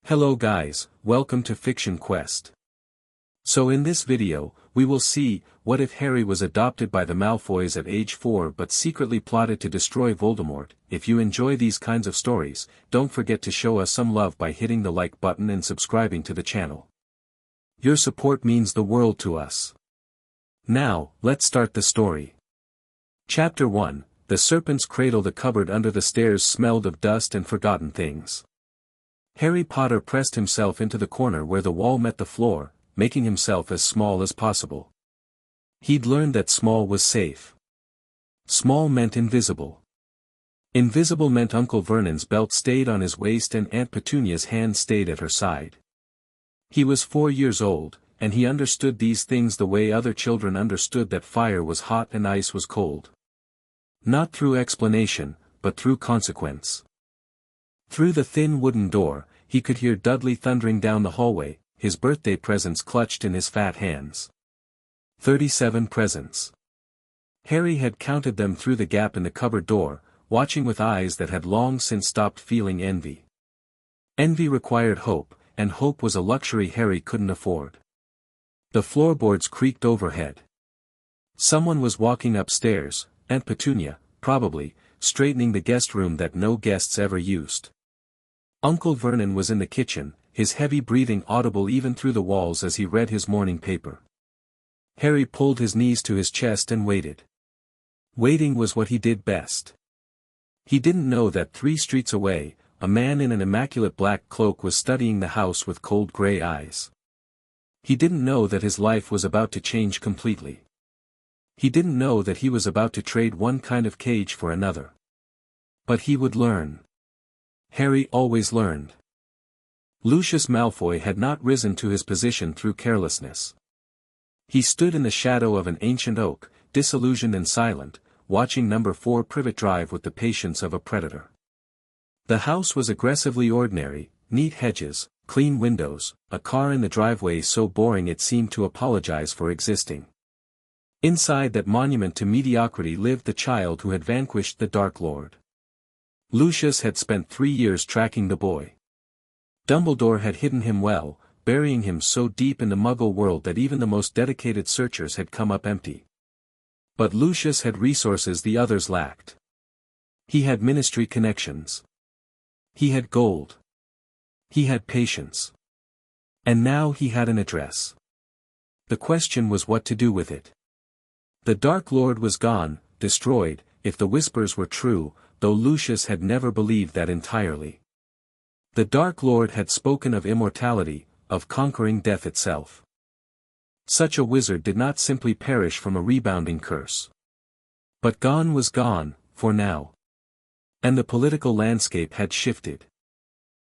Hello guys, welcome to Fiction Quest. So in this video, we will see, what if Harry was adopted by the Malfoys at age 4 but secretly plotted to destroy Voldemort. If you enjoy these kinds of stories, don't forget to show us some love by hitting the like button and subscribing to the channel. Your support means the world to us. Now, let's start the story. Chapter 1, The Serpent's Cradle. The cupboard under the stairs smelled of dust and forgotten things. Harry Potter pressed himself into the corner where the wall met the floor, making himself as small as possible. He'd learned that small was safe. Small meant invisible. Invisible meant Uncle Vernon's belt stayed on his waist and Aunt Petunia's hand stayed at her side. He was 4 years old, and he understood these things the way other children understood that fire was hot and ice was cold. Not through explanation, but through consequence. Through the thin wooden door, he could hear Dudley thundering down the hallway, his birthday presents clutched in his fat hands. 37 presents. Harry had counted them through the gap in the cupboard door, watching with eyes that had long since stopped feeling envy. Envy required hope, and hope was a luxury Harry couldn't afford. The floorboards creaked overhead. Someone was walking upstairs, Aunt Petunia, probably, straightening the guest room that no guests ever used. Uncle Vernon was in the kitchen, his heavy breathing audible even through the walls as he read his morning paper. Harry pulled his knees to his chest and waited. Waiting was what he did best. He didn't know that 3 streets away, a man in an immaculate black cloak was studying the house with cold gray eyes. He didn't know that his life was about to change completely. He didn't know that he was about to trade one kind of cage for another. But he would learn. Harry always learned. Lucius Malfoy had not risen to his position through carelessness. He stood in the shadow of an ancient oak, disillusioned and silent, watching number 4 Privet Drive with the patience of a predator. The house was aggressively ordinary, neat hedges, clean windows, a car in the driveway so boring it seemed to apologize for existing. Inside that monument to mediocrity lived the child who had vanquished the Dark Lord. Lucius had spent 3 years tracking the boy. Dumbledore had hidden him well, burying him so deep in the Muggle world that even the most dedicated searchers had come up empty. But Lucius had resources the others lacked. He had ministry connections. He had gold. He had patience. And now he had an address. The question was what to do with it. The Dark Lord was gone, destroyed, if the whispers were true, though Lucius had never believed that entirely. The Dark Lord had spoken of immortality, of conquering death itself. Such a wizard did not simply perish from a rebounding curse. But gone was gone, for now. And the political landscape had shifted.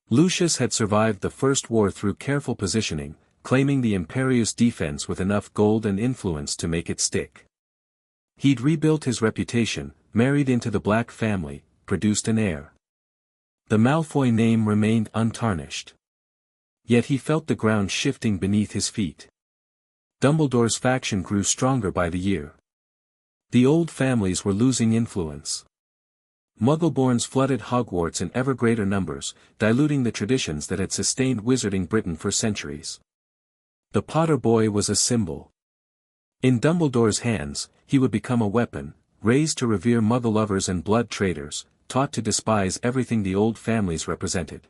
Lucius had survived the First War through careful positioning, claiming the Imperius defense with enough gold and influence to make it stick. He'd rebuilt his reputation, married into the Black family, produced an heir. The Malfoy name remained untarnished. Yet he felt the ground shifting beneath his feet. Dumbledore's faction grew stronger by the year. The old families were losing influence. Muggleborns flooded Hogwarts in ever greater numbers, diluting the traditions that had sustained wizarding Britain for centuries. The Potter boy was a symbol. In Dumbledore's hands, he would become a weapon, raised to revere Muggle lovers and blood traitors, taught to despise everything the old families represented.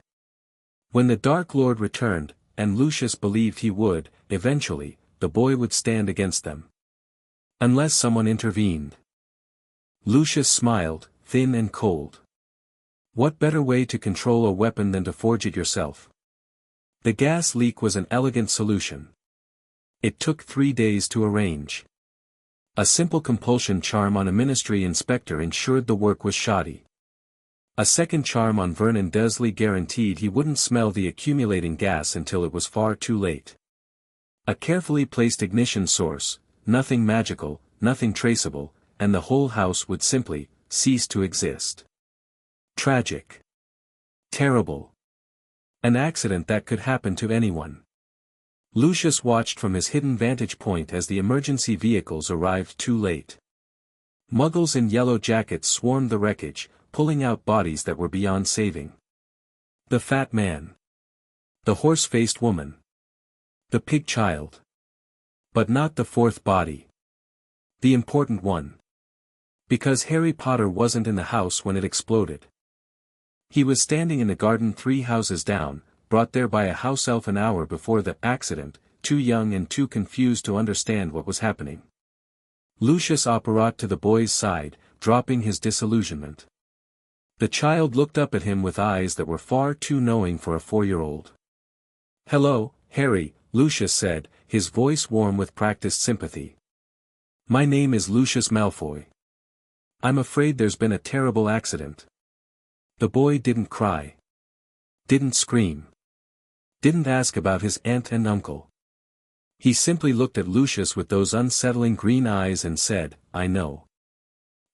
When the Dark Lord returned, and Lucius believed he would, eventually, the boy would stand against them. Unless someone intervened. Lucius smiled, thin and cold. What better way to control a weapon than to forge it yourself? The gas leak was an elegant solution. It took 3 days to arrange. A simple compulsion charm on a ministry inspector ensured the work was shoddy. A second charm on Vernon Dursley guaranteed he wouldn't smell the accumulating gas until it was far too late. A carefully placed ignition source, nothing magical, nothing traceable, and the whole house would simply cease to exist. Tragic. Terrible. An accident that could happen to anyone. Lucius watched from his hidden vantage point as the emergency vehicles arrived too late. Muggles in yellow jackets swarmed the wreckage, pulling out bodies that were beyond saving. The fat man. The horse-faced woman. The pig child. But not the fourth body. The important one. Because Harry Potter wasn't in the house when it exploded. He was standing in the garden 3 houses down, brought there by a house elf an hour before the accident, too young and too confused to understand what was happening. Lucius apparat to the boy's side, dropping his disillusionment. The child looked up at him with eyes that were far too knowing for a 4-year-old. "Hello, Harry," Lucius said, his voice warm with practiced sympathy. "My name is Lucius Malfoy. I'm afraid there's been a terrible accident." The boy didn't cry. Didn't scream. Didn't ask about his aunt and uncle. He simply looked at Lucius with those unsettling green eyes and said, "I know."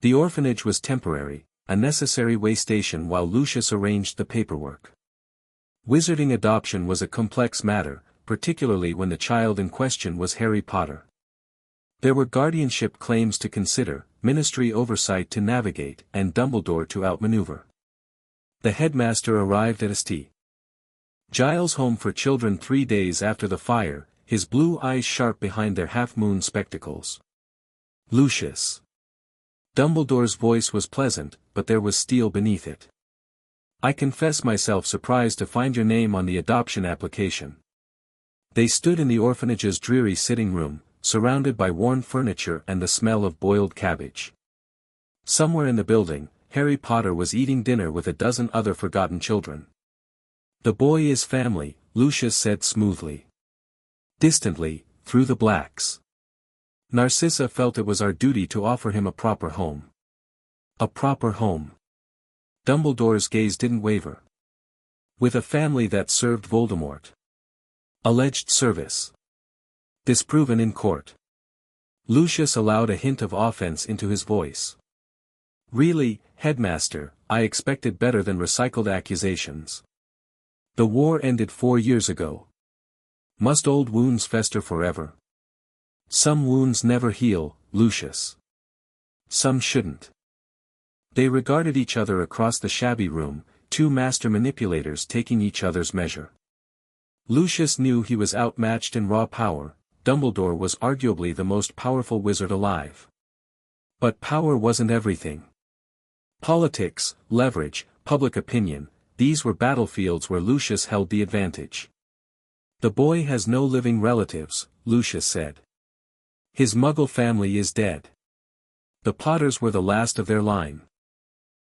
The orphanage was temporary, a necessary way station while Lucius arranged the paperwork. Wizarding adoption was a complex matter, particularly when the child in question was Harry Potter. There were guardianship claims to consider, ministry oversight to navigate, and Dumbledore to outmaneuver. The headmaster arrived at St. Giles' home for children 3 days after the fire, his blue eyes sharp behind their half-moon spectacles. "Lucius." Dumbledore's voice was pleasant, but there was steel beneath it. "I confess myself surprised to find your name on the adoption application." They stood in the orphanage's dreary sitting room, surrounded by worn furniture and the smell of boiled cabbage. Somewhere in the building, Harry Potter was eating dinner with a dozen other forgotten children. "The boy is family," Lucius said smoothly. Distantly, through the blacks. "Narcissa felt it was our duty to offer him a proper home." A proper home. Dumbledore's gaze didn't waver. "With a family that served Voldemort." Alleged service. Disproven in court. Lucius allowed a hint of offense into his voice. "Really, headmaster, I expected better than recycled accusations. The war ended 4 years ago. Must old wounds fester forever?" "Some wounds never heal, Lucius. Some shouldn't." They regarded each other across the shabby room, 2 master manipulators taking each other's measure. Lucius knew he was outmatched in raw power. Dumbledore was arguably the most powerful wizard alive. But power wasn't everything. Politics, leverage, public opinion, these were battlefields where Lucius held the advantage. "The boy has no living relatives," Lucius said. "His Muggle family is dead. The Potters were the last of their line.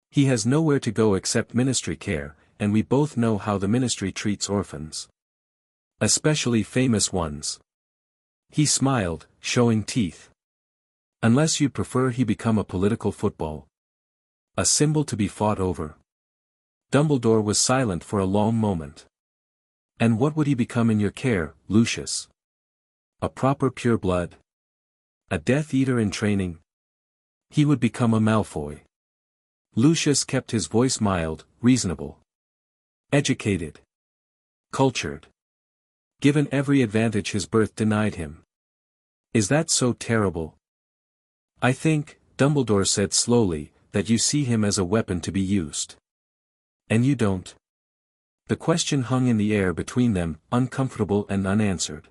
He has nowhere to go except ministry care, and we both know how the ministry treats orphans. Especially famous ones." He smiled, showing teeth. "Unless you'd prefer he become a political football. A symbol to be fought over." Dumbledore was silent for a long moment. "And what would he become in your care, Lucius? A proper pureblood? A Death Eater in training?" "He would become a Malfoy." Lucius kept his voice mild, reasonable. "Educated. Cultured. Given every advantage his birth denied him. Is that so terrible?" "I think," Dumbledore said slowly, "that you see him as a weapon to be used. And you don't." The question hung in the air between them, uncomfortable and unanswered.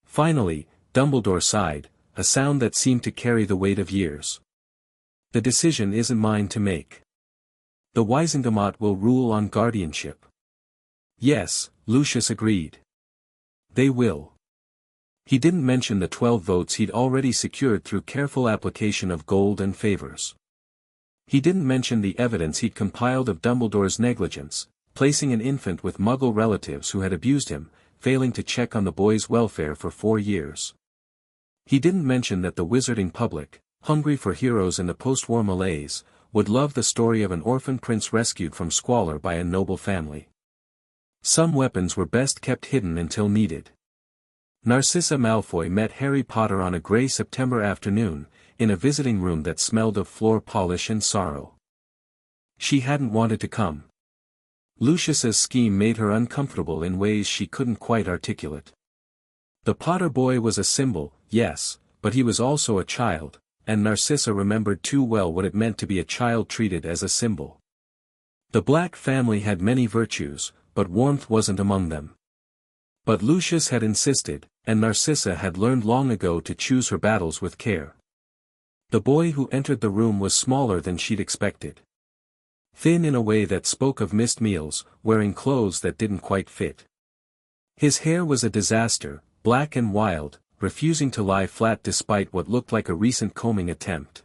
Finally, Dumbledore sighed, a sound that seemed to carry the weight of years. "The decision isn't mine to make. The Wisengamot will rule on guardianship." "Yes," Lucius agreed. "They will." He didn't mention the 12 votes he'd already secured through careful application of gold and favors. He didn't mention the evidence he'd compiled of Dumbledore's negligence, placing an infant with Muggle relatives who had abused him, failing to check on the boy's welfare for 4 years. He didn't mention that the wizarding public, hungry for heroes in the post-war malaise, would love the story of an orphan prince rescued from squalor by a noble family. Some weapons were best kept hidden until needed. Narcissa Malfoy met Harry Potter on a grey September afternoon, in a visiting room that smelled of floor polish and sorrow. She hadn't wanted to come. Lucius's scheme made her uncomfortable in ways she couldn't quite articulate. The Potter boy was a symbol, yes, but he was also a child, and Narcissa remembered too well what it meant to be a child treated as a symbol. The Black family had many virtues, but warmth wasn't among them. But Lucius had insisted, and Narcissa had learned long ago to choose her battles with care. The boy who entered the room was smaller than she'd expected. Thin in a way that spoke of missed meals, wearing clothes that didn't quite fit. His hair was a disaster, black and wild, refusing to lie flat despite what looked like a recent combing attempt.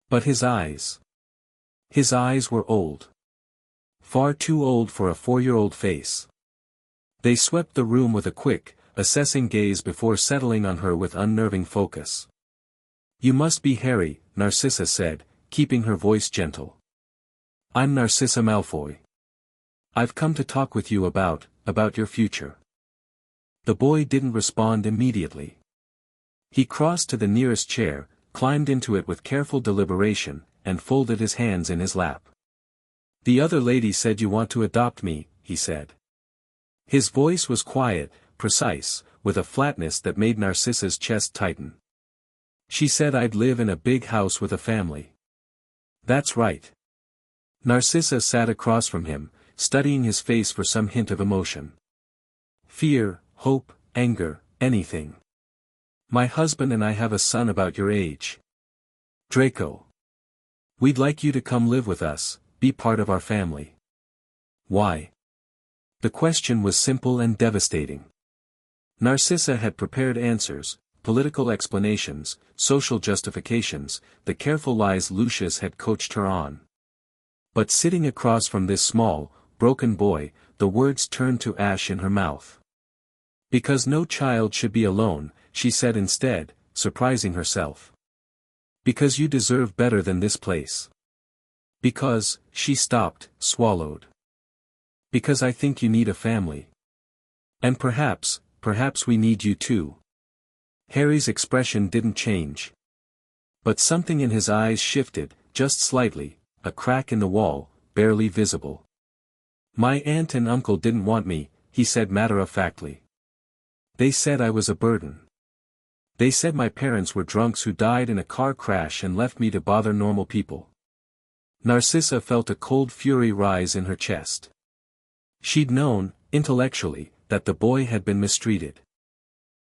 But his eyes. His eyes were old. Far too old for a 4-year-old face. They swept the room with a quick, assessing gaze before settling on her with unnerving focus. "You must be Harry," Narcissa said, keeping her voice gentle. "I'm Narcissa Malfoy. I've come to talk with you about your future." The boy didn't respond immediately. He crossed to the nearest chair, climbed into it with careful deliberation, and folded his hands in his lap. "The other lady said you want to adopt me," he said. His voice was quiet, precise, with a flatness that made Narcissa's chest tighten. "She said I'd live in a big house with a family." "That's right." Narcissa sat across from him, studying his face for some hint of emotion. "Fear, hope, anger, anything. My husband and I have a son about your age. Draco. We'd like you to come live with us, be part of our family." "Why?" The question was simple and devastating. Narcissa had prepared answers, political explanations, social justifications, the careful lies Lucius had coached her on. But sitting across from this small, broken boy, the words turned to ash in her mouth. "Because no child should be alone," she said instead, surprising herself. "Because you deserve better than this place. Because," she stopped, swallowed. "Because I think you need a family. And perhaps we need you too." Harry's expression didn't change. But something in his eyes shifted, just slightly, a crack in the wall, barely visible. "My aunt and uncle didn't want me," he said matter-of-factly. "They said I was a burden. They said my parents were drunks who died in a car crash and left me to bother normal people." Narcissa felt a cold fury rise in her chest. She'd known, intellectually, that the boy had been mistreated.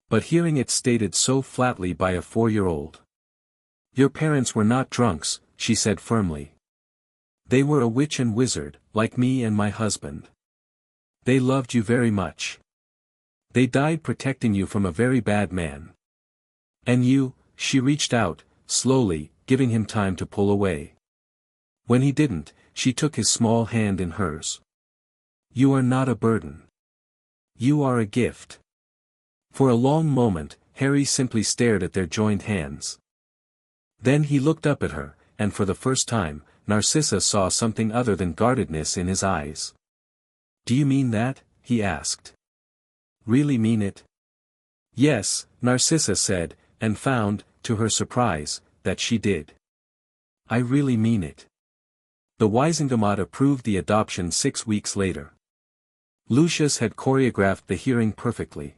But hearing it stated so flatly by a 4-year-old. "Your parents were not drunks," she said firmly. "They were a witch and wizard, like me and my husband. They loved you very much. They died protecting you from a very bad man. And you," she reached out, slowly, giving him time to pull away. When he didn't, she took his small hand in hers. "You are not a burden. You are a gift." For a long moment, Harry simply stared at their joined hands. Then he looked up at her, and for the first time, Narcissa saw something other than guardedness in his eyes. "Do you mean that?" he asked. "Really mean it?" "Yes," Narcissa said, and found, to her surprise, that she did. "I really mean it." The Wisengamot approved the adoption 6 weeks later. Lucius had choreographed the hearing perfectly.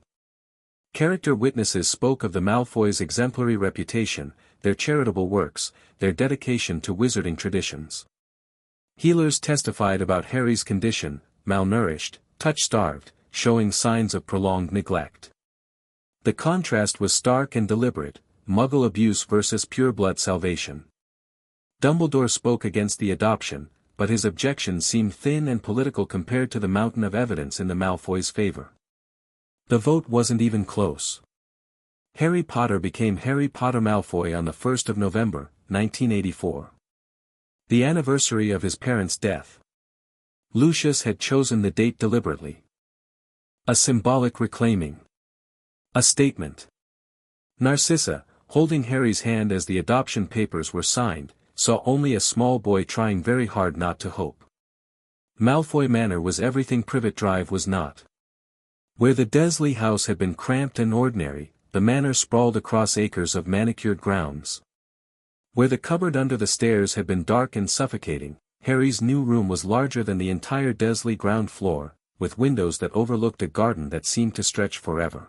Character witnesses spoke of the Malfoys' exemplary reputation, their charitable works, their dedication to wizarding traditions. Healers testified about Harry's condition, malnourished, touch-starved, showing signs of prolonged neglect. The contrast was stark and deliberate, Muggle abuse versus pureblood salvation. Dumbledore spoke against the adoption, but his objections seemed thin and political compared to the mountain of evidence in the Malfoys' favor. The vote wasn't even close. Harry Potter became Harry Potter Malfoy on the 1st of November, 1984. The anniversary of his parents' death. Lucius had chosen the date deliberately. A symbolic reclaiming. A statement. Narcissa, holding Harry's hand as the adoption papers were signed, saw only a small boy trying very hard not to hope. Malfoy Manor was everything Privet Drive was not. Where the Dursley house had been cramped and ordinary, the manor sprawled across acres of manicured grounds. Where the cupboard under the stairs had been dark and suffocating, Harry's new room was larger than the entire Dursley ground floor, with windows that overlooked a garden that seemed to stretch forever.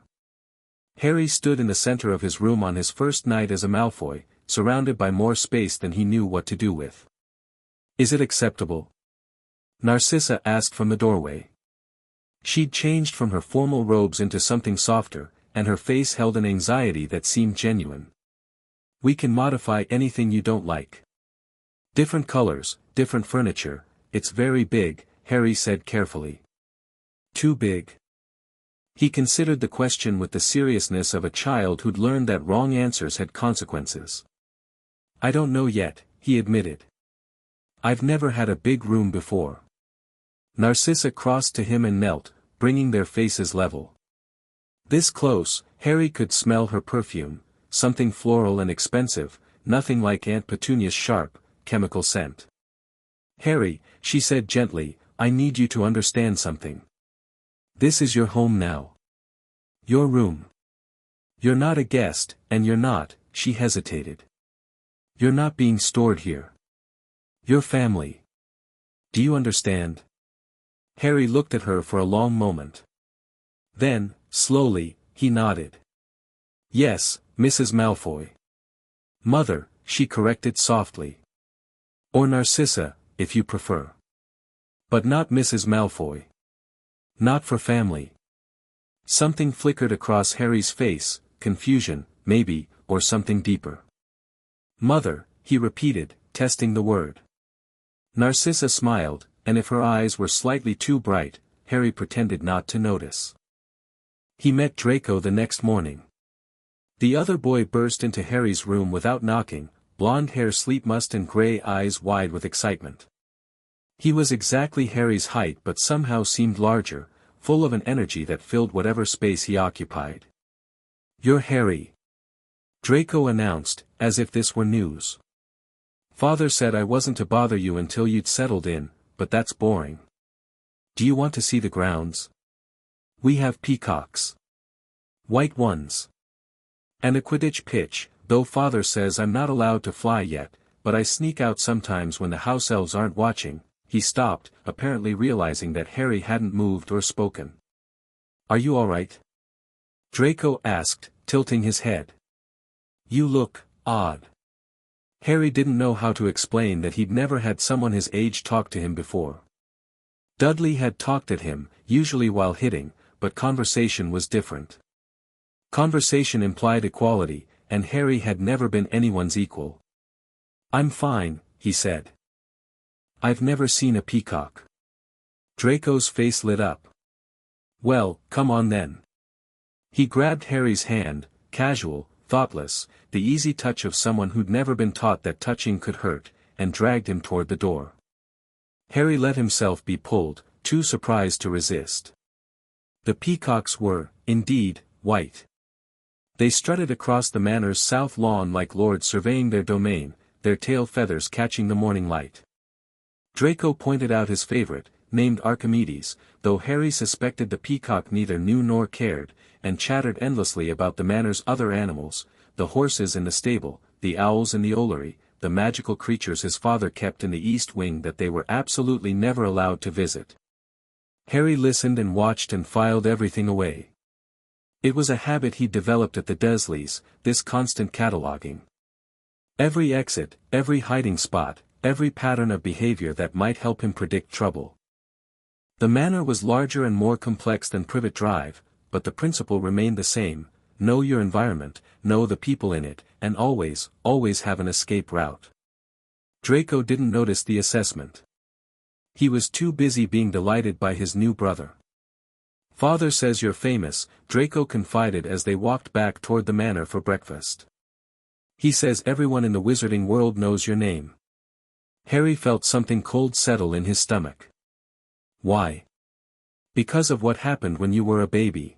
Harry stood in the center of his room on his first night as a Malfoy, surrounded by more space than he knew what to do with. "Is it acceptable?" Narcissa asked from the doorway. She'd changed from her formal robes into something softer, and her face held an anxiety that seemed genuine. "We can modify anything you don't like. Different colors, different furniture, it's very big," Harry said carefully. "Too big?" He considered the question with the seriousness of a child who'd learned that wrong answers had consequences. "I don't know yet," he admitted. "I've never had a big room before." Narcissa crossed to him and knelt, bringing their faces level. This close, Harry could smell her perfume, something floral and expensive, nothing like Aunt Petunia's sharp, chemical scent. "Harry," she said gently, "I need you to understand something. This is your home now. Your room. You're not a guest, and you're not," she hesitated. "You're not being stored here. You're family. Do you understand?" Harry looked at her for a long moment. Then, slowly, he nodded. "Yes, Mrs. Malfoy." "Mother," she corrected softly. "Or Narcissa, if you prefer. But not Mrs. Malfoy. Not for family." Something flickered across Harry's face, confusion, maybe, or something deeper. "Mother," he repeated, testing the word. Narcissa smiled, and if her eyes were slightly too bright, Harry pretended not to notice. He met Draco the next morning. The other boy burst into Harry's room without knocking, blonde hair sleep-mussed and grey eyes wide with excitement. He was exactly Harry's height but somehow seemed larger, full of an energy that filled whatever space he occupied. "You're Harry," Draco announced, as if this were news. "Father said I wasn't to bother you until you'd settled in, but that's boring. Do you want to see the grounds? We have peacocks. White ones. And a Quidditch pitch, though Father says I'm not allowed to fly yet, but I sneak out sometimes when the house elves aren't watching." He stopped, apparently realizing that Harry hadn't moved or spoken. "Are you all right?" Draco asked, tilting his head. "You look odd." Harry didn't know how to explain that he'd never had someone his age talk to him before. Dudley had talked at him, usually while hitting, but conversation was different. Conversation implied equality, and Harry had never been anyone's equal. "I'm fine," he said. "I've never seen a peacock." Draco's face lit up. "Well, come on then." He grabbed Harry's hand, casual, thoughtless, the easy touch of someone who'd never been taught that touching could hurt, and dragged him toward the door. Harry let himself be pulled, too surprised to resist. The peacocks were, indeed, white. They strutted across the manor's south lawn like lords surveying their domain, their tail feathers catching the morning light. Draco pointed out his favorite, named Archimedes, though Harry suspected the peacock neither knew nor cared, and chattered endlessly about the manor's other animals, the horses in the stable, the owls in the oulary, the magical creatures his father kept in the East Wing that they were absolutely never allowed to visit. Harry listened and watched and filed everything away. It was a habit he'd developed at the Dursleys, this constant cataloging. Every exit, every hiding spot, every pattern of behavior that might help him predict trouble. The manor was larger and more complex than Privet Drive, but the principle remained the same: know your environment, know the people in it, and always, always have an escape route. Draco didn't notice the assessment. He was too busy being delighted by his new brother. "Father says you're famous," Draco confided as they walked back toward the manor for breakfast. "He says everyone in the wizarding world knows your name." Harry felt something cold settle in his stomach. "Why?" "Because of what happened when you were a baby.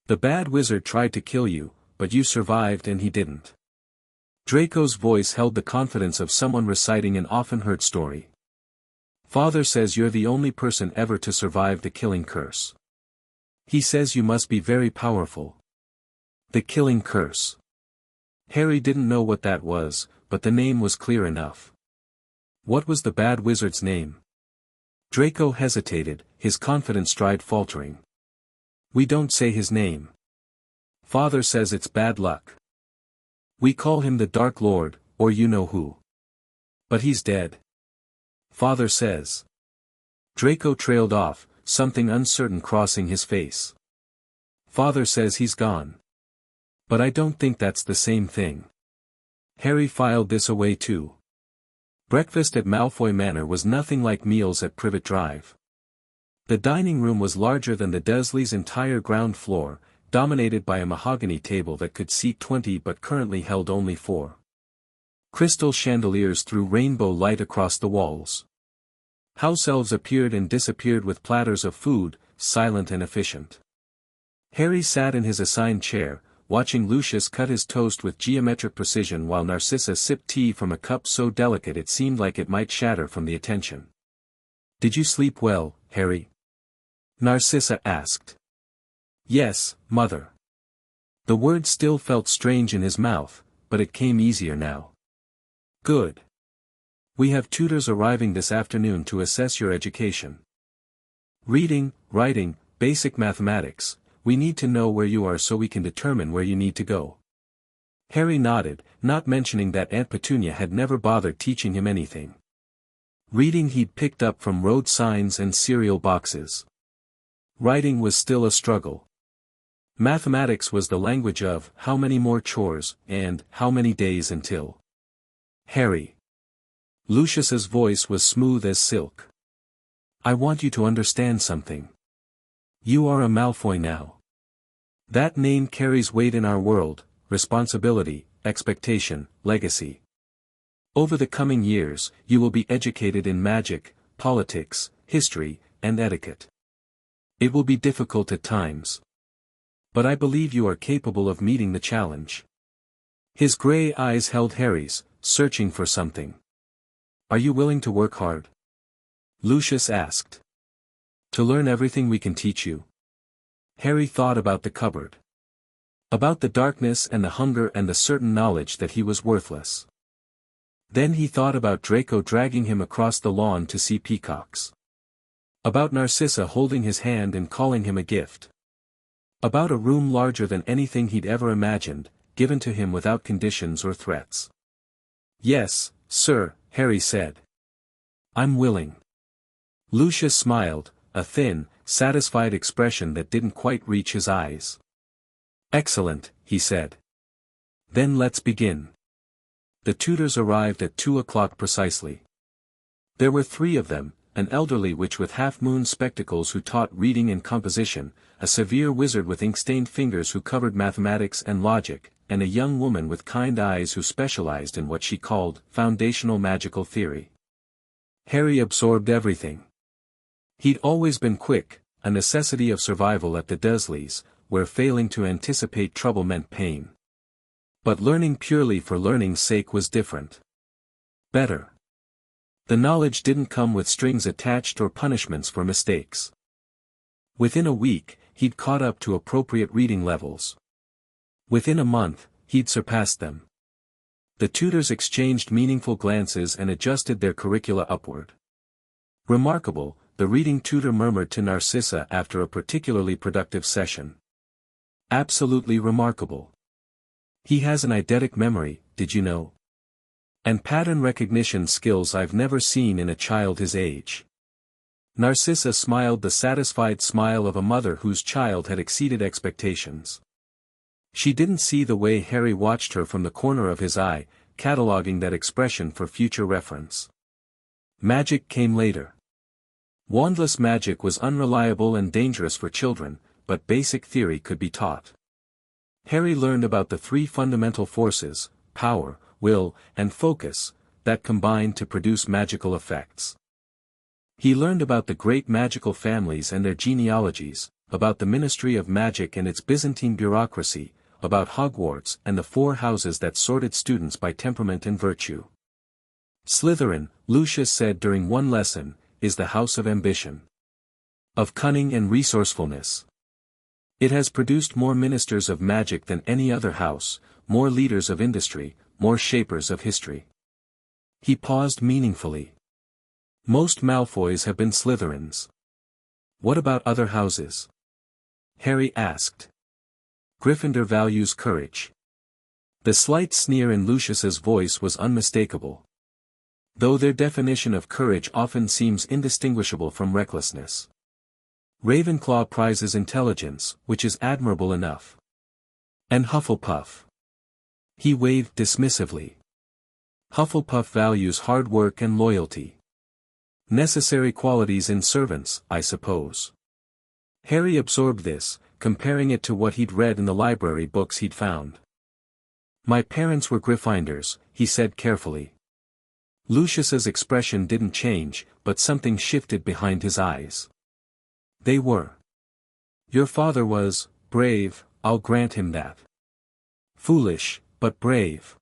The bad wizard tried to kill you, but you survived and he didn't." Draco's voice held the confidence of someone reciting an often-heard story. "Father says you're the only person ever to survive the killing curse. He says you must be very powerful." The killing curse. Harry didn't know what that was, but the name was clear enough. What was the bad wizard's name? Draco hesitated, his confident stride faltering. "We don't say his name. Father says it's bad luck. We call him the Dark Lord, or you know who. But he's dead. Father says." Draco trailed off, something uncertain crossing his face. Father says he's gone. But I don't think that's the same thing. Harry filed this away too. Breakfast at Malfoy Manor was nothing like meals at Privet Drive. The dining room was larger than the Dursleys' entire ground floor, dominated by a mahogany table that could seat 20 but currently held only 4. Crystal chandeliers threw rainbow light across the walls. House elves appeared and disappeared with platters of food, silent and efficient. Harry sat in his assigned chair, watching Lucius cut his toast with geometric precision while Narcissa sipped tea from a cup so delicate it seemed like it might shatter from the attention. "Did you sleep well, Harry?" Narcissa asked. "Yes, Mother." The word still felt strange in his mouth, but it came easier now. "Good. We have tutors arriving this afternoon to assess your education. Reading, writing, basic mathematics. We need to know where you are so we can determine where you need to go." Harry nodded, not mentioning that Aunt Petunia had never bothered teaching him anything. Reading he'd picked up from road signs and cereal boxes. Writing was still a struggle. Mathematics was the language of how many more chores, and how many days until. "Harry." Lucius's voice was smooth as silk. "I want you to understand something. You are a Malfoy now. That name carries weight in our world, responsibility, expectation, legacy. Over the coming years, you will be educated in magic, politics, history, and etiquette. It will be difficult at times. But I believe you are capable of meeting the challenge." His gray eyes held Harry's, searching for something. "Are you willing to work hard?" Lucius asked. "To learn everything we can teach you?" Harry thought about the cupboard. About the darkness and the hunger and the certain knowledge that he was worthless. Then he thought about Draco dragging him across the lawn to see peacocks. About Narcissa holding his hand and calling him a gift. About a room larger than anything he'd ever imagined, given to him without conditions or threats. "Yes, sir," Harry said. "I'm willing." Lucius smiled, a thin, satisfied expression that didn't quite reach his eyes. "Excellent," he said. "Then let's begin." The tutors arrived at 2 o'clock precisely. There were 3 of them, an elderly witch with half-moon spectacles who taught reading and composition, a severe wizard with ink-stained fingers who covered mathematics and logic, and a young woman with kind eyes who specialized in what she called foundational magical theory. Harry absorbed everything. He'd always been quick, a necessity of survival at the Dursleys, where failing to anticipate trouble meant pain. But learning purely for learning's sake was different. Better. The knowledge didn't come with strings attached or punishments for mistakes. Within a week, he'd caught up to appropriate reading levels. Within a month, he'd surpassed them. The tutors exchanged meaningful glances and adjusted their curricula upward. "Remarkable," the reading tutor murmured to Narcissa after a particularly productive session. "Absolutely remarkable. He has an eidetic memory, did you know? And pattern recognition skills I've never seen in a child his age." Narcissa smiled the satisfied smile of a mother whose child had exceeded expectations. She didn't see the way Harry watched her from the corner of his eye, cataloging that expression for future reference. Magic came later. Wandless magic was unreliable and dangerous for children, but basic theory could be taught. Harry learned about the 3 fundamental forces, power, will, and focus, that combine to produce magical effects. He learned about the great magical families and their genealogies, about the Ministry of Magic and its Byzantine bureaucracy, about Hogwarts and the 4 houses that sorted students by temperament and virtue. "Slytherin," Lucius said during one lesson, "is the house of ambition. Of cunning and resourcefulness. It has produced more ministers of magic than any other house, more leaders of industry, more shapers of history." He paused meaningfully. "Most Malfoys have been Slytherins. What about other houses?" Harry asked. "Gryffindor values courage." The slight sneer in Lucius's voice was unmistakable. Though their definition of courage often seems indistinguishable from recklessness. Ravenclaw prizes intelligence, which is admirable enough. And Hufflepuff. He waved dismissively. Hufflepuff values hard work and loyalty. Necessary qualities in servants, I suppose. Harry absorbed this, comparing it to what he'd read in the library books he'd found. My parents were Gryffindors, he said carefully. Lucius's expression didn't change, but something shifted behind his eyes. They were. Your father was brave, I'll grant him that. Foolish, but brave.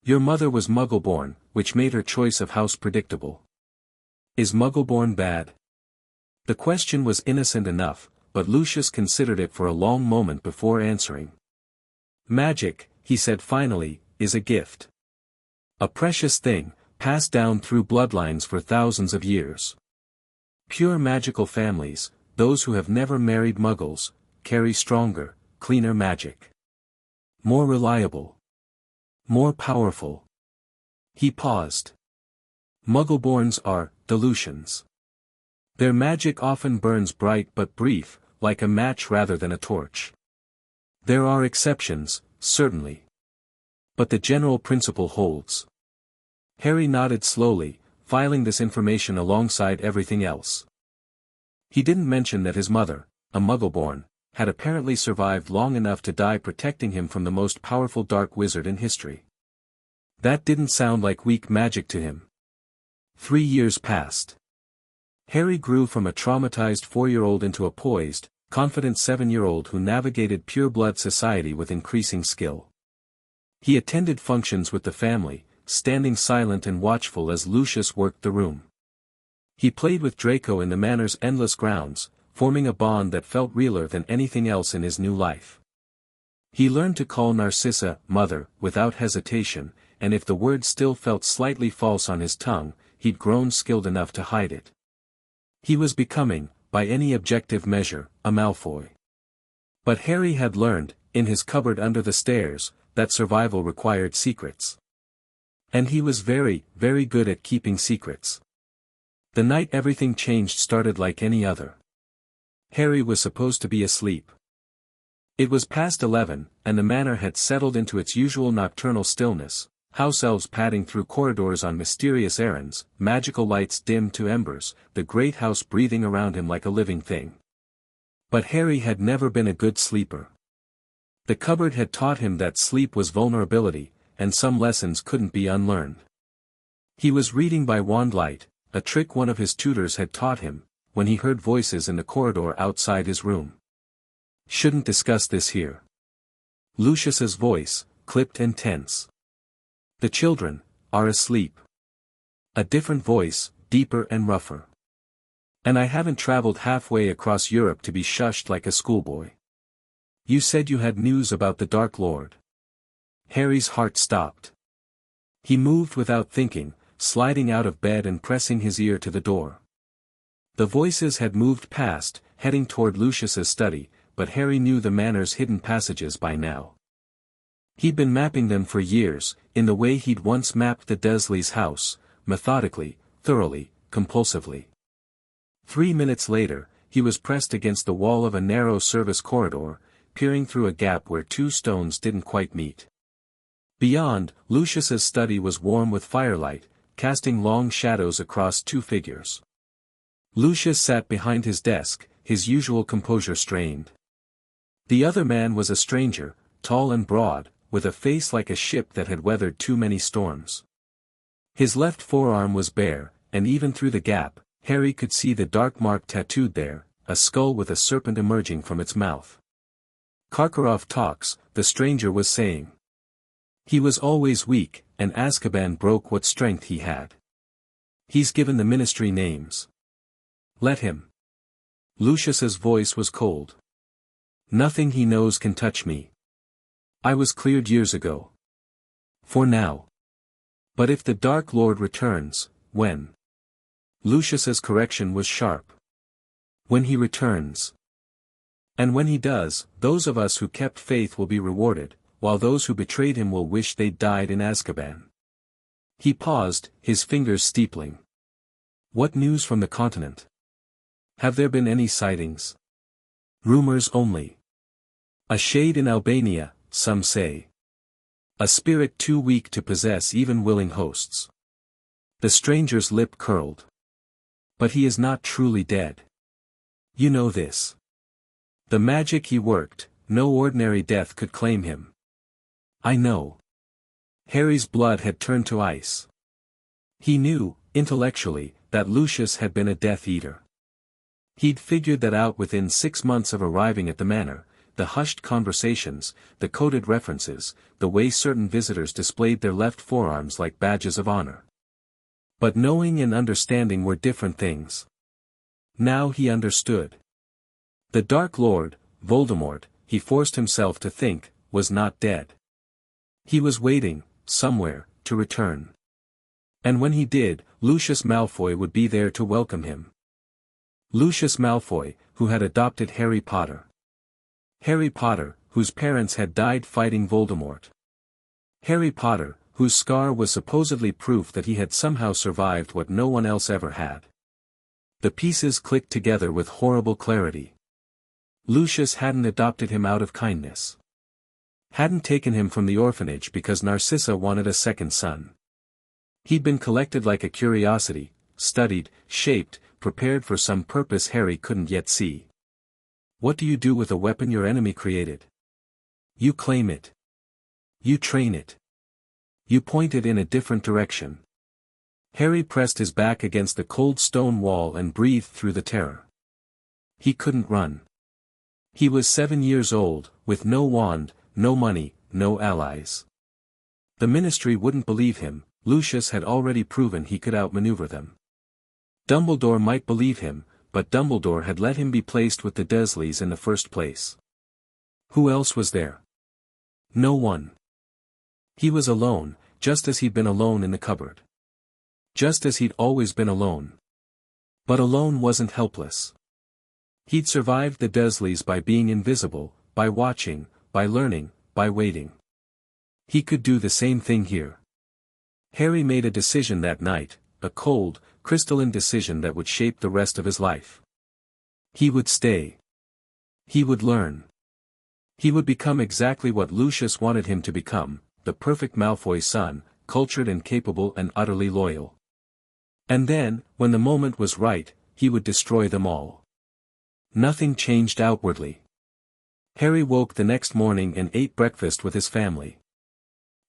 Your mother was Muggle-born, which made her choice of house predictable. Is Muggle-born bad? The question was innocent enough, but Lucius considered it for a long moment before answering. Magic, he said finally, is a gift. A precious thing, passed down through bloodlines for thousands of years. Pure magical families, those who have never married Muggles, carry stronger, cleaner magic. More reliable. More powerful. He paused. Muggle-borns are dilutions. Their magic often burns bright but brief, like a match rather than a torch. There are exceptions, certainly. But the general principle holds. Harry nodded slowly, filing this information alongside everything else. He didn't mention that his mother, a Muggle-born, had apparently survived long enough to die protecting him from the most powerful dark wizard in history. That didn't sound like weak magic to him. 3 years passed. Harry grew from a traumatized 4-year-old into a poised, confident 7-year-old who navigated pure-blood society with increasing skill. He attended functions with the family, standing silent and watchful as Lucius worked the room. He played with Draco in the Manor's endless grounds, forming a bond that felt realer than anything else in his new life. He learned to call Narcissa mother without hesitation, and if the word still felt slightly false on his tongue, he'd grown skilled enough to hide it. He was becoming, by any objective measure, a Malfoy. But Harry had learned, in his cupboard under the stairs, that survival required secrets. And he was very, very good at keeping secrets. The night everything changed started like any other. Harry was supposed to be asleep. It was past 11, and the manor had settled into its usual nocturnal stillness, house elves padding through corridors on mysterious errands, magical lights dimmed to embers, the great house breathing around him like a living thing. But Harry had never been a good sleeper. The cupboard had taught him that sleep was vulnerability, and some lessons couldn't be unlearned. He was reading by wandlight, a trick one of his tutors had taught him, when he heard voices in the corridor outside his room. Shouldn't discuss this here. Lucius's voice, clipped and tense. The children are asleep. A different voice, deeper and rougher. And I haven't traveled halfway across Europe to be shushed like a schoolboy. You said you had news about the Dark Lord. Harry's heart stopped. He moved without thinking, sliding out of bed and pressing his ear to the door. The voices had moved past, heading toward Lucius's study, but Harry knew the manor's hidden passages by now. He'd been mapping them for years, in the way he'd once mapped the Dursleys' house, methodically, thoroughly, compulsively. 3 minutes later, he was pressed against the wall of a narrow service corridor, peering through a gap where 2 stones didn't quite meet. Beyond, Lucius's study was warm with firelight, casting long shadows across 2 figures. Lucius sat behind his desk, his usual composure strained. The other man was a stranger, tall and broad, with a face like a ship that had weathered too many storms. His left forearm was bare, and even through the gap, Harry could see the dark mark tattooed there, a skull with a serpent emerging from its mouth. Karkaroff talks, the stranger was saying. He was always weak, and Azkaban broke what strength he had. He's given the ministry names. Let him. Lucius's voice was cold. Nothing he knows can touch me. I was cleared years ago. For now. But if the Dark Lord returns, when? Lucius's correction was sharp. When he returns. And when he does, those of us who kept faith will be rewarded, while those who betrayed him will wish they'd died in Azkaban. He paused, his fingers steepling. What news from the continent? Have there been any sightings? Rumors only. A shade in Albania, some say. A spirit too weak to possess even willing hosts. The stranger's lip curled. But he is not truly dead. You know this. The magic he worked, no ordinary death could claim him. I know. Harry's blood had turned to ice. He knew, intellectually, that Lucius had been a Death Eater. He'd figured that out within 6 months of arriving at the manor, the hushed conversations, the coded references, the way certain visitors displayed their left forearms like badges of honor. But knowing and understanding were different things. Now he understood. The Dark Lord, Voldemort, he forced himself to think, was not dead. He was waiting, somewhere, to return. And when he did, Lucius Malfoy would be there to welcome him. Lucius Malfoy, who had adopted Harry Potter. Harry Potter, whose parents had died fighting Voldemort. Harry Potter, whose scar was supposedly proof that he had somehow survived what no one else ever had. The pieces clicked together with horrible clarity. Lucius hadn't adopted him out of kindness. Hadn't taken him from the orphanage because Narcissa wanted a second son. He'd been collected like a curiosity, studied, shaped, prepared for some purpose Harry couldn't yet see. What do you do with a weapon your enemy created? You claim it. You train it. You point it in a different direction. Harry pressed his back against the cold stone wall and breathed through the terror. He couldn't run. He was 7 years old, with no wand, no money, no allies. The Ministry wouldn't believe him. Lucius had already proven he could outmaneuver them. Dumbledore might believe him, but Dumbledore had let him be placed with the Dursleys in the first place. Who else was there? No one. He was alone, just as he'd been alone in the cupboard. Just as he'd always been alone. But alone wasn't helpless. He'd survived the Dursleys by being invisible, by watching, by learning, by waiting. He could do the same thing here. Harry made a decision that night, a cold, crystalline decision that would shape the rest of his life. He would stay. He would learn. He would become exactly what Lucius wanted him to become, the perfect Malfoy son, cultured and capable and utterly loyal. And then, when the moment was right, he would destroy them all. Nothing changed outwardly. Harry woke the next morning and ate breakfast with his family.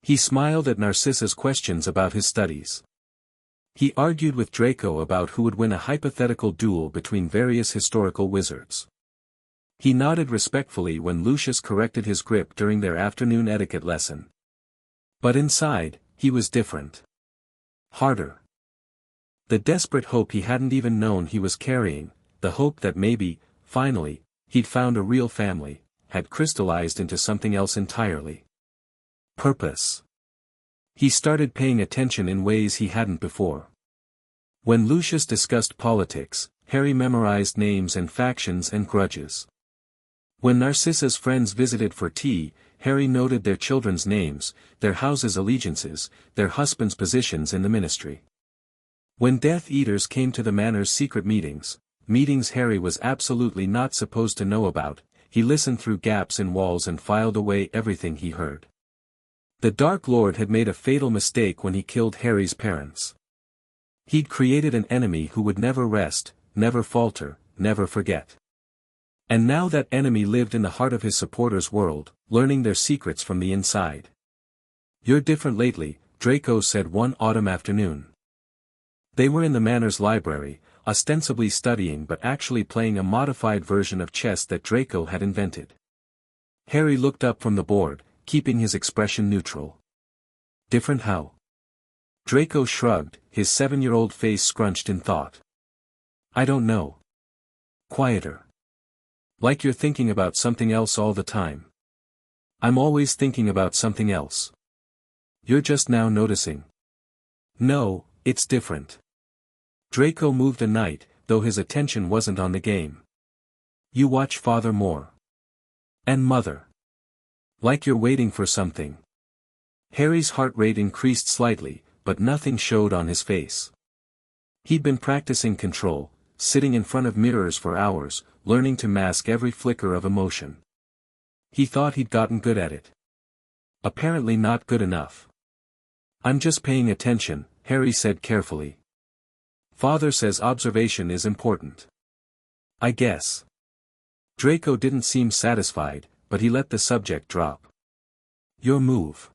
He smiled at Narcissa's questions about his studies. He argued with Draco about who would win a hypothetical duel between various historical wizards. He nodded respectfully when Lucius corrected his grip during their afternoon etiquette lesson. But inside, he was different. Harder. The desperate hope he hadn't even known he was carrying, the hope that maybe, finally, he'd found a real family, had crystallized into something else entirely. Purpose. He started paying attention in ways he hadn't before. When Lucius discussed politics, Harry memorized names and factions and grudges. When Narcissa's friends visited for tea, Harry noted their children's names, their houses' allegiances, their husbands' positions in the ministry. When Death Eaters came to the Manor's secret meetings Harry was absolutely not supposed to know about, he listened through gaps in walls and filed away everything he heard. The Dark Lord had made a fatal mistake when he killed Harry's parents. He'd created an enemy who would never rest, never falter, never forget. And now that enemy lived in the heart of his supporters' world, learning their secrets from the inside. "You're different lately," Draco said one autumn afternoon. They were in the Manor's library, ostensibly studying but actually playing a modified version of chess that Draco had invented. Harry looked up from the board, keeping his expression neutral. "Different how?" Draco shrugged, his 7-year-old face scrunched in thought. "I don't know. Quieter. Like you're thinking about something else all the time." "I'm always thinking about something else. You're just now noticing." "No, it's different." Draco moved a knight, though his attention wasn't on the game. "You watch father more. And mother. Like you're waiting for something." Harry's heart rate increased slightly, but nothing showed on his face. He'd been practicing control, sitting in front of mirrors for hours, learning to mask every flicker of emotion. He thought he'd gotten good at it. Apparently not good enough. "I'm just paying attention," Harry said carefully. "Father says observation is important." "I guess." Draco didn't seem satisfied, but he let the subject drop. "Your move."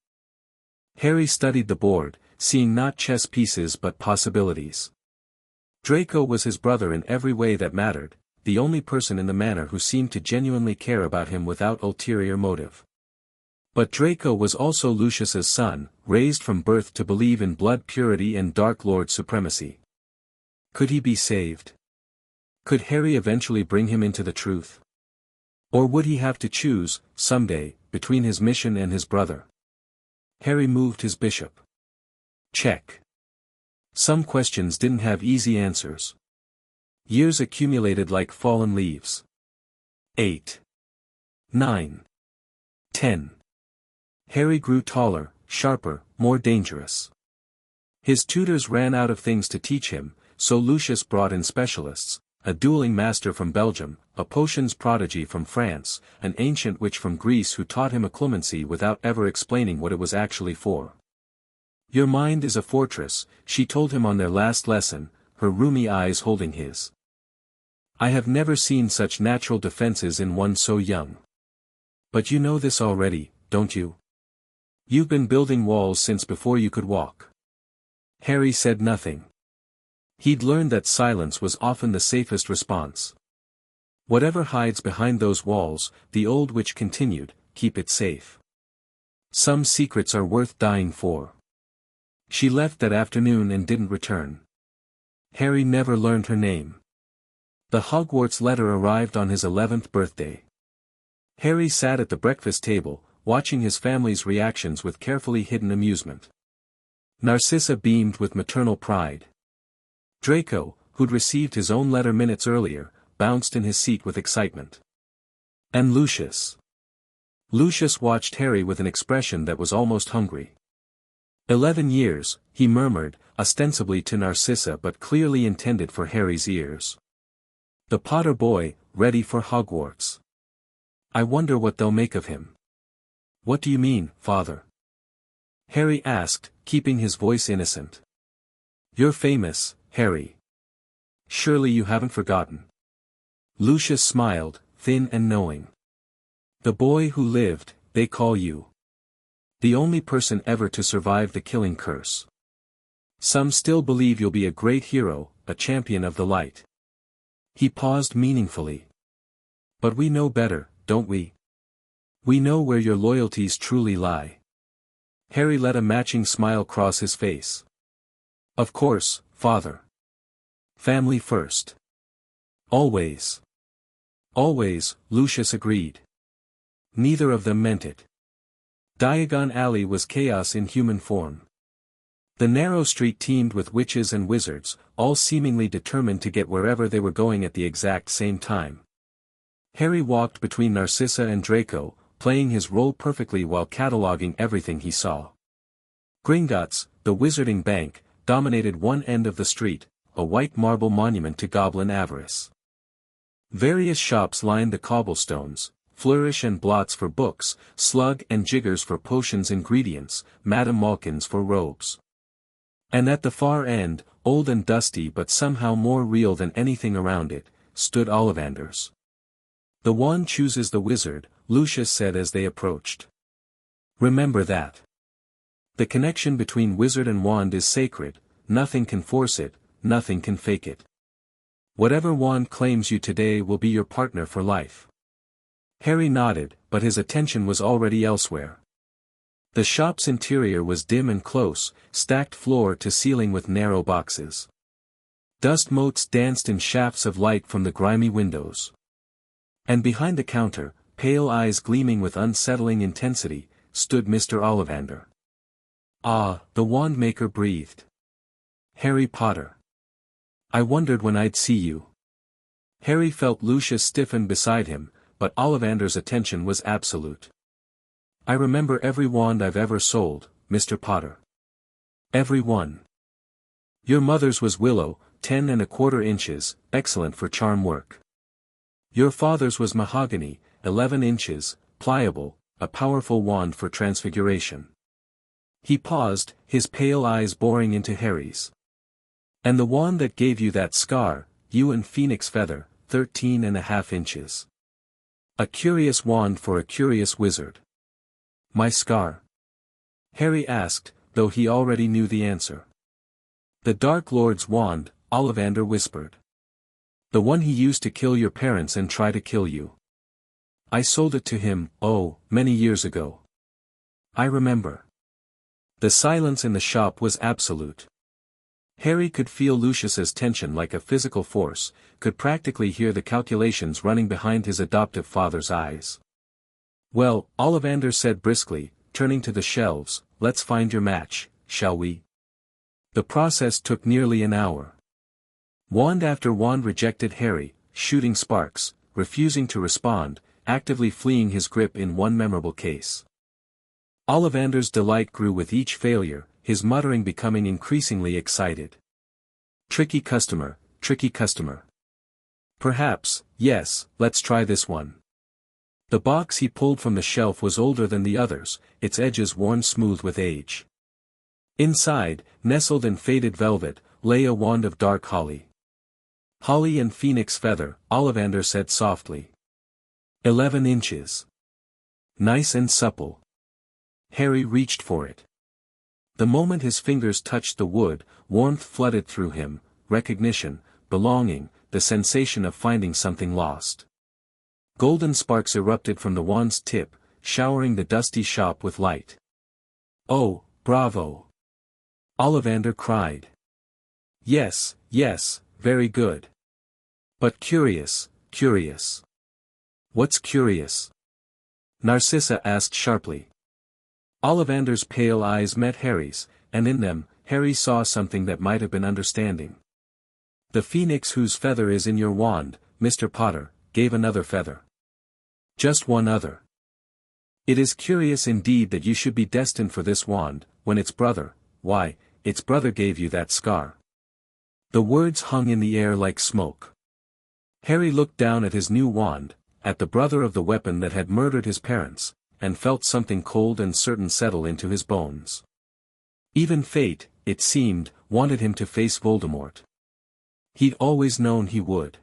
Harry studied the board, seeing not chess pieces but possibilities. Draco was his brother in every way that mattered, the only person in the manor who seemed to genuinely care about him without ulterior motive. But Draco was also Lucius's son, raised from birth to believe in blood purity and Dark Lord supremacy. Could he be saved? Could Harry eventually bring him into the truth? Or would he have to choose, someday, between his mission and his brother? Harry moved his bishop. Check. Some questions didn't have easy answers. Years accumulated like fallen leaves. 8. 9. 10. Harry grew taller, sharper, more dangerous. His tutors ran out of things to teach him, so Lucius brought in specialists, a dueling master from Belgium, a potions prodigy from France, an ancient witch from Greece who taught him occlumency without ever explaining what it was actually for. "Your mind is a fortress," she told him on their last lesson, her rheumy eyes holding his. "I have never seen such natural defenses in one so young. But you know this already, don't you? You've been building walls since before you could walk." Harry said nothing. He'd learned that silence was often the safest response. "Whatever hides behind those walls," the old witch continued, "keep it safe. Some secrets are worth dying for." She left that afternoon and didn't return. Harry never learned her name. The Hogwarts letter arrived on his 11th birthday. Harry sat at the breakfast table, watching his family's reactions with carefully hidden amusement. Narcissa beamed with maternal pride. Draco, who'd received his own letter minutes earlier, bounced in his seat with excitement. And Lucius. Lucius watched Harry with an expression that was almost hungry. 11 years, he murmured, ostensibly to Narcissa but clearly intended for Harry's ears. The Potter boy, ready for Hogwarts. "I wonder what they'll make of him." "What do you mean, father?" Harry asked, keeping his voice innocent. "You're famous, Harry. Surely you haven't forgotten." Lucius smiled, thin and knowing. "The boy who lived, they call you. The only person ever to survive the killing curse. Some still believe you'll be a great hero, a champion of the light." He paused meaningfully. "But we know better, don't we? We know where your loyalties truly lie." Harry let a matching smile cross his face. "Of course, father. Family first. Always." "Always," Lucius agreed. Neither of them meant it. Diagon Alley was chaos in human form. The narrow street teemed with witches and wizards, all seemingly determined to get wherever they were going at the exact same time. Harry walked between Narcissa and Draco, playing his role perfectly while cataloging everything he saw. Gringotts, the wizarding bank, dominated one end of the street, a white marble monument to goblin avarice. Various shops lined the cobblestones, Flourish and Blots for books, Slug and Jiggers for potions ingredients, Madame Malkin's for robes. And at the far end, old and dusty but somehow more real than anything around it, stood Ollivander's. "The wand chooses the wizard," Lucius said as they approached. "Remember that. The connection between wizard and wand is sacred, nothing can force it, nothing can fake it. Whatever wand claims you today will be your partner for life." Harry nodded, but his attention was already elsewhere. The shop's interior was dim and close, stacked floor to ceiling with narrow boxes. Dust motes danced in shafts of light from the grimy windows. And behind the counter, pale eyes gleaming with unsettling intensity, stood Mr. Ollivander. "Ah," the wand maker breathed. "Harry Potter. I wondered when I'd see you." Harry felt Lucius stiffen beside him, but Ollivander's attention was absolute. "I remember every wand I've ever sold, Mr. Potter. Every one. Your mother's was willow, 10¼ inches, excellent for charm work. Your father's was mahogany, 11 inches, pliable, a powerful wand for transfiguration. He paused, his pale eyes boring into Harry's. And the wand that gave you that scar, you and Phoenix Feather, 13½ inches. A curious wand for a curious wizard. My scar? Harry asked, though he already knew the answer. The Dark Lord's wand, Ollivander whispered. The one he used to kill your parents and try to kill you. I sold it to him, oh, many years ago. I remember. The silence in the shop was absolute. Harry could feel Lucius's tension like a physical force, could practically hear the calculations running behind his adoptive father's eyes. Well, Ollivander said briskly, turning to the shelves, let's find your match, shall we? The process took nearly an hour. Wand after wand rejected Harry, shooting sparks, refusing to respond, actively fleeing his grip in one memorable case. Ollivander's delight grew with each failure, his muttering becoming increasingly excited. Tricky customer, tricky customer. Perhaps, yes, let's try this one. The box he pulled from the shelf was older than the others, its edges worn smooth with age. Inside, nestled in faded velvet, lay a wand of dark holly. Holly and Phoenix Feather, Ollivander said softly. 11 inches. Nice and supple. Harry reached for it. The moment his fingers touched the wood, warmth flooded through him, recognition, belonging, the sensation of finding something lost. Golden sparks erupted from the wand's tip, showering the dusty shop with light. Oh, bravo! Ollivander cried. Yes, yes, very good. But curious, curious. What's curious? Narcissa asked sharply. Ollivander's pale eyes met Harry's, and in them, Harry saw something that might have been understanding. The phoenix whose feather is in your wand, Mr. Potter, gave another feather. Just one other. It is curious indeed that you should be destined for this wand, when its brother, why, its brother gave you that scar. The words hung in the air like smoke. Harry looked down at his new wand, at the brother of the weapon that had murdered his parents, and felt something cold and certain settle into his bones. Even fate, it seemed, wanted him to face Voldemort. He'd always known he would.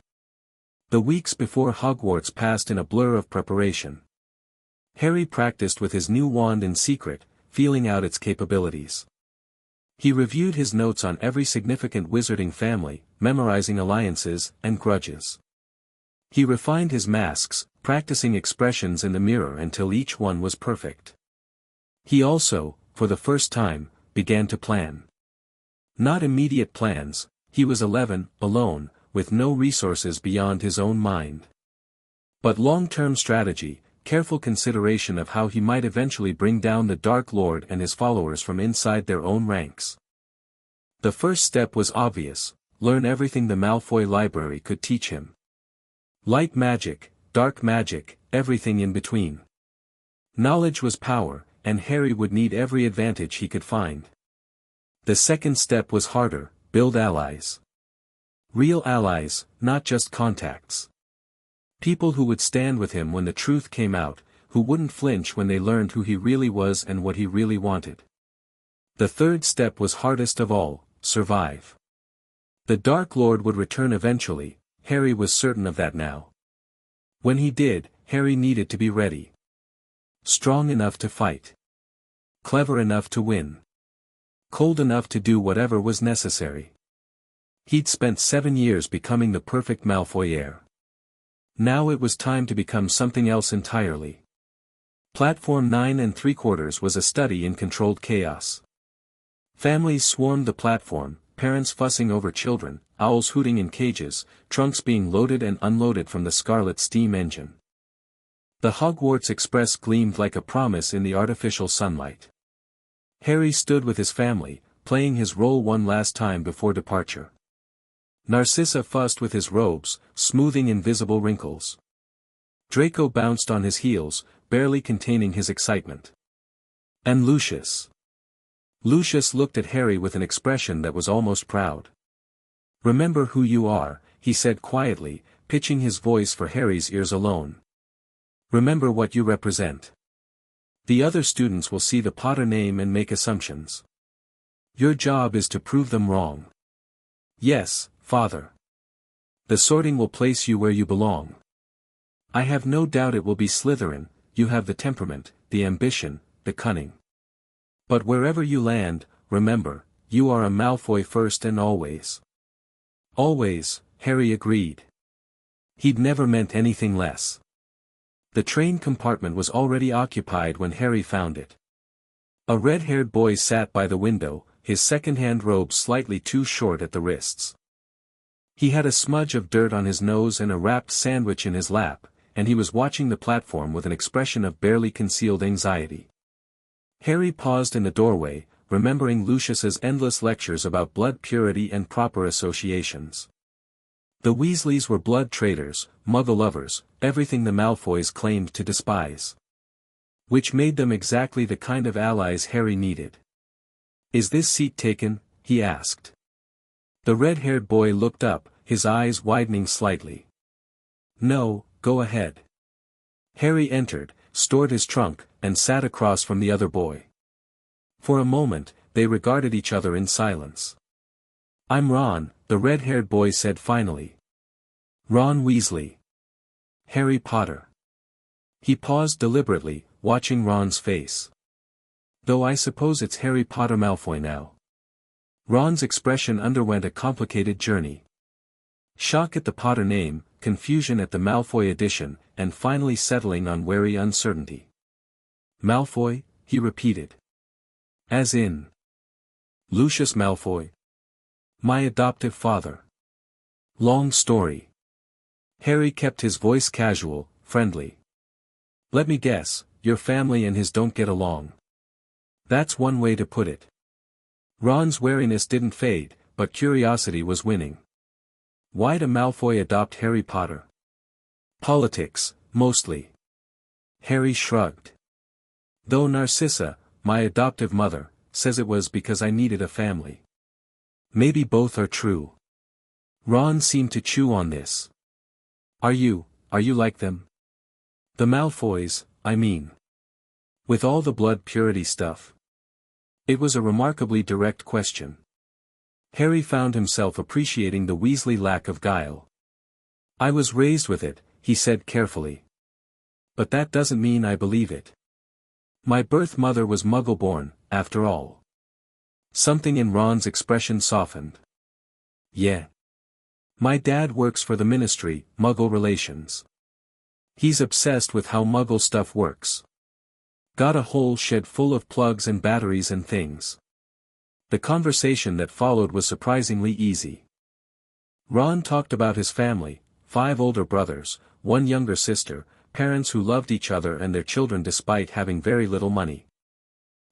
The weeks before Hogwarts passed in a blur of preparation. Harry practiced with his new wand in secret, feeling out its capabilities. He reviewed his notes on every significant wizarding family, memorizing alliances and grudges. He refined his masks, practicing expressions in the mirror until each one was perfect. He also, for the first time, began to plan. Not immediate plans, he was 11, alone, with no resources beyond his own mind. But long-term strategy, careful consideration of how he might eventually bring down the Dark Lord and his followers from inside their own ranks. The first step was obvious: learn everything the Malfoy library could teach him. Light magic, dark magic, everything in between. Knowledge was power, and Harry would need every advantage he could find. The second step was harder: build allies. Real allies, not just contacts. People who would stand with him when the truth came out, who wouldn't flinch when they learned who he really was and what he really wanted. The third step was hardest of all: survive. The Dark Lord would return eventually, Harry was certain of that now. When he did, Harry needed to be ready. Strong enough to fight. Clever enough to win. Cold enough to do whatever was necessary. He'd spent 7 years becoming the perfect Malfoy heir. Now it was time to become something else entirely. Platform 9 3/4 was a study in controlled chaos. Families swarmed the platform, parents fussing over children, owls hooting in cages, trunks being loaded and unloaded from the Scarlet steam engine. The Hogwarts Express gleamed like a promise in the artificial sunlight. Harry stood with his family, playing his role one last time before departure. Narcissa fussed with his robes, smoothing invisible wrinkles. Draco bounced on his heels, barely containing his excitement. And Lucius. Lucius looked at Harry with an expression that was almost proud. Remember who you are, he said quietly, pitching his voice for Harry's ears alone. Remember what you represent. The other students will see the Potter name and make assumptions. Your job is to prove them wrong. Yes, Father. The sorting will place you where you belong. I have no doubt it will be Slytherin. You have the temperament, the ambition, the cunning. But wherever you land, remember, you are a Malfoy first and always. Always, Harry agreed. He'd never meant anything less. The train compartment was already occupied when Harry found it. A red-haired boy sat by the window, his second-hand robe slightly too short at the wrists. He had a smudge of dirt on his nose and a wrapped sandwich in his lap, and he was watching the platform with an expression of barely concealed anxiety. Harry paused in the doorway, remembering Lucius's endless lectures about blood purity and proper associations. The Weasleys were blood traitors, Muggle lovers, everything the Malfoys claimed to despise. Which made them exactly the kind of allies Harry needed. "Is this seat taken?" he asked. The red-haired boy looked up, his eyes widening slightly. "No, go ahead." Harry entered, stored his trunk, and sat across from the other boy. For a moment, they regarded each other in silence. "I'm Ron," the red-haired boy said finally. "Ron Weasley." "Harry Potter." He paused deliberately, watching Ron's face. "Though I suppose it's Harry Potter Malfoy now." Ron's expression underwent a complicated journey. Shock at the Potter name, confusion at the Malfoy addition, and finally settling on wary uncertainty. "Malfoy?" he repeated. "As in? Lucius Malfoy? My adoptive father." "Long story." Harry kept his voice casual, friendly. "Let me guess, your family and his don't get along." "That's one way to put it." Ron's wariness didn't fade, but curiosity was winning. "Why'd a Malfoy adopt Harry Potter?" "Politics, mostly." Harry shrugged. "Though Narcissa, my adoptive mother, says it was because I needed a family." "Maybe both are true." Ron seemed to chew on this. Are you like them?" "The Malfoys, I mean. With all the blood purity stuff?" It was a remarkably direct question. Harry found himself appreciating the Weasley lack of guile. "I was raised with it," he said carefully. "But that doesn't mean I believe it. My birth mother was Muggle-born, after all." Something in Ron's expression softened. "Yeah. My dad works for the Ministry, Muggle Relations. He's obsessed with how Muggle stuff works. Got a whole shed full of plugs and batteries and things." The conversation that followed was surprisingly easy. Ron talked about his family, 5 older brothers, 1 younger sister, parents who loved each other and their children despite having very little money.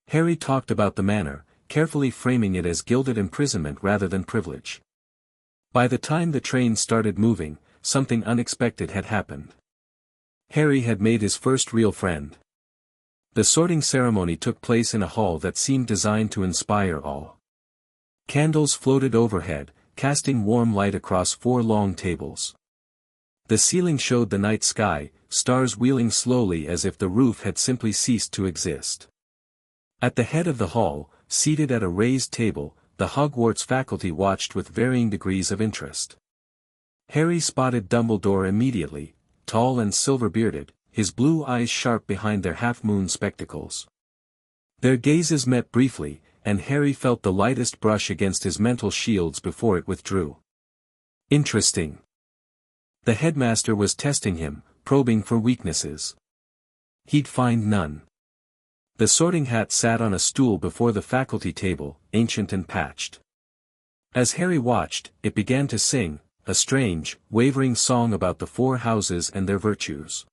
Harry talked about the Manor, carefully framing it as gilded imprisonment rather than privilege. By the time the train started moving, something unexpected had happened. Harry had made his first real friend. The sorting ceremony took place in a hall that seemed designed to inspire awe. Candles floated overhead, casting warm light across 4 long tables. The ceiling showed the night sky, stars wheeling slowly as if the roof had simply ceased to exist. At the head of the hall, seated at a raised table, the Hogwarts faculty watched with varying degrees of interest. Harry spotted Dumbledore immediately, tall and silver-bearded, his blue eyes sharp behind their half-moon spectacles. Their gazes met briefly, and Harry felt the lightest brush against his mental shields before it withdrew. Interesting. The headmaster was testing him, probing for weaknesses. He'd find none. The Sorting Hat sat on a stool before the faculty table, ancient and patched. As Harry watched, it began to sing, a strange, wavering song about the 4 houses and their virtues.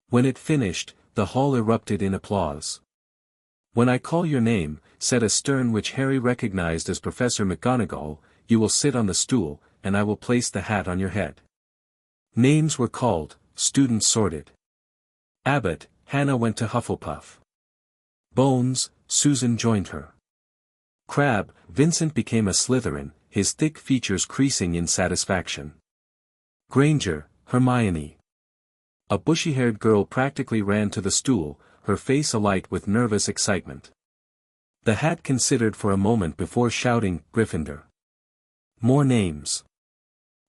When it finished, the hall erupted in applause. "When I call your name," said a stern which Harry recognized as Professor McGonagall, "you will sit on the stool, and I will place the hat on your head." Names were called, students sorted. Abbott, Hannah went to Hufflepuff. Bones, Susan joined her. Crabbe, Vincent became a Slytherin, his thick features creasing in satisfaction. Granger, Hermione. A bushy-haired girl practically ran to the stool, her face alight with nervous excitement. The Hat considered for a moment before shouting, Gryffindor. More names.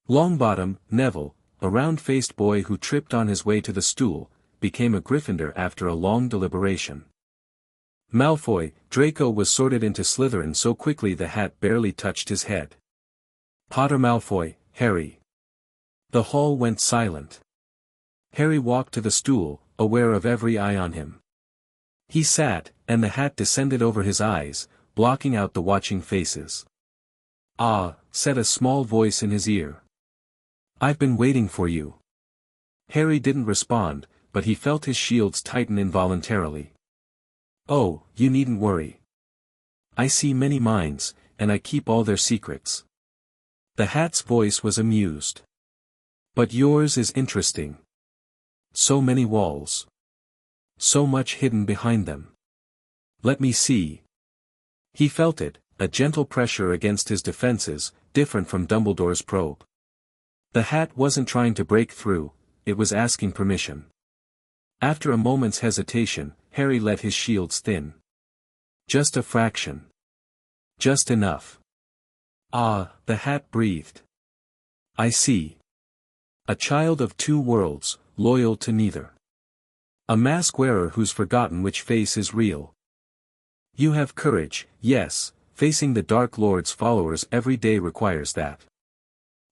Longbottom, Neville, a round-faced boy who tripped on his way to the stool, became a Gryffindor after a long deliberation. Malfoy, Draco was sorted into Slytherin so quickly the Hat barely touched his head. Potter Malfoy, Harry. The hall went silent. Harry walked to the stool, aware of every eye on him. He sat, and the hat descended over his eyes, blocking out the watching faces. "Ah," said a small voice in his ear. "I've been waiting for you." Harry didn't respond, but he felt his shields tighten involuntarily. "Oh, you needn't worry. I see many minds, and I keep all their secrets." The hat's voice was amused. "But yours is interesting. So many walls. So much hidden behind them. Let me see." He felt it, a gentle pressure against his defenses, different from Dumbledore's probe. The hat wasn't trying to break through, it was asking permission. After a moment's hesitation, Harry let his shields thin. "Just a fraction. Just enough." "Ah," the hat breathed. "I see. A child of two worlds, loyal to neither. A mask-wearer who's forgotten which face is real. You have courage, yes, facing the Dark Lord's followers every day requires that.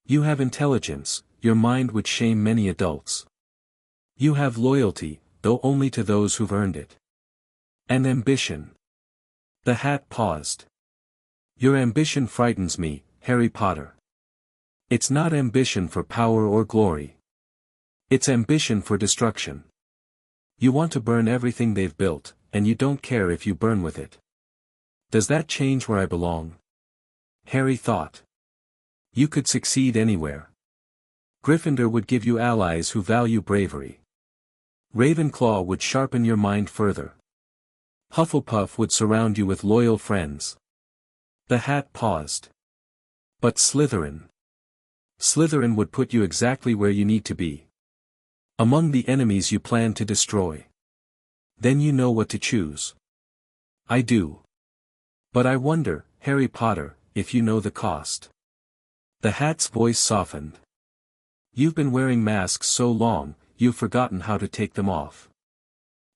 You have intelligence, your mind would shame many adults. You have loyalty, though only to those who've earned it. And ambition." The hat paused. "Your ambition frightens me, Harry Potter. It's not ambition for power or glory. It's ambition for destruction. You want to burn everything they've built, and you don't care if you burn with it. Does that change where I belong?" Harry thought. "You could succeed anywhere. Gryffindor would give you allies who value bravery. Ravenclaw would sharpen your mind further. Hufflepuff would surround you with loyal friends." The hat paused. "But Slytherin. Slytherin would put you exactly where you need to be. Among the enemies you plan to destroy. Then you know what to choose." "I do. But I wonder, Harry Potter, if you know the cost." The hat's voice softened. "You've been wearing masks so long, you've forgotten how to take them off.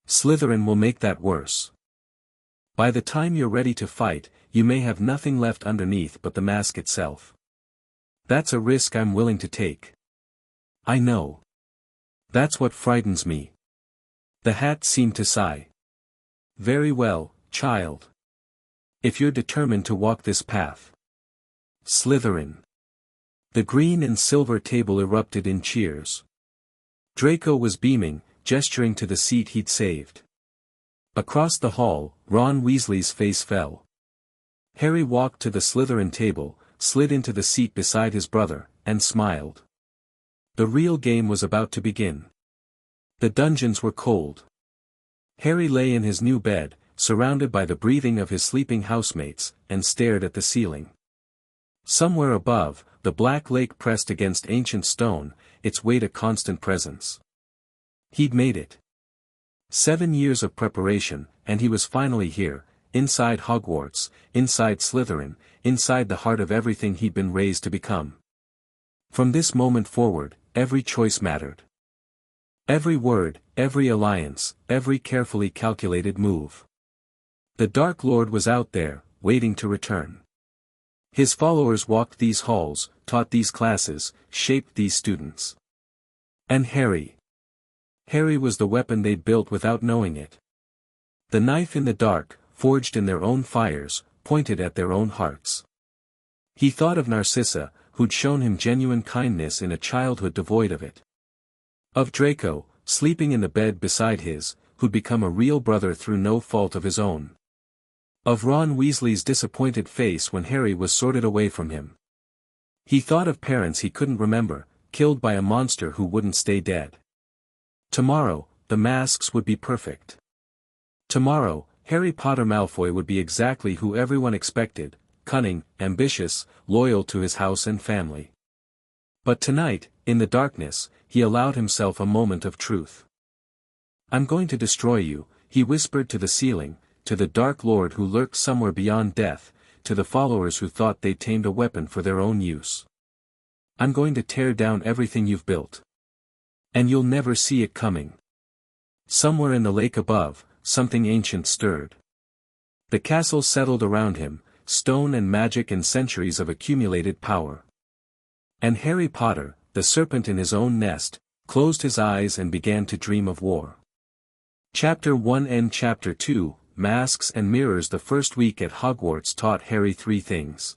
Slytherin will make that worse. By the time you're ready to fight, you may have nothing left underneath but the mask itself. That's a risk I'm willing to take." "I know. That's what frightens me." The hat seemed to sigh. "Very well, child. If you're determined to walk this path. Slytherin." The green and silver table erupted in cheers. Draco was beaming, gesturing to the seat he'd saved. Across the hall, Ron Weasley's face fell. Harry walked to the Slytherin table, slid into the seat beside his brother, and smiled. The real game was about to begin. The dungeons were cold. Harry lay in his new bed, surrounded by the breathing of his sleeping housemates, and stared at the ceiling. Somewhere above, the black lake pressed against ancient stone, its weight a constant presence. He'd made it. 7 years of preparation, and he was finally here, inside Hogwarts, inside Slytherin, inside the heart of everything he'd been raised to become. From this moment forward, every choice mattered. Every word, every alliance, every carefully calculated move. The Dark Lord was out there, waiting to return. His followers walked these halls, taught these classes, shaped these students. And Harry. Harry was the weapon they'd built without knowing it. The knife in the dark, forged in their own fires, pointed at their own hearts. He thought of Narcissa, who'd shown him genuine kindness in a childhood devoid of it. Of Draco, sleeping in the bed beside his, who'd become a real brother through no fault of his own. Of Ron Weasley's disappointed face when Harry was sorted away from him. He thought of parents he couldn't remember, killed by a monster who wouldn't stay dead. Tomorrow, the masks would be perfect. Tomorrow, Harry Potter Malfoy would be exactly who everyone expected, cunning, ambitious, loyal to his house and family. But tonight, in the darkness, he allowed himself a moment of truth. "I'm going to destroy you," he whispered to the ceiling, to the Dark Lord who lurked somewhere beyond death, to the followers who thought they'd tamed a weapon for their own use. "I'm going to tear down everything you've built. And you'll never see it coming." Somewhere in the lake above, something ancient stirred. The castle settled around him, stone and magic and centuries of accumulated power. And Harry Potter, the serpent in his own nest, closed his eyes and began to dream of war. Chapter 1 and Chapter 2, Masks and Mirrors. The first week at Hogwarts taught Harry three things.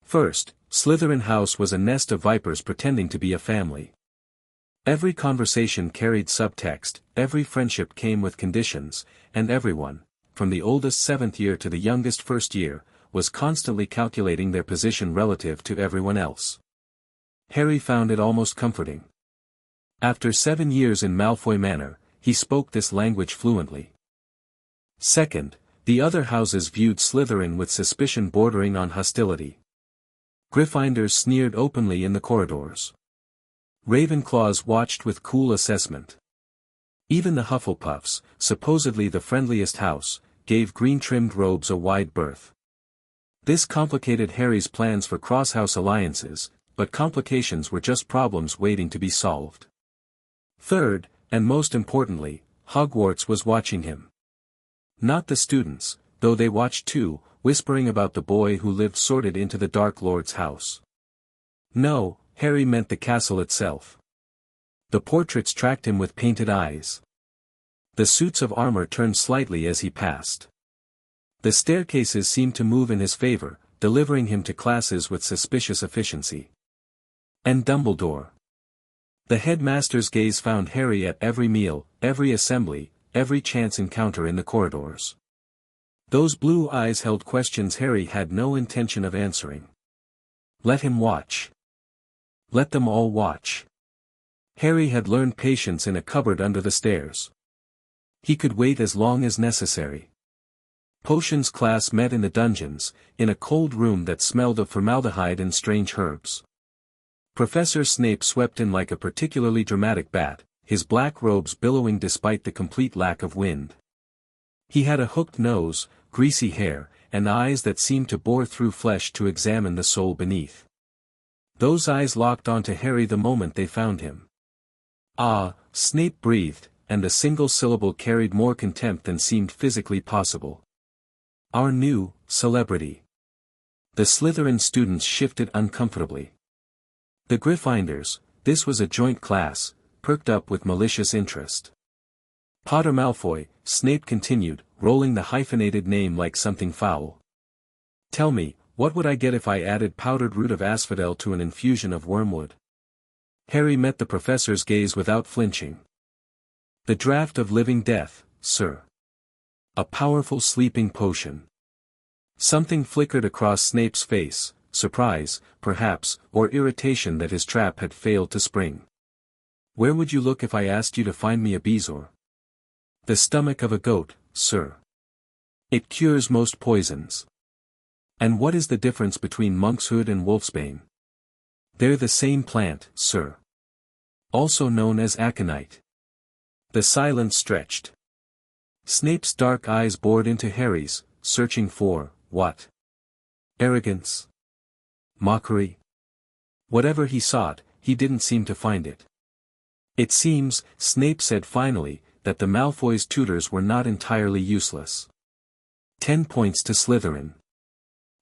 First, Slytherin House was a nest of vipers pretending to be a family. Every conversation carried subtext, every friendship came with conditions, and everyone, from the oldest 7th year to the youngest 1st year, was constantly calculating their position relative to everyone else. Harry found it almost comforting. After 7 years in Malfoy Manor, he spoke this language fluently. Second, the other houses viewed Slytherin with suspicion bordering on hostility. Gryffindors sneered openly in the corridors. Ravenclaws watched with cool assessment. Even the Hufflepuffs, supposedly the friendliest house, gave green-trimmed robes a wide berth. This complicated Harry's plans for cross-house alliances, but complications were just problems waiting to be solved. Third, and most importantly, Hogwarts was watching him. Not the students, though they watched too, whispering about the boy who lived sorted into the Dark Lord's house. No, Harry meant the castle itself. The portraits tracked him with painted eyes. The suits of armor turned slightly as he passed. The staircases seemed to move in his favor, delivering him to classes with suspicious efficiency. And Dumbledore. The headmaster's gaze found Harry at every meal, every assembly, every chance encounter in the corridors. Those blue eyes held questions Harry had no intention of answering. Let him watch. Let them all watch. Harry had learned patience in a cupboard under the stairs. He could wait as long as necessary. Potions class met in the dungeons, in a cold room that smelled of formaldehyde and strange herbs. Professor Snape swept in like a particularly dramatic bat, his black robes billowing despite the complete lack of wind. He had a hooked nose, greasy hair, and eyes that seemed to bore through flesh to examine the soul beneath. Those eyes locked onto Harry the moment they found him. "Ah," Snape breathed, and a single syllable carried more contempt than seemed physically possible. "Our new celebrity." The Slytherin students shifted uncomfortably. The Gryffindors, this was a joint class, perked up with malicious interest. "Potter Malfoy," Snape continued, rolling the hyphenated name like something foul. "Tell me, what would I get if I added powdered root of asphodel to an infusion of wormwood?" Harry met the professor's gaze without flinching. "The draught of living death, sir. A powerful sleeping potion." Something flickered across Snape's face, surprise, perhaps, or irritation that his trap had failed to spring. "Where would you look if I asked you to find me a bezoar?" "The stomach of a goat, sir. It cures most poisons." "And what is the difference between monkshood and wolfsbane?" "They're the same plant, sir. Also known as aconite." The silence stretched. Snape's dark eyes bored into Harry's, searching for, what? Arrogance? Mockery? Whatever he sought, he didn't seem to find it. "It seems," Snape said finally, "that the Malfoys' tutors were not entirely useless. 10 points to Slytherin."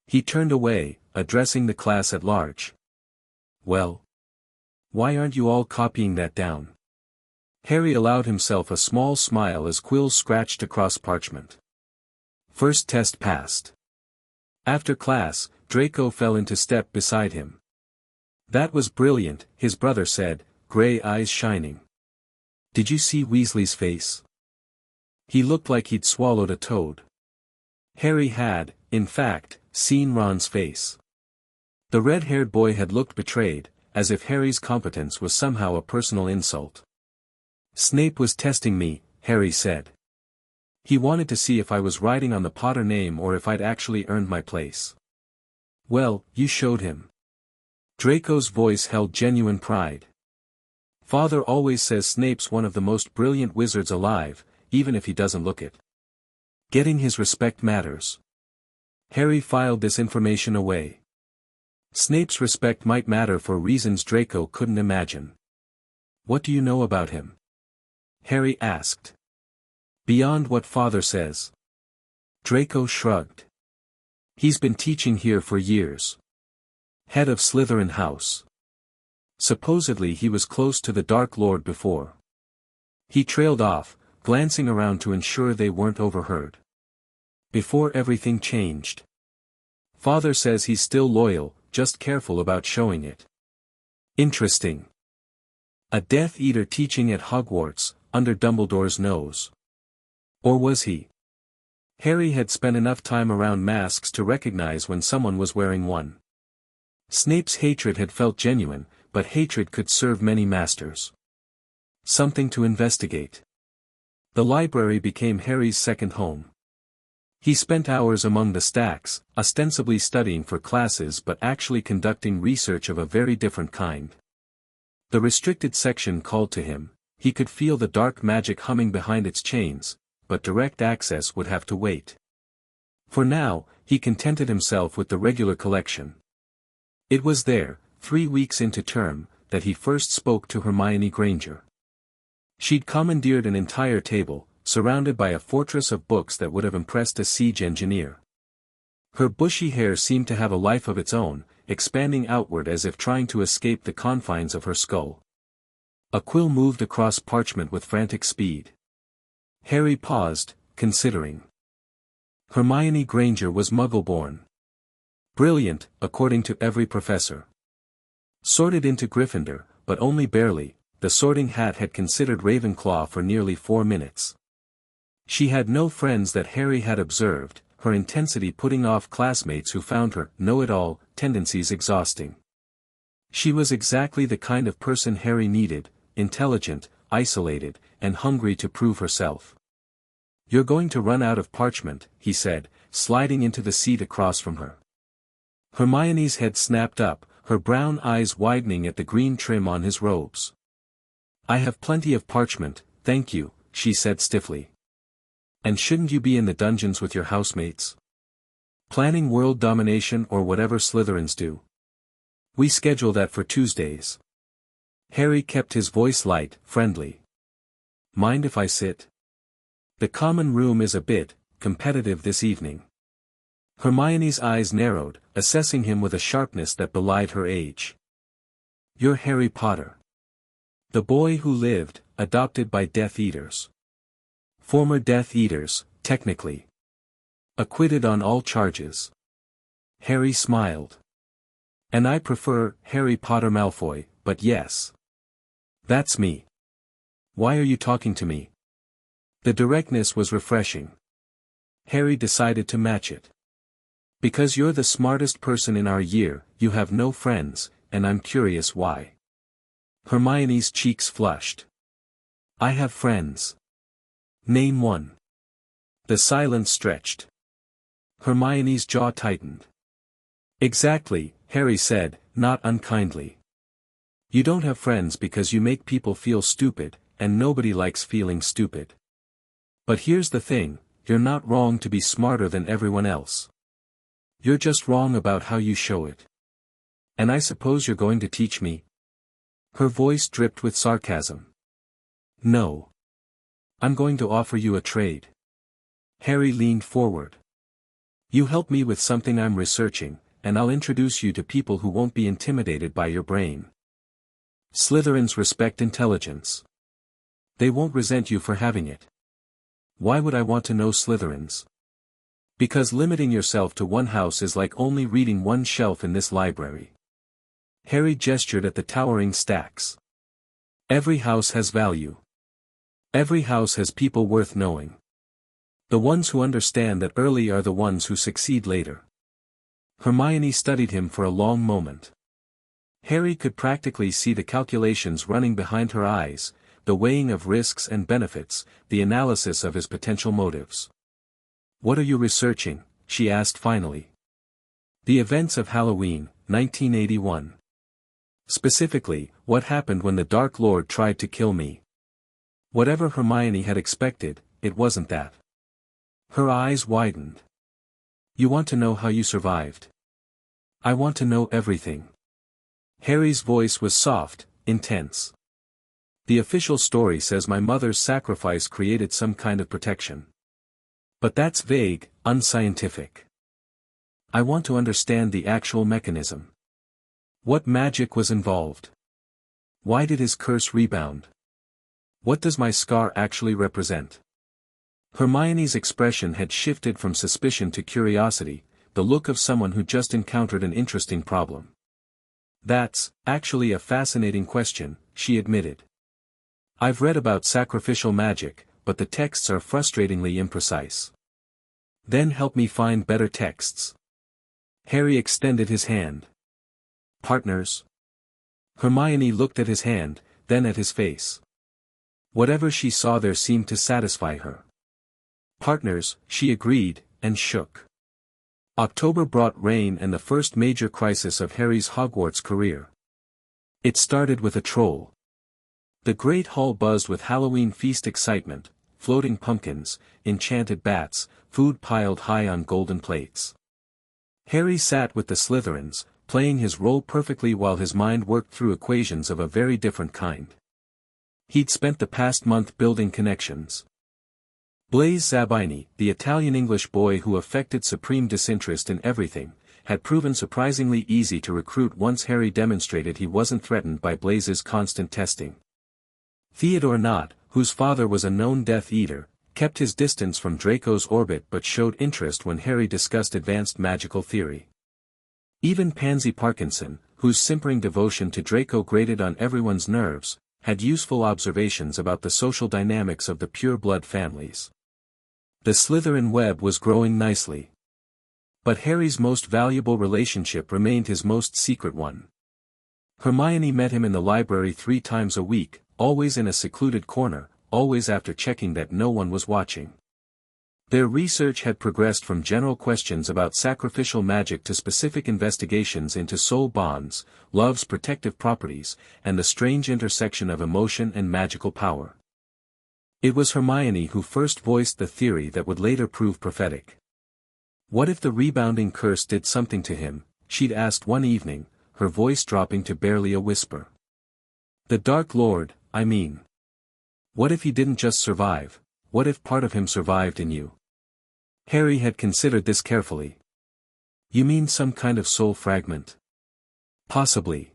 He turned away, addressing the class at large. "Well? Why aren't you all copying that down?" Harry allowed himself a small smile as quills scratched across parchment. First test passed. After class, Draco fell into step beside him. "That was brilliant," his brother said, gray eyes shining. "Did you see Weasley's face? He looked like he'd swallowed a toad." Harry had, in fact, seen Ron's face. The red-haired boy had looked betrayed, as if Harry's competence was somehow a personal insult. "Snape was testing me," Harry said. "He wanted to see if I was riding on the Potter name or if I'd actually earned my place." Well, you showed him. Draco's voice held genuine pride. Father always says Snape's one of the most brilliant wizards alive, even if he doesn't look it. Getting his respect matters. Harry filed this information away. Snape's respect might matter for reasons Draco couldn't imagine. What do you know about him? Harry asked. Beyond what Father says. Draco shrugged. He's been teaching here for years. Head of Slytherin House. Supposedly he was close to the Dark Lord before. He trailed off, glancing around to ensure they weren't overheard. Before everything changed. Father says he's still loyal, just careful about showing it. Interesting. A Death Eater teaching at Hogwarts, under Dumbledore's nose. Or was he? Harry had spent enough time around masks to recognize when someone was wearing one. Snape's hatred had felt genuine, but hatred could serve many masters. Something to investigate. The library became Harry's second home. He spent hours among the stacks, ostensibly studying for classes but actually conducting research of a very different kind. The restricted section called to him, he could feel the dark magic humming behind its chains, but direct access would have to wait. For now, he contented himself with the regular collection. It was there, 3 weeks into term, that he first spoke to Hermione Granger. She'd commandeered an entire table, surrounded by a fortress of books that would have impressed a siege engineer. Her bushy hair seemed to have a life of its own, expanding outward as if trying to escape the confines of her skull. A quill moved across parchment with frantic speed. Harry paused, considering. Hermione Granger was Muggle-born. Brilliant, according to every professor. Sorted into Gryffindor, but only barely. The Sorting Hat had considered Ravenclaw for nearly 4 minutes. She had no friends that Harry had observed, her intensity putting off classmates who found her know-it-all tendencies exhausting. She was exactly the kind of person Harry needed, intelligent, isolated, and hungry to prove herself. You're going to run out of parchment, he said, sliding into the seat across from her. Hermione's head snapped up, her brown eyes widening at the green trim on his robes. I have plenty of parchment, thank you, she said stiffly. And shouldn't you be in the dungeons with your housemates? Planning world domination or whatever Slytherins do? We schedule that for Tuesdays. Harry kept his voice light, friendly. Mind if I sit? The common room is a bit competitive this evening. Hermione's eyes narrowed, assessing him with a sharpness that belied her age. You're Harry Potter. The boy who lived, adopted by Death Eaters. Former Death Eaters, technically. Acquitted on all charges. Harry smiled. And I prefer Harry Potter Malfoy, but yes. That's me. Why are you talking to me? The directness was refreshing. Harry decided to match it. Because you're the smartest person in our year, you have no friends, and I'm curious why. Hermione's cheeks flushed. I have friends. Name one. The silence stretched. Hermione's jaw tightened. Exactly, Harry said, not unkindly. You don't have friends because you make people feel stupid, and nobody likes feeling stupid. But here's the thing, you're not wrong to be smarter than everyone else. You're just wrong about how you show it. And I suppose you're going to teach me? Her voice dripped with sarcasm. No. I'm going to offer you a trade. Harry leaned forward. You help me with something I'm researching, and I'll introduce you to people who won't be intimidated by your brain. Slytherins respect intelligence. They won't resent you for having it. Why would I want to know Slytherins? Because limiting yourself to one house is like only reading one shelf in this library. Harry gestured at the towering stacks. Every house has value. Every house has people worth knowing. The ones who understand that early are the ones who succeed later. Hermione studied him for a long moment. Harry could practically see the calculations running behind her eyes, the weighing of risks and benefits, the analysis of his potential motives. What are you researching? She asked finally. The events of Halloween, 1981. Specifically, what happened when the Dark Lord tried to kill me. Whatever Hermione had expected, it wasn't that. Her eyes widened. You want to know how you survived? I want to know everything. Harry's voice was soft, intense. The official story says my mother's sacrifice created some kind of protection. But that's vague, unscientific. I want to understand the actual mechanism. What magic was involved? Why did his curse rebound? What does my scar actually represent? Hermione's expression had shifted from suspicion to curiosity, the look of someone who just encountered an interesting problem. That's, actually a fascinating question, she admitted. I've read about sacrificial magic, but the texts are frustratingly imprecise. Then help me find better texts. Harry extended his hand. Partners? Hermione looked at his hand, then at his face. Whatever she saw there seemed to satisfy her. Partners, she agreed, and shook. October brought rain and the first major crisis of Harry's Hogwarts career. It started with a troll. The Great Hall buzzed with Halloween feast excitement, floating pumpkins, enchanted bats, food piled high on golden plates. Harry sat with the Slytherins, playing his role perfectly while his mind worked through equations of a very different kind. He'd spent the past month building connections. Blaise Zabini, the Italian-English boy who affected supreme disinterest in everything, had proven surprisingly easy to recruit once Harry demonstrated he wasn't threatened by Blaise's constant testing. Theodore Nott, whose father was a known Death Eater, kept his distance from Draco's orbit but showed interest when Harry discussed advanced magical theory. Even Pansy Parkinson, whose simpering devotion to Draco grated on everyone's nerves, had useful observations about the social dynamics of the pure-blood families. The Slytherin web was growing nicely. But Harry's most valuable relationship remained his most secret one. Hermione met him in the library 3 times a week, always in a secluded corner, always after checking that no one was watching. Their research had progressed from general questions about sacrificial magic to specific investigations into soul bonds, love's protective properties, and the strange intersection of emotion and magical power. It was Hermione who first voiced the theory that would later prove prophetic. What if the rebounding curse did something to him, she'd asked one evening, her voice dropping to barely a whisper. The Dark Lord, I mean. What if he didn't just survive, what if part of him survived in you? Harry had considered this carefully. You mean some kind of soul fragment? Possibly.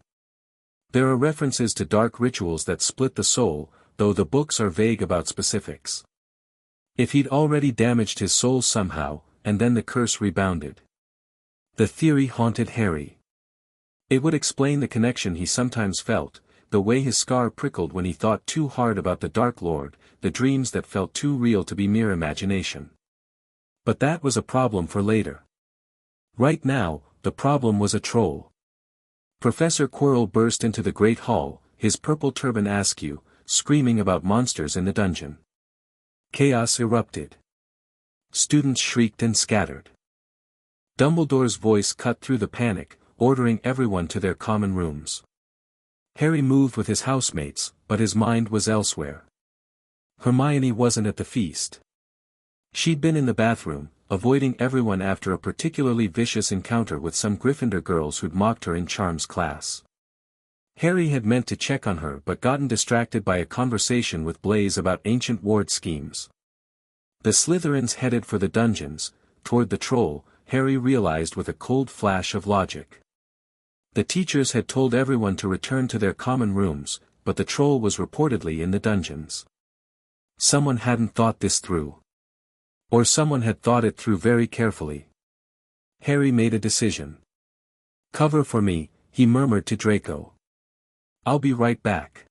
There are references to dark rituals that split the soul, though the books are vague about specifics. If he'd already damaged his soul somehow, and then the curse rebounded. The theory haunted Harry. It would explain the connection he sometimes felt, the way his scar prickled when he thought too hard about the Dark Lord, the dreams that felt too real to be mere imagination. But that was a problem for later. Right now, the problem was a troll. Professor Quirrell burst into the Great Hall, his purple turban askew, screaming about monsters in the dungeon. Chaos erupted. Students shrieked and scattered. Dumbledore's voice cut through the panic, ordering everyone to their common rooms. Harry moved with his housemates, but his mind was elsewhere. Hermione wasn't at the feast. She'd been in the bathroom, avoiding everyone after a particularly vicious encounter with some Gryffindor girls who'd mocked her in Charms class. Harry had meant to check on her but gotten distracted by a conversation with Blaise about ancient ward schemes. The Slytherins headed for the dungeons, toward the troll, Harry realized with a cold flash of logic. The teachers had told everyone to return to their common rooms, but the troll was reportedly in the dungeons. Someone hadn't thought this through. Or someone had thought it through very carefully. Harry made a decision. Cover for me, he murmured to Draco. I'll be right back.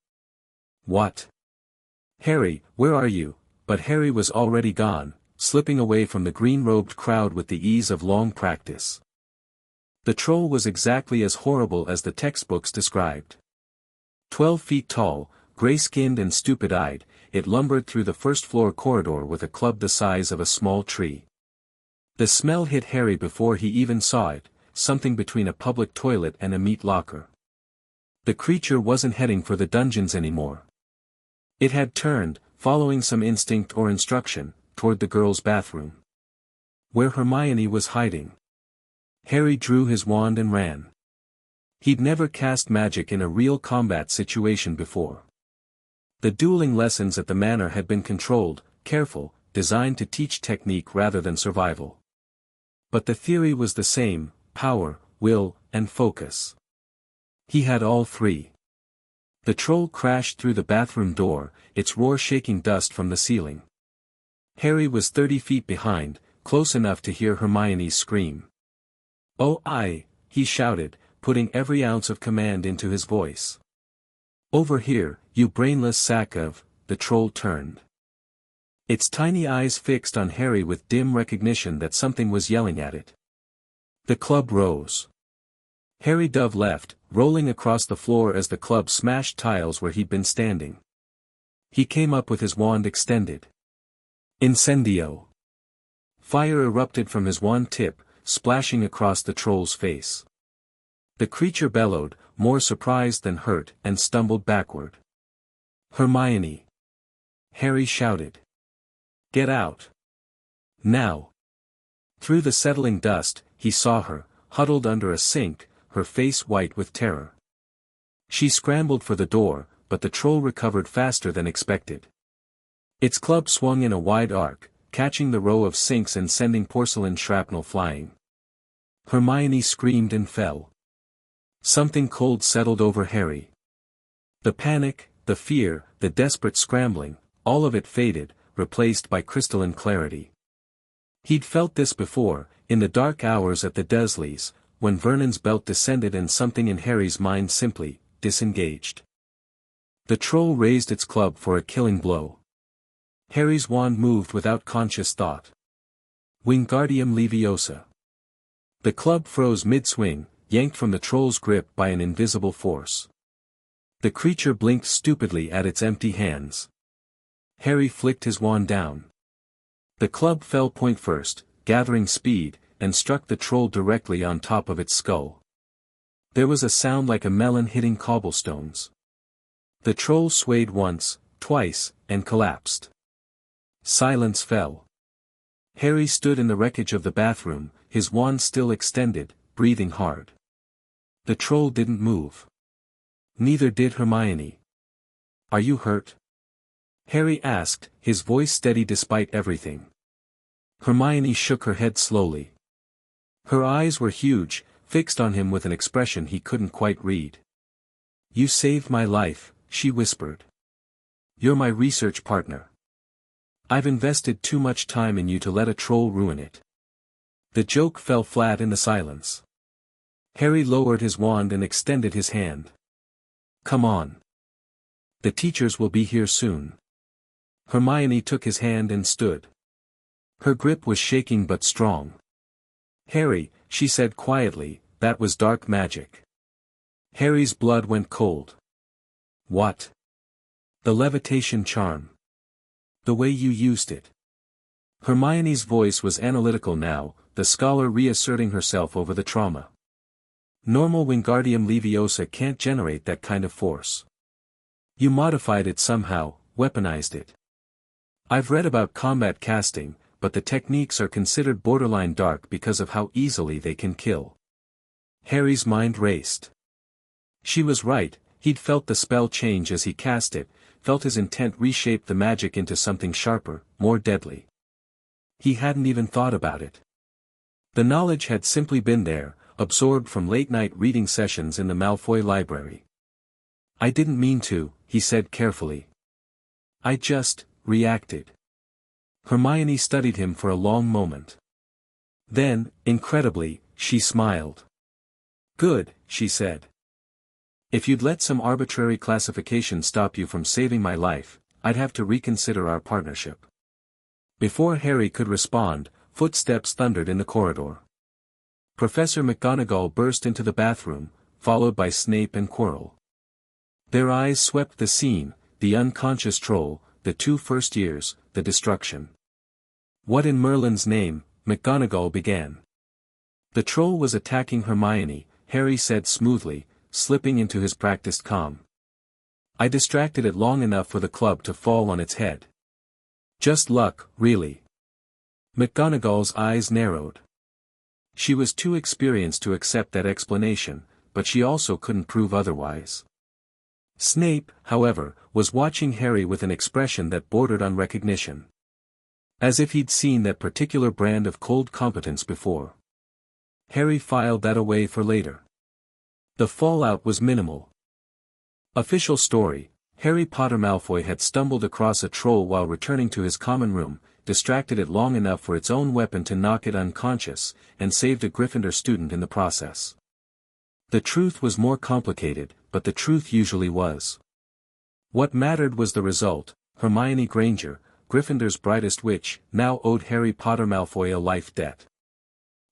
What? Harry, where are you? But Harry was already gone, slipping away from the green-robed crowd with the ease of long practice. The troll was exactly as horrible as the textbooks described. 12 feet tall, gray-skinned and stupid-eyed, it lumbered through the first-floor corridor with a club the size of a small tree. The smell hit Harry before he even saw it, something between a public toilet and a meat locker. The creature wasn't heading for the dungeons anymore. It had turned, following some instinct or instruction, toward the girls' bathroom, where Hermione was hiding. Harry drew his wand and ran. He'd never cast magic in a real combat situation before. The dueling lessons at the Manor had been controlled, careful, designed to teach technique rather than survival. But the theory was the same: power, will, and focus. He had all three. The troll crashed through the bathroom door, its roar shaking dust from the ceiling. Harry was 30 feet behind, close enough to hear Hermione's scream. "Oh, he shouted, putting every ounce of command into his voice. "Over here, you brainless sack of—" The troll turned. Its tiny eyes fixed on Harry with dim recognition that something was yelling at it. The club rose. Harry dove left, rolling across the floor as the club smashed tiles where he'd been standing. He came up with his wand extended. Incendio! Fire erupted from his wand tip, splashing across the troll's face. The creature bellowed, more surprised than hurt, and stumbled backward. "Hermione!" Harry shouted. "Get out! Now!" Through the settling dust, he saw her, huddled under a sink, her face white with terror. She scrambled for the door, but the troll recovered faster than expected. Its club swung in a wide arc, catching the row of sinks and sending porcelain shrapnel flying. Hermione screamed and fell. Something cold settled over Harry. The panic, the fear, the desperate scrambling, all of it faded, replaced by crystalline clarity. He'd felt this before, in the dark hours at the Dursleys, when Vernon's belt descended and something in Harry's mind simply disengaged. The troll raised its club for a killing blow. Harry's wand moved without conscious thought. Wingardium Leviosa. The club froze mid-swing, yanked from the troll's grip by an invisible force. The creature blinked stupidly at its empty hands. Harry flicked his wand down. The club fell point first, gathering speed, and struck the troll directly on top of its skull. There was a sound like a melon hitting cobblestones. The troll swayed once, twice, and collapsed. Silence fell. Harry stood in the wreckage of the bathroom, his wand still extended, breathing hard. The troll didn't move. Neither did Hermione. "Are you hurt?" Harry asked, his voice steady despite everything. Hermione shook her head slowly. Her eyes were huge, fixed on him with an expression he couldn't quite read. "You saved my life," she whispered. "You're my research partner. I've invested too much time in you to let a troll ruin it." The joke fell flat in the silence. Harry lowered his wand and extended his hand. "Come on. The teachers will be here soon." Hermione took his hand and stood. Her grip was shaking but strong. "Harry," she said quietly, "that was dark magic." Harry's blood went cold. "What?" "The levitation charm. The way you used it." Hermione's voice was analytical now, the scholar reasserting herself over the trauma. "Normal Wingardium Leviosa can't generate that kind of force. You modified it somehow, weaponized it. I've read about combat casting, but the techniques are considered borderline dark because of how easily they can kill." Harry's mind raced. She was right, he'd felt the spell change as he cast it, felt his intent reshape the magic into something sharper, more deadly. He hadn't even thought about it. The knowledge had simply been there, absorbed from late-night reading sessions in the Malfoy library. "I didn't mean to," he said carefully. "I just reacted." Hermione studied him for a long moment. Then, incredibly, she smiled. "Good," she said. "If you'd let some arbitrary classification stop you from saving my life, I'd have to reconsider our partnership." Before Harry could respond, footsteps thundered in the corridor. Professor McGonagall burst into the bathroom, followed by Snape and Quirrell. Their eyes swept the scene, the unconscious troll, the 2 first years, the destruction. "What in Merlin's name?" McGonagall began. The troll was attacking Hermione, Harry said smoothly, slipping into his practiced calm. I distracted it long enough for the club to fall on its head. Just luck, really. McGonagall's eyes narrowed. She was too experienced to accept that explanation, but she also couldn't prove otherwise. Snape, however, was watching Harry with an expression that bordered on recognition. As if he'd seen that particular brand of cold competence before. Harry filed that away for later. The fallout was minimal. Official story: Harry Potter Malfoy had stumbled across a troll while returning to his common room, distracted it long enough for its own weapon to knock it unconscious, and saved a Gryffindor student in the process. The truth was more complicated, but the truth usually was. What mattered was the result. Hermione Granger, Gryffindor's brightest witch, now owed Harry Potter Malfoy a life debt.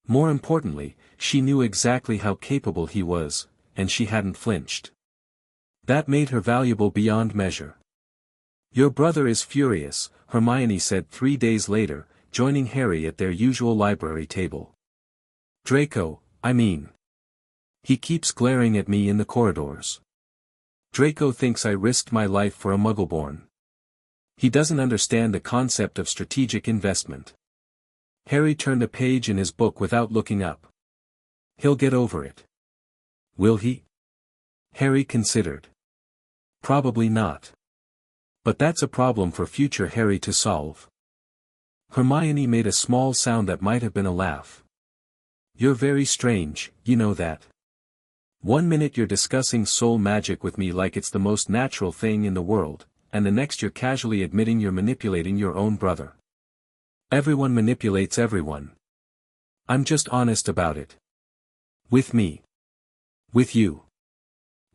More importantly, she knew exactly how capable he was, and she hadn't flinched. That made her valuable beyond measure. Your brother is furious, Hermione said 3 days later, joining Harry at their usual library table. Draco, I mean. He keeps glaring at me in the corridors. Draco thinks I risked my life for a Muggleborn. He doesn't understand the concept of strategic investment. Harry turned a page in his book without looking up. He'll get over it. Will he? Harry considered. Probably not. But that's a problem for future Harry to solve. Hermione made a small sound that might have been a laugh. You're very strange, you know that. 1 minute you're discussing soul magic with me like it's the most natural thing in the world, and the next you're casually admitting you're manipulating your own brother. Everyone manipulates everyone. I'm just honest about it. With me. With you.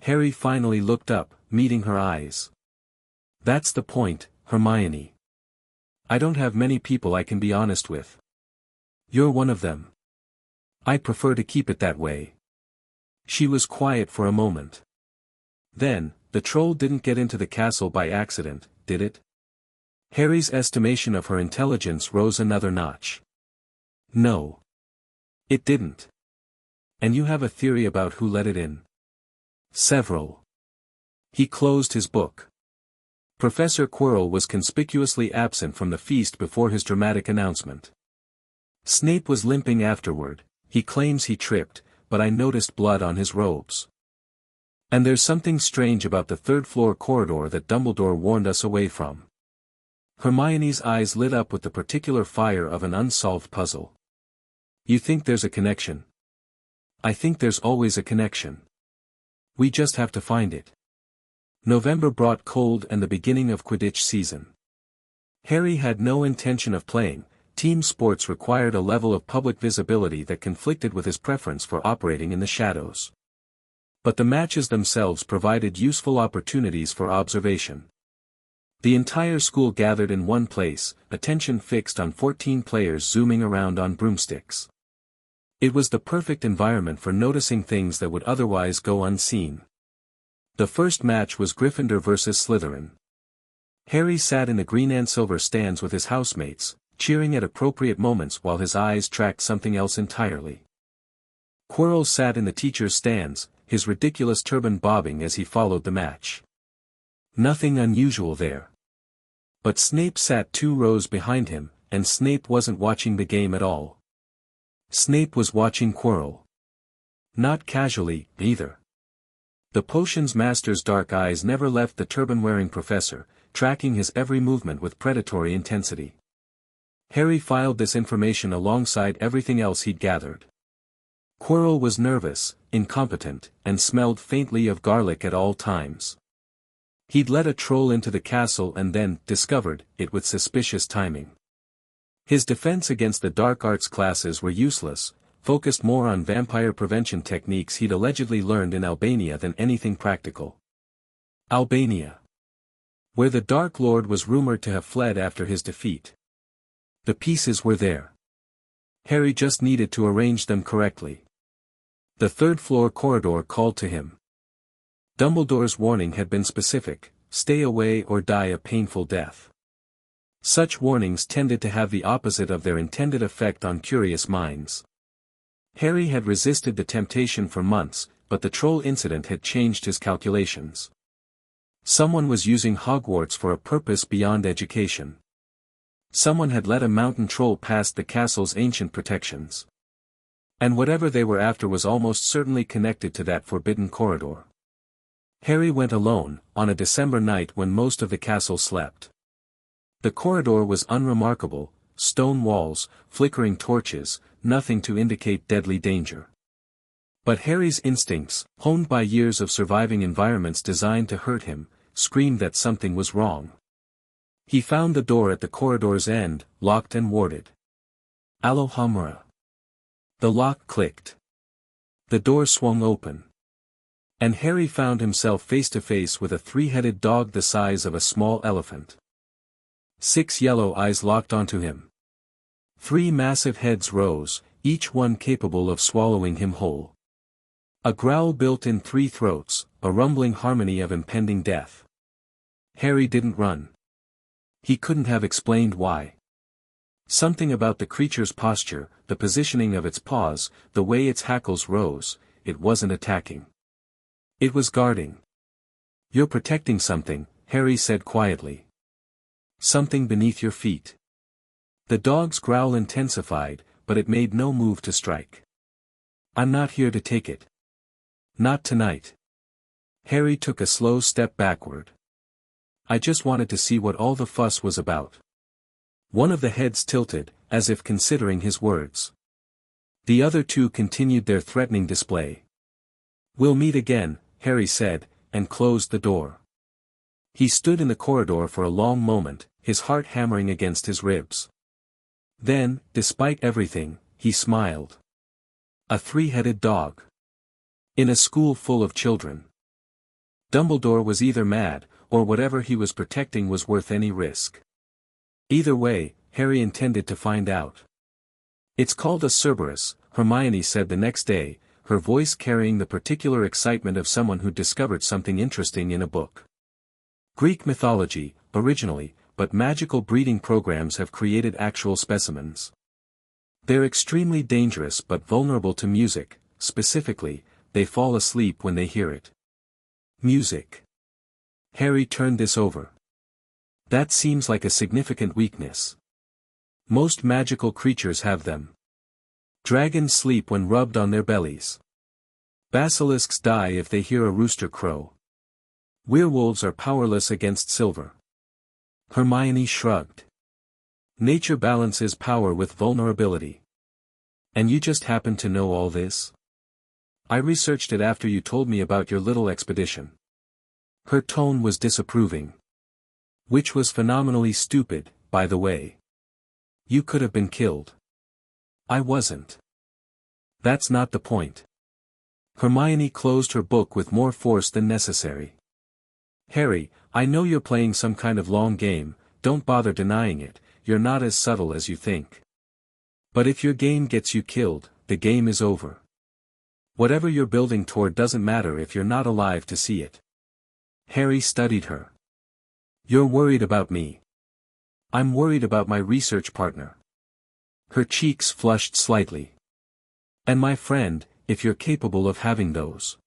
Harry finally looked up, meeting her eyes. That's the point, Hermione. I don't have many people I can be honest with. You're one of them. I prefer to keep it that way. She was quiet for a moment. Then, the troll didn't get into the castle by accident, did it? Harry's estimation of her intelligence rose another notch. No. It didn't. And you have a theory about who let it in? Several. He closed his book. Professor Quirrell was conspicuously absent from the feast before his dramatic announcement. Snape was limping afterward. He claims he tripped, but I noticed blood on his robes. And there's something strange about the third-floor corridor that Dumbledore warned us away from. Hermione's eyes lit up with the particular fire of an unsolved puzzle. You think there's a connection? I think there's always a connection. We just have to find it. November brought cold and the beginning of Quidditch season. Harry had no intention of playing. Team sports required a level of public visibility that conflicted with his preference for operating in the shadows. But the matches themselves provided useful opportunities for observation. The entire school gathered in one place, attention fixed on 14 players zooming around on broomsticks. It was the perfect environment for noticing things that would otherwise go unseen. The first match was Gryffindor versus Slytherin. Harry sat in the green and silver stands with his housemates, cheering at appropriate moments while his eyes tracked something else entirely. Quirrell sat in the teacher's stands, his ridiculous turban bobbing as he followed the match. Nothing unusual there. But Snape sat 2 rows behind him, and Snape wasn't watching the game at all. Snape was watching Quirrell. Not casually, either. The potions master's dark eyes never left the turban-wearing professor, tracking his every movement with predatory intensity. Harry filed this information alongside everything else he'd gathered. Quirrell was nervous, incompetent, and smelled faintly of garlic at all times. He'd let a troll into the castle and then discovered it with suspicious timing. His defense against the dark arts classes were useless, focused more on vampire prevention techniques he'd allegedly learned in Albania than anything practical. Albania. Where the Dark Lord was rumored to have fled after his defeat. The pieces were there. Harry just needed to arrange them correctly. The third-floor corridor called to him. Dumbledore's warning had been specific: stay away or die a painful death. Such warnings tended to have the opposite of their intended effect on curious minds. Harry had resisted the temptation for months, but the troll incident had changed his calculations. Someone was using Hogwarts for a purpose beyond education. Someone had let a mountain troll past the castle's ancient protections. And whatever they were after was almost certainly connected to that forbidden corridor. Harry went alone, on a December night when most of the castle slept. The corridor was unremarkable, stone walls, flickering torches, nothing to indicate deadly danger. But Harry's instincts, honed by years of surviving environments designed to hurt him, screamed that something was wrong. He found the door at the corridor's end, locked and warded. Alohomora. The lock clicked. The door swung open. And Harry found himself face to face with a three-headed dog the size of a small elephant. 6 yellow eyes locked onto him. 3 massive heads rose, each one capable of swallowing him whole. A growl built in 3 throats, a rumbling harmony of impending death. Harry didn't run. He couldn't have explained why. Something about the creature's posture, the positioning of its paws, the way its hackles rose, it wasn't attacking. It was guarding. "You're protecting something," Harry said quietly. "Something beneath your feet." The dog's growl intensified, but it made no move to strike. "I'm not here to take it. Not tonight." Harry took a slow step backward. "I just wanted to see what all the fuss was about." One of the heads tilted, as if considering his words. The other 2 continued their threatening display. "We'll meet again," Harry said, and closed the door. He stood in the corridor for a long moment, his heart hammering against his ribs. Then, despite everything, he smiled. A 3-headed dog. In a school full of children. Dumbledore was either mad, or whatever he was protecting was worth any risk. Either way, Harry intended to find out. "It's called a Cerberus," Hermione said the next day, her voice carrying the particular excitement of someone who discovered something interesting in a book. "Greek mythology, originally, but magical breeding programs have created actual specimens. They're extremely dangerous but vulnerable to music, specifically, they fall asleep when they hear it." Music. Harry turned this over. That seems like a significant weakness. Most magical creatures have them. Dragons sleep when rubbed on their bellies. Basilisks die if they hear a rooster crow. Werewolves are powerless against silver. Hermione shrugged. Nature balances power with vulnerability. And you just happen to know all this? I researched it after you told me about your little expedition. Her tone was disapproving. Which was phenomenally stupid, by the way. You could have been killed. I wasn't. That's not the point. Hermione closed her book with more force than necessary. Harry, I know you're playing some kind of long game, don't bother denying it, you're not as subtle as you think. But if your game gets you killed, the game is over. Whatever you're building toward doesn't matter if you're not alive to see it. Harry studied her. You're worried about me. I'm worried about my research partner. Her cheeks flushed slightly. And my friend, if you're capable of having those.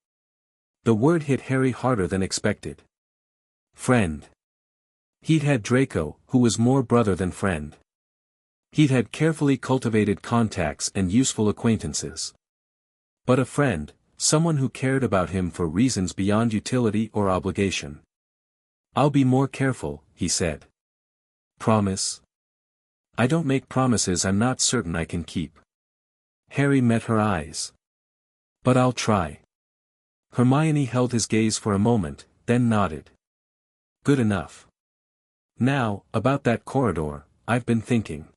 The word hit Harry harder than expected. Friend. He'd had Draco, who was more brother than friend. He'd had carefully cultivated contacts and useful acquaintances. But a friend, someone who cared about him for reasons beyond utility or obligation. I'll be more careful, he said. Promise? I don't make promises I'm not certain I can keep. Harry met her eyes. But I'll try. Hermione held his gaze for a moment, then nodded. Good enough. Now, about that corridor, I've been thinking.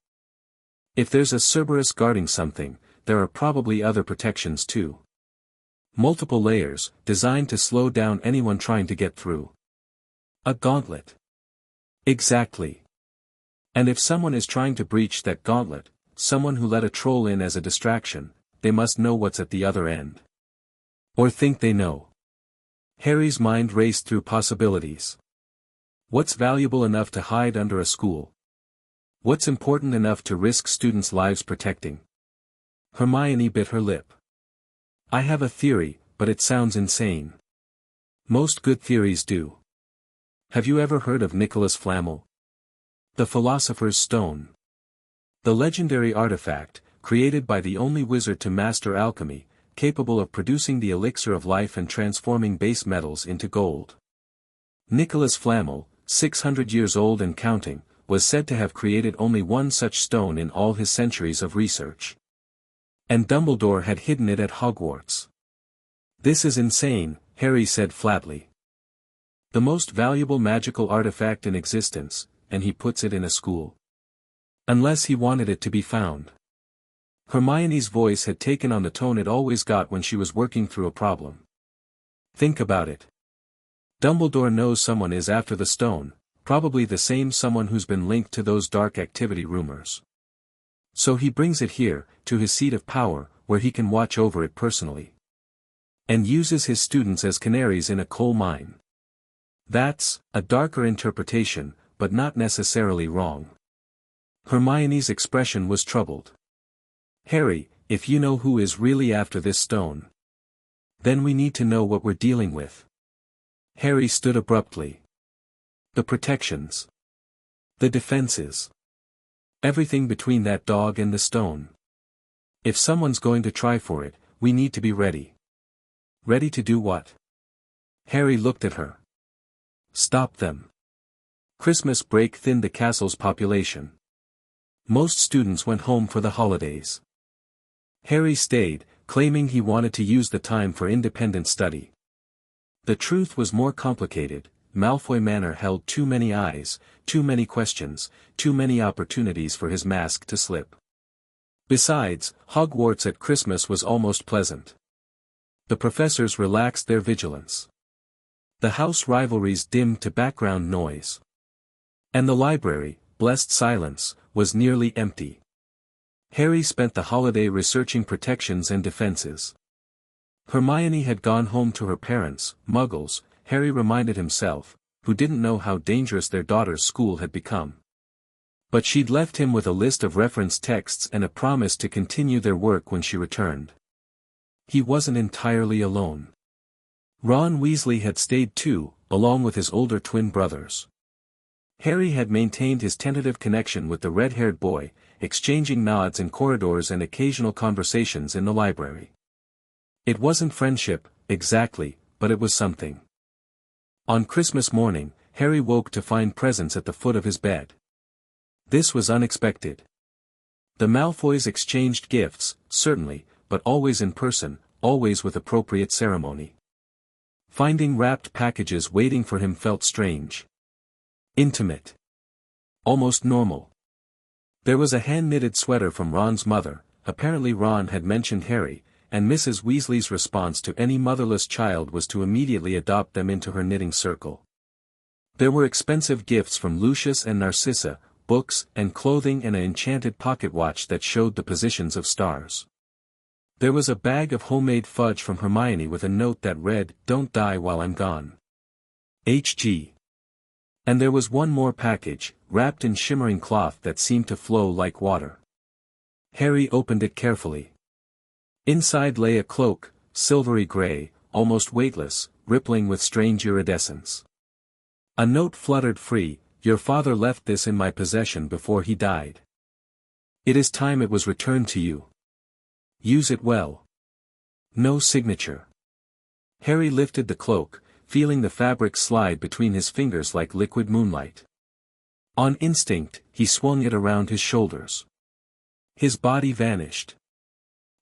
If there's a Cerberus guarding something, there are probably other protections too. Multiple layers, designed to slow down anyone trying to get through. A gauntlet. Exactly. And if someone is trying to breach that gauntlet, someone who let a troll in as a distraction, they must know what's at the other end. Or think they know. Harry's mind raced through possibilities. What's valuable enough to hide under a school? What's important enough to risk students' lives protecting? Hermione bit her lip. I have a theory, but it sounds insane. Most good theories do. Have you ever heard of Nicholas Flamel? The Philosopher's Stone. The legendary artifact, created by the only wizard to master alchemy, capable of producing the elixir of life and transforming base metals into gold. Nicholas Flamel, 600 years old and counting, was said to have created only one such stone in all his centuries of research. And Dumbledore had hidden it at Hogwarts. This is insane, Harry said flatly. The most valuable magical artifact in existence, and he puts it in a school. Unless he wanted it to be found. Hermione's voice had taken on the tone it always got when she was working through a problem. Think about it. Dumbledore knows someone is after the stone, probably the same someone who's been linked to those dark activity rumors. So he brings it here, to his seat of power, where he can watch over it personally. And uses his students as canaries in a coal mine. That's a darker interpretation, but not necessarily wrong. Hermione's expression was troubled. Harry, if you know who is really after this stone, then we need to know what we're dealing with. Harry stood abruptly. The protections. The defenses. Everything between that dog and the stone. If someone's going to try for it, we need to be ready. Ready to do what? Harry looked at her. Stop them. Christmas break thinned the castle's population. Most students went home for the holidays. Harry stayed, claiming he wanted to use the time for independent study. The truth was more complicated. Malfoy Manor held too many eyes, too many questions, too many opportunities for his mask to slip. Besides, Hogwarts at Christmas was almost pleasant. The professors relaxed their vigilance. The house rivalries dimmed to background noise. And the library, blessed silence, was nearly empty. Harry spent the holiday researching protections and defenses. Hermione had gone home to her parents, Muggles, Harry reminded himself, who didn't know how dangerous their daughter's school had become. But she'd left him with a list of reference texts and a promise to continue their work when she returned. He wasn't entirely alone. Ron Weasley had stayed too, along with his older twin brothers. Harry had maintained his tentative connection with the red-haired boy, exchanging nods in corridors and occasional conversations in the library. It wasn't friendship, exactly, but it was something. On Christmas morning, Harry woke to find presents at the foot of his bed. This was unexpected. The Malfoys exchanged gifts, certainly, but always in person, always with appropriate ceremony. Finding wrapped packages waiting for him felt strange. Intimate. Almost normal. There was a hand-knitted sweater from Ron's mother. Apparently Ron had mentioned Harry, and Mrs. Weasley's response to any motherless child was to immediately adopt them into her knitting circle. There were expensive gifts from Lucius and Narcissa, books and clothing and an enchanted pocket watch that showed the positions of stars. There was a bag of homemade fudge from Hermione with a note that read, "Don't die while I'm gone. H.G." And there was one more package, wrapped in shimmering cloth that seemed to flow like water. Harry opened it carefully. Inside lay a cloak, silvery gray, almost weightless, rippling with strange iridescence. A note fluttered free, "Your father left this in my possession before he died. It is time it was returned to you. Use it well." No signature. Harry lifted the cloak, feeling the fabric slide between his fingers like liquid moonlight. On instinct, he swung it around his shoulders. His body vanished.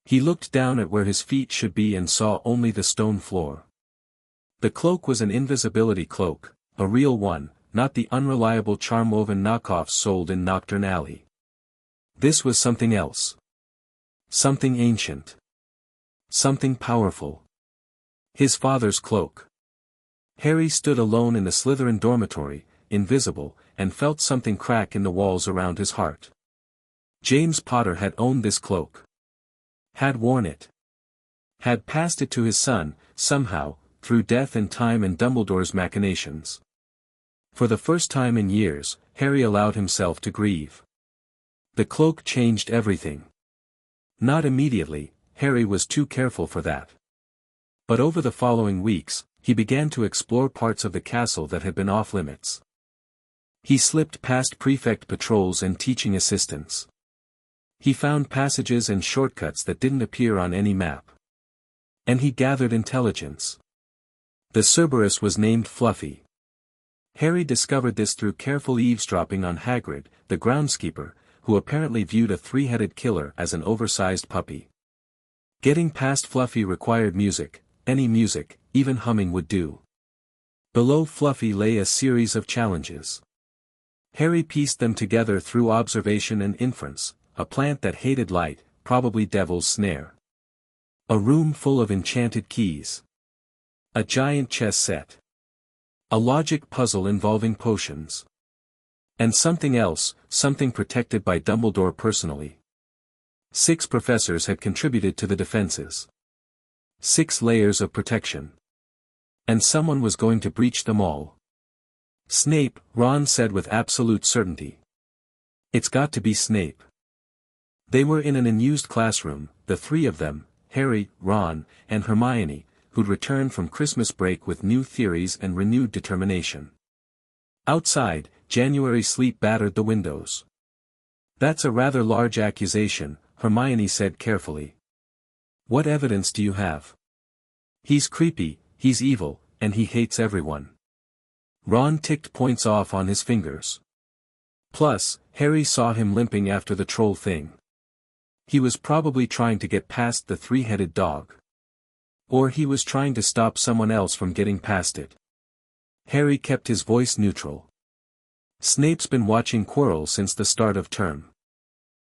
He looked down at where his feet should be and saw only the stone floor. The cloak was an invisibility cloak, a real one, not the unreliable charm-woven knockoffs sold in Nocturne Alley. This was something else. Something ancient. Something powerful. His father's cloak. Harry stood alone in the Slytherin dormitory, invisible, and felt something crack in the walls around his heart. James Potter had owned this cloak. Had worn it. Had passed it to his son, somehow, through death and time and Dumbledore's machinations. For the first time in years, Harry allowed himself to grieve. The cloak changed everything. Not immediately, Harry was too careful for that. But over the following weeks, he began to explore parts of the castle that had been off-limits. He slipped past prefect patrols and teaching assistants. He found passages and shortcuts that didn't appear on any map. And he gathered intelligence. The Cerberus was named Fluffy. Harry discovered this through careful eavesdropping on Hagrid, the groundskeeper, who apparently viewed a three-headed killer as an oversized puppy. Getting past Fluffy required music, any music, even humming would do. Below Fluffy lay a series of challenges. Harry pieced them together through observation and inference: a plant that hated light, probably Devil's Snare. A room full of enchanted keys. A giant chess set. A logic puzzle involving potions. And something else, something protected by Dumbledore personally. 6 professors had contributed to the defenses. 6 layers of protection. And someone was going to breach them all. Snape, Ron said with absolute certainty. It's got to be Snape. They were in an unused classroom, the 3 of them, Harry, Ron, and Hermione, who'd returned from Christmas break with new theories and renewed determination. Outside, January sleet battered the windows. That's a rather large accusation, Hermione said carefully. What evidence do you have? He's creepy, he's evil, and he hates everyone. Ron ticked points off on his fingers. Plus, Harry saw him limping after the troll thing. He was probably trying to get past the 3-headed dog. Or he was trying to stop someone else from getting past it. Harry kept his voice neutral. Snape's been watching Quirrell since the start of term.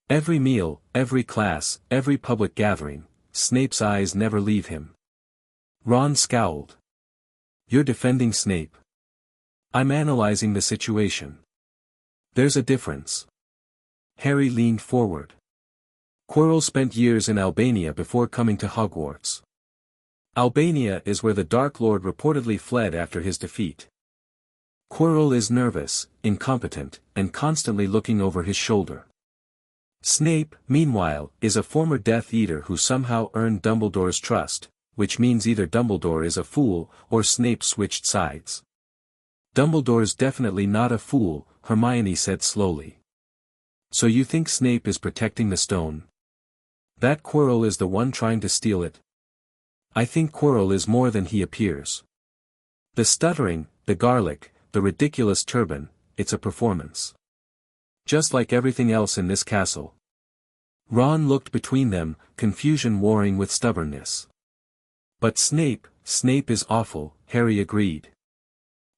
Every meal, every class, every public gathering, Snape's eyes never leave him. Ron scowled. You're defending Snape. I'm analyzing the situation. There's a difference. Harry leaned forward. Quirrell spent years in Albania before coming to Hogwarts. Albania is where the Dark Lord reportedly fled after his defeat. Quirrell is nervous, incompetent, and constantly looking over his shoulder. Snape, meanwhile, is a former Death Eater who somehow earned Dumbledore's trust, which means either Dumbledore is a fool, or Snape switched sides. Dumbledore's definitely not a fool, Hermione said slowly. So you think Snape is protecting the stone? That Quirrell is the one trying to steal it? I think Quirrell is more than he appears. The stuttering, the garlic, the ridiculous turban, it's a performance. Just like everything else in this castle. Ron looked between them, confusion warring with stubbornness. But Snape is awful, Harry agreed.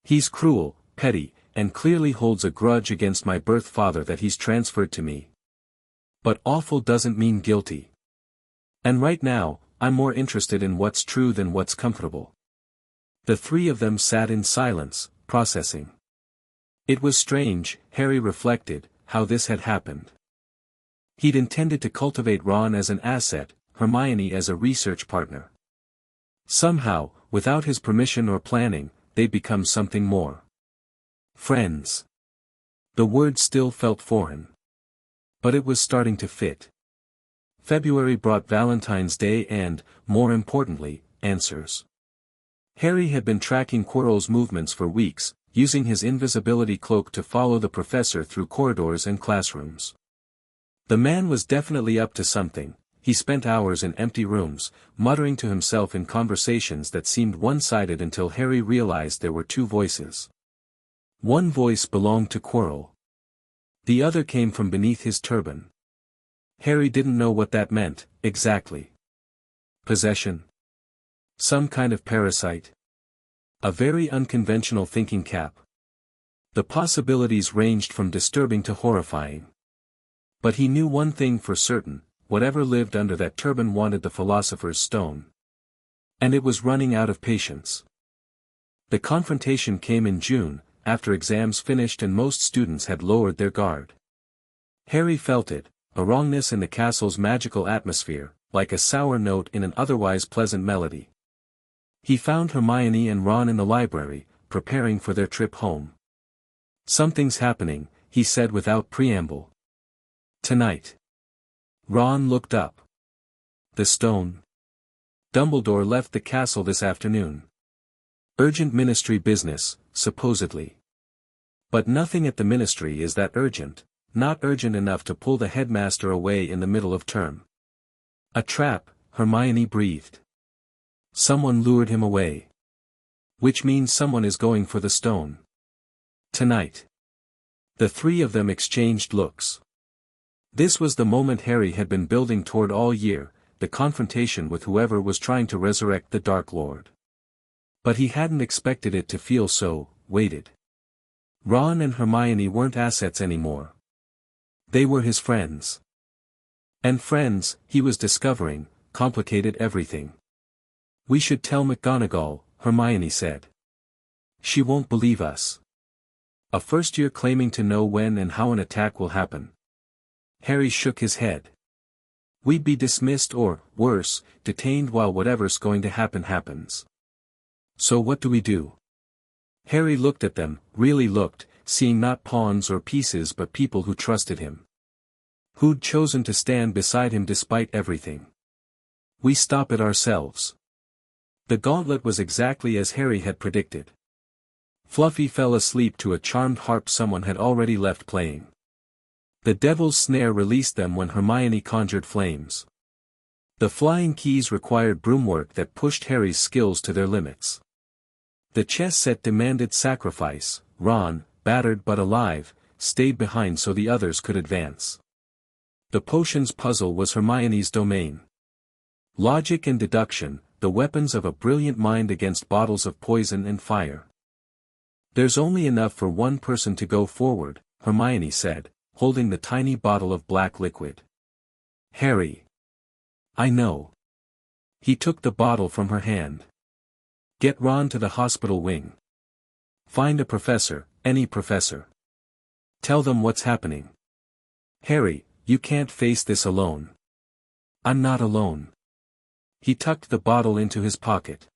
He's cruel, petty, and clearly holds a grudge against my birth father that he's transferred to me. But awful doesn't mean guilty. And right now, I'm more interested in what's true than what's comfortable. The 3 of them sat in silence, processing. It was strange, Harry reflected, how this had happened. He'd intended to cultivate Ron as an asset, Hermione as a research partner. Somehow, without his permission or planning, they'd become something more. Friends. The word still felt foreign. But it was starting to fit. February brought Valentine's Day and, more importantly, answers. Harry had been tracking Quirrell's movements for weeks, using his invisibility cloak to follow the professor through corridors and classrooms. The man was definitely up to something. He spent hours in empty rooms, muttering to himself in conversations that seemed one-sided until Harry realized there were 2 voices. One voice belonged to Quirrell. The other came from beneath his turban. Harry didn't know what that meant, exactly. Possession? Some kind of parasite? A very unconventional thinking cap. The possibilities ranged from disturbing to horrifying. But he knew one thing for certain: whatever lived under that turban wanted the Philosopher's Stone. And it was running out of patience. The confrontation came in June, after exams finished and most students had lowered their guard. Harry felt it, a wrongness in the castle's magical atmosphere, like a sour note in an otherwise pleasant melody. He found Hermione and Ron in the library, preparing for their trip home. Something's happening, he said without preamble. Tonight. Ron looked up. The stone. Dumbledore left the castle this afternoon. Urgent ministry business, supposedly. But nothing at the ministry is that urgent, not urgent enough to pull the headmaster away in the middle of term. A trap, Hermione breathed. Someone lured him away. Which means someone is going for the stone. Tonight. The three of them exchanged looks. This was the moment Harry had been building toward all year, the confrontation with whoever was trying to resurrect the Dark Lord. But he hadn't expected it to feel so weighted. Ron and Hermione weren't assets anymore. They were his friends. And friends, he was discovering, complicated everything. We should tell McGonagall, Hermione said. She won't believe us. A first year claiming to know when and how an attack will happen. Harry shook his head. We'd be dismissed or, worse, detained while whatever's going to happen happens. So what do we do? Harry looked at them, really looked, seeing not pawns or pieces but people who trusted him. Who'd chosen to stand beside him despite everything. We stop it ourselves. The gauntlet was exactly as Harry had predicted. Fluffy fell asleep to a charmed harp someone had already left playing. The devil's snare released them when Hermione conjured flames. The flying keys required broomwork that pushed Harry's skills to their limits. The chess set demanded sacrifice. Ron, battered but alive, stayed behind so the others could advance. The potions puzzle was Hermione's domain. Logic and deduction, the weapons of a brilliant mind against bottles of poison and fire. There's only enough for one person to go forward, Hermione said, holding the tiny bottle of black liquid. Harry. I know. He took the bottle from her hand. Get Ron to the hospital wing. Find a professor, any professor. Tell them what's happening. Harry, you can't face this alone. I'm not alone. He tucked the bottle into his pocket.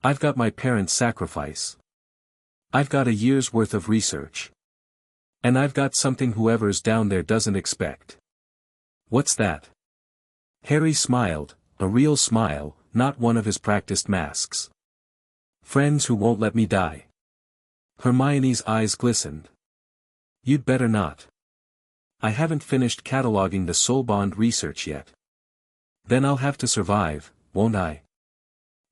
I've got my parents' sacrifice. I've got a year's worth of research. And I've got something whoever's down there doesn't expect. What's that? Harry smiled, a real smile, not one of his practiced masks. Friends who won't let me die. Hermione's eyes glistened. You'd better not. I haven't finished cataloging the Soulbond research yet. Then I'll have to survive, won't I?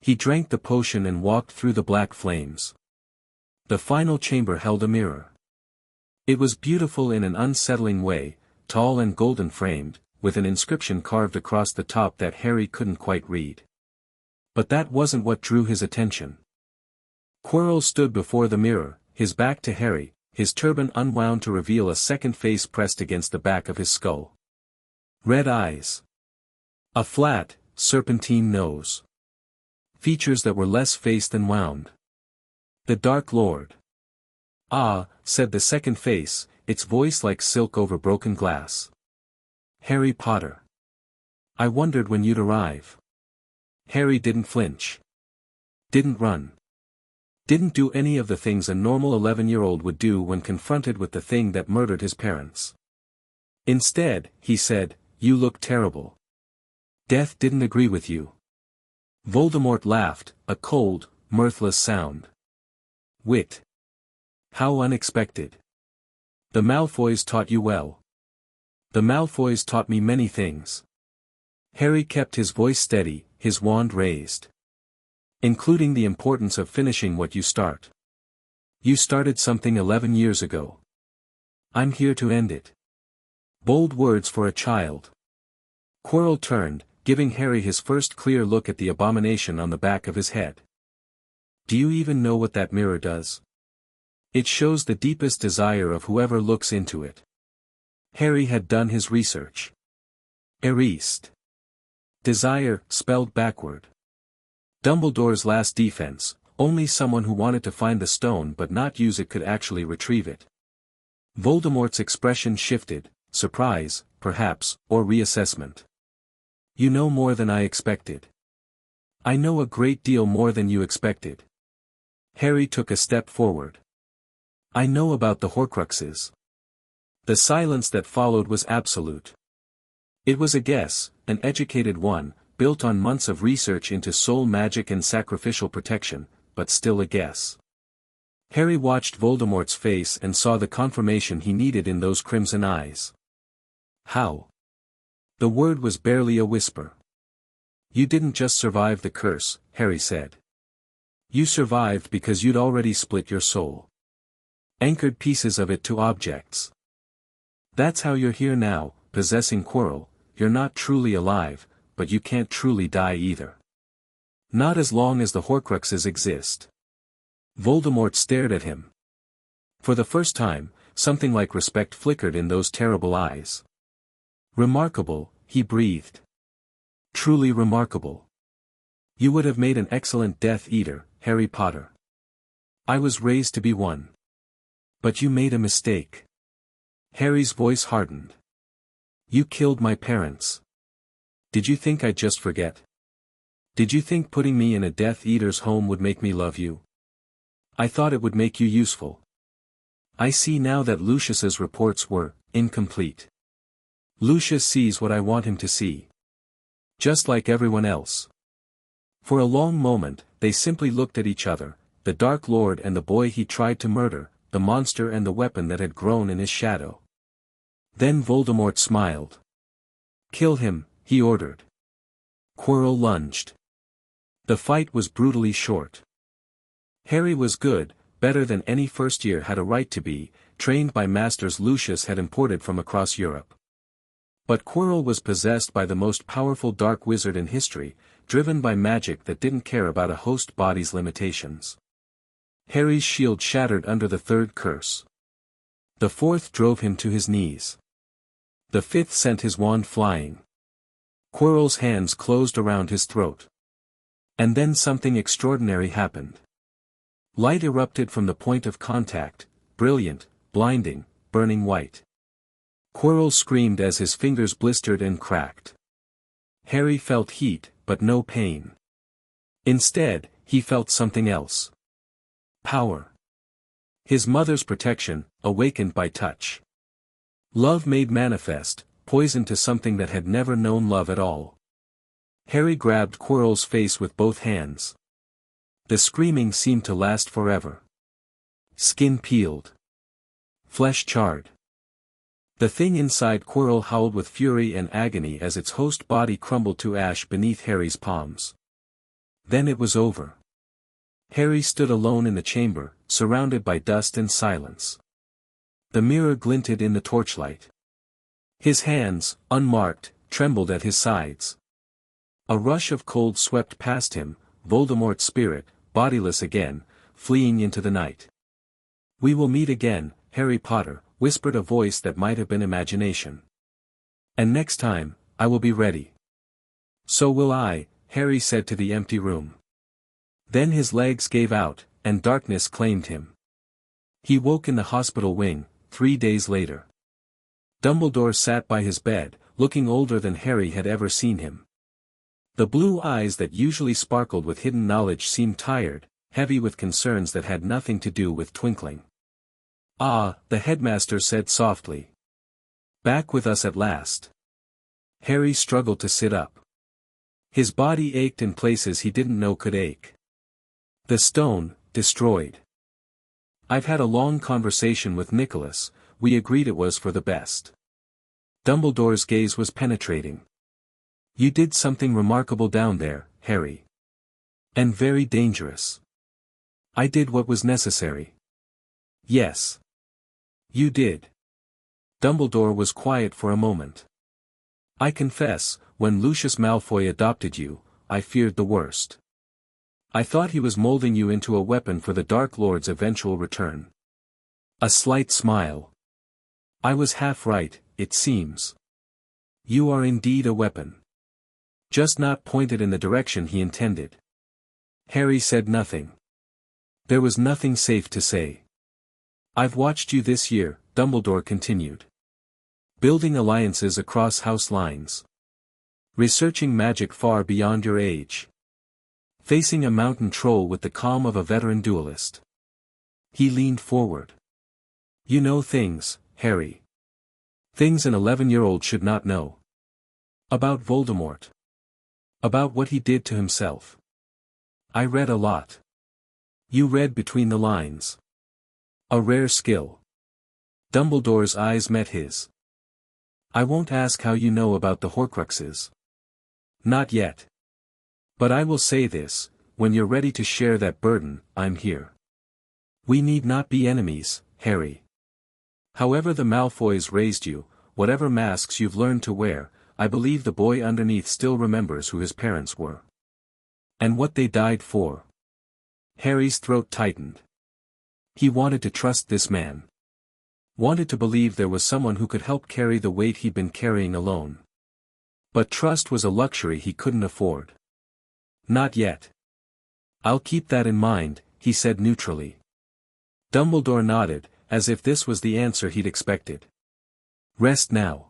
He drank the potion and walked through the black flames. The final chamber held a mirror. It was beautiful in an unsettling way, tall and golden framed, with an inscription carved across the top that Harry couldn't quite read. But that wasn't what drew his attention. Quirrell stood before the mirror, his back to Harry, his turban unwound to reveal a second face pressed against the back of his skull. Red eyes. A flat, serpentine nose. Features that were less face than wound. The Dark Lord. Ah, said the second face, its voice like silk over broken glass. Harry Potter. I wondered when you'd arrive. Harry didn't flinch. Didn't run. Didn't do any of the things a normal 11-year-old would do when confronted with the thing that murdered his parents. Instead, he said, "You look terrible. Death didn't agree with you." Voldemort laughed, a cold, mirthless sound. Wit. How unexpected. The Malfoys taught you well. The Malfoys taught me many things. Harry kept his voice steady, his wand raised. Including the importance of finishing what you start. You started something 11 years ago. I'm here to end it. Bold words for a child. Quirrell turned, giving Harry his first clear look at the abomination on the back of his head. Do you even know what that mirror does? It shows the deepest desire of whoever looks into it. Harry had done his research. Erased. Desire, spelled backward. Dumbledore's last defense, only someone who wanted to find the stone but not use it could actually retrieve it. Voldemort's expression shifted, surprise, perhaps, or reassessment. You know more than I expected. I know a great deal more than you expected. Harry took a step forward. I know about the Horcruxes. The silence that followed was absolute. It was a guess, an educated one, built on months of research into soul magic and sacrificial protection, but still a guess. Harry watched Voldemort's face and saw the confirmation he needed in those crimson eyes. How? The word was barely a whisper. You didn't just survive the curse, Harry said. You survived because you'd already split your soul. Anchored pieces of it to objects. That's how you're here now, possessing Quirrell. You're not truly alive, but you can't truly die either. Not as long as the Horcruxes exist. Voldemort stared at him. For the first time, something like respect flickered in those terrible eyes. Remarkable, he breathed. Truly remarkable. You would have made an excellent Death Eater, Harry Potter. I was raised to be one. But you made a mistake. Harry's voice hardened. You killed my parents. Did you think I'd just forget? Did you think putting me in a Death Eater's home would make me love you? I thought it would make you useful. I see now that Lucius's reports were incomplete. Lucius sees what I want him to see. Just like everyone else. For a long moment, they simply looked at each other, the Dark Lord and the boy he tried to murder, the monster and the weapon that had grown in his shadow. Then Voldemort smiled. Kill him, he ordered. Quirrell lunged. The fight was brutally short. Harry was good, better than any first year had a right to be, trained by masters Lucius had imported from across Europe. But Quirrell was possessed by the most powerful dark wizard in history, driven by magic that didn't care about a host body's limitations. Harry's shield shattered under the third curse. The fourth drove him to his knees. The fifth sent his wand flying. Quirrell's hands closed around his throat. And then something extraordinary happened. Light erupted from the point of contact, brilliant, blinding, burning white. Quirrell screamed as his fingers blistered and cracked. Harry felt heat, but no pain. Instead, he felt something else. Power. His mother's protection, awakened by touch. Love made manifest, poison to something that had never known love at all. Harry grabbed Quirrell's face with both hands. The screaming seemed to last forever. Skin peeled. Flesh charred. The thing inside Quirrell howled with fury and agony as its host body crumbled to ash beneath Harry's palms. Then it was over. Harry stood alone in the chamber, surrounded by dust and silence. The mirror glinted in the torchlight. His hands, unmarked, trembled at his sides. A rush of cold swept past him, Voldemort's spirit, bodiless again, fleeing into the night. We will meet again, Harry Potter, whispered a voice that might have been imagination. And next time, I will be ready. So will I, Harry said to the empty room. Then his legs gave out, and darkness claimed him. He woke in the hospital wing, 3 days later. Dumbledore sat by his bed, looking older than Harry had ever seen him. The blue eyes that usually sparkled with hidden knowledge seemed tired, heavy with concerns that had nothing to do with twinkling. Ah, the headmaster said softly. Back with us at last. Harry struggled to sit up. His body ached in places he didn't know could ache. The stone, destroyed. I've had a long conversation with Nicholas, we agreed it was for the best. Dumbledore's gaze was penetrating. You did something remarkable down there, Harry. And very dangerous. I did what was necessary. Yes. You did. Dumbledore was quiet for a moment. I confess, when Lucius Malfoy adopted you, I feared the worst. I thought he was molding you into a weapon for the Dark Lord's eventual return. A slight smile. I was half right, it seems. You are indeed a weapon. Just not pointed in the direction he intended. Harry said nothing. There was nothing safe to say. I've watched you this year, Dumbledore continued. Building alliances across house lines. Researching magic far beyond your age. Facing a mountain troll with the calm of a veteran duelist. He leaned forward. You know things, Harry. Things an 11-year-old should not know. About Voldemort. About what he did to himself. I read a lot. You read between the lines. A rare skill. Dumbledore's eyes met his. I won't ask how you know about the Horcruxes. Not yet. But I will say this, when you're ready to share that burden, I'm here. We need not be enemies, Harry. However the Malfoys raised you, whatever masks you've learned to wear, I believe the boy underneath still remembers who his parents were. And what they died for. Harry's throat tightened. He wanted to trust this man. Wanted to believe there was someone who could help carry the weight he'd been carrying alone. But trust was a luxury he couldn't afford. Not yet. I'll keep that in mind, he said neutrally. Dumbledore nodded, as if this was the answer he'd expected. Rest now.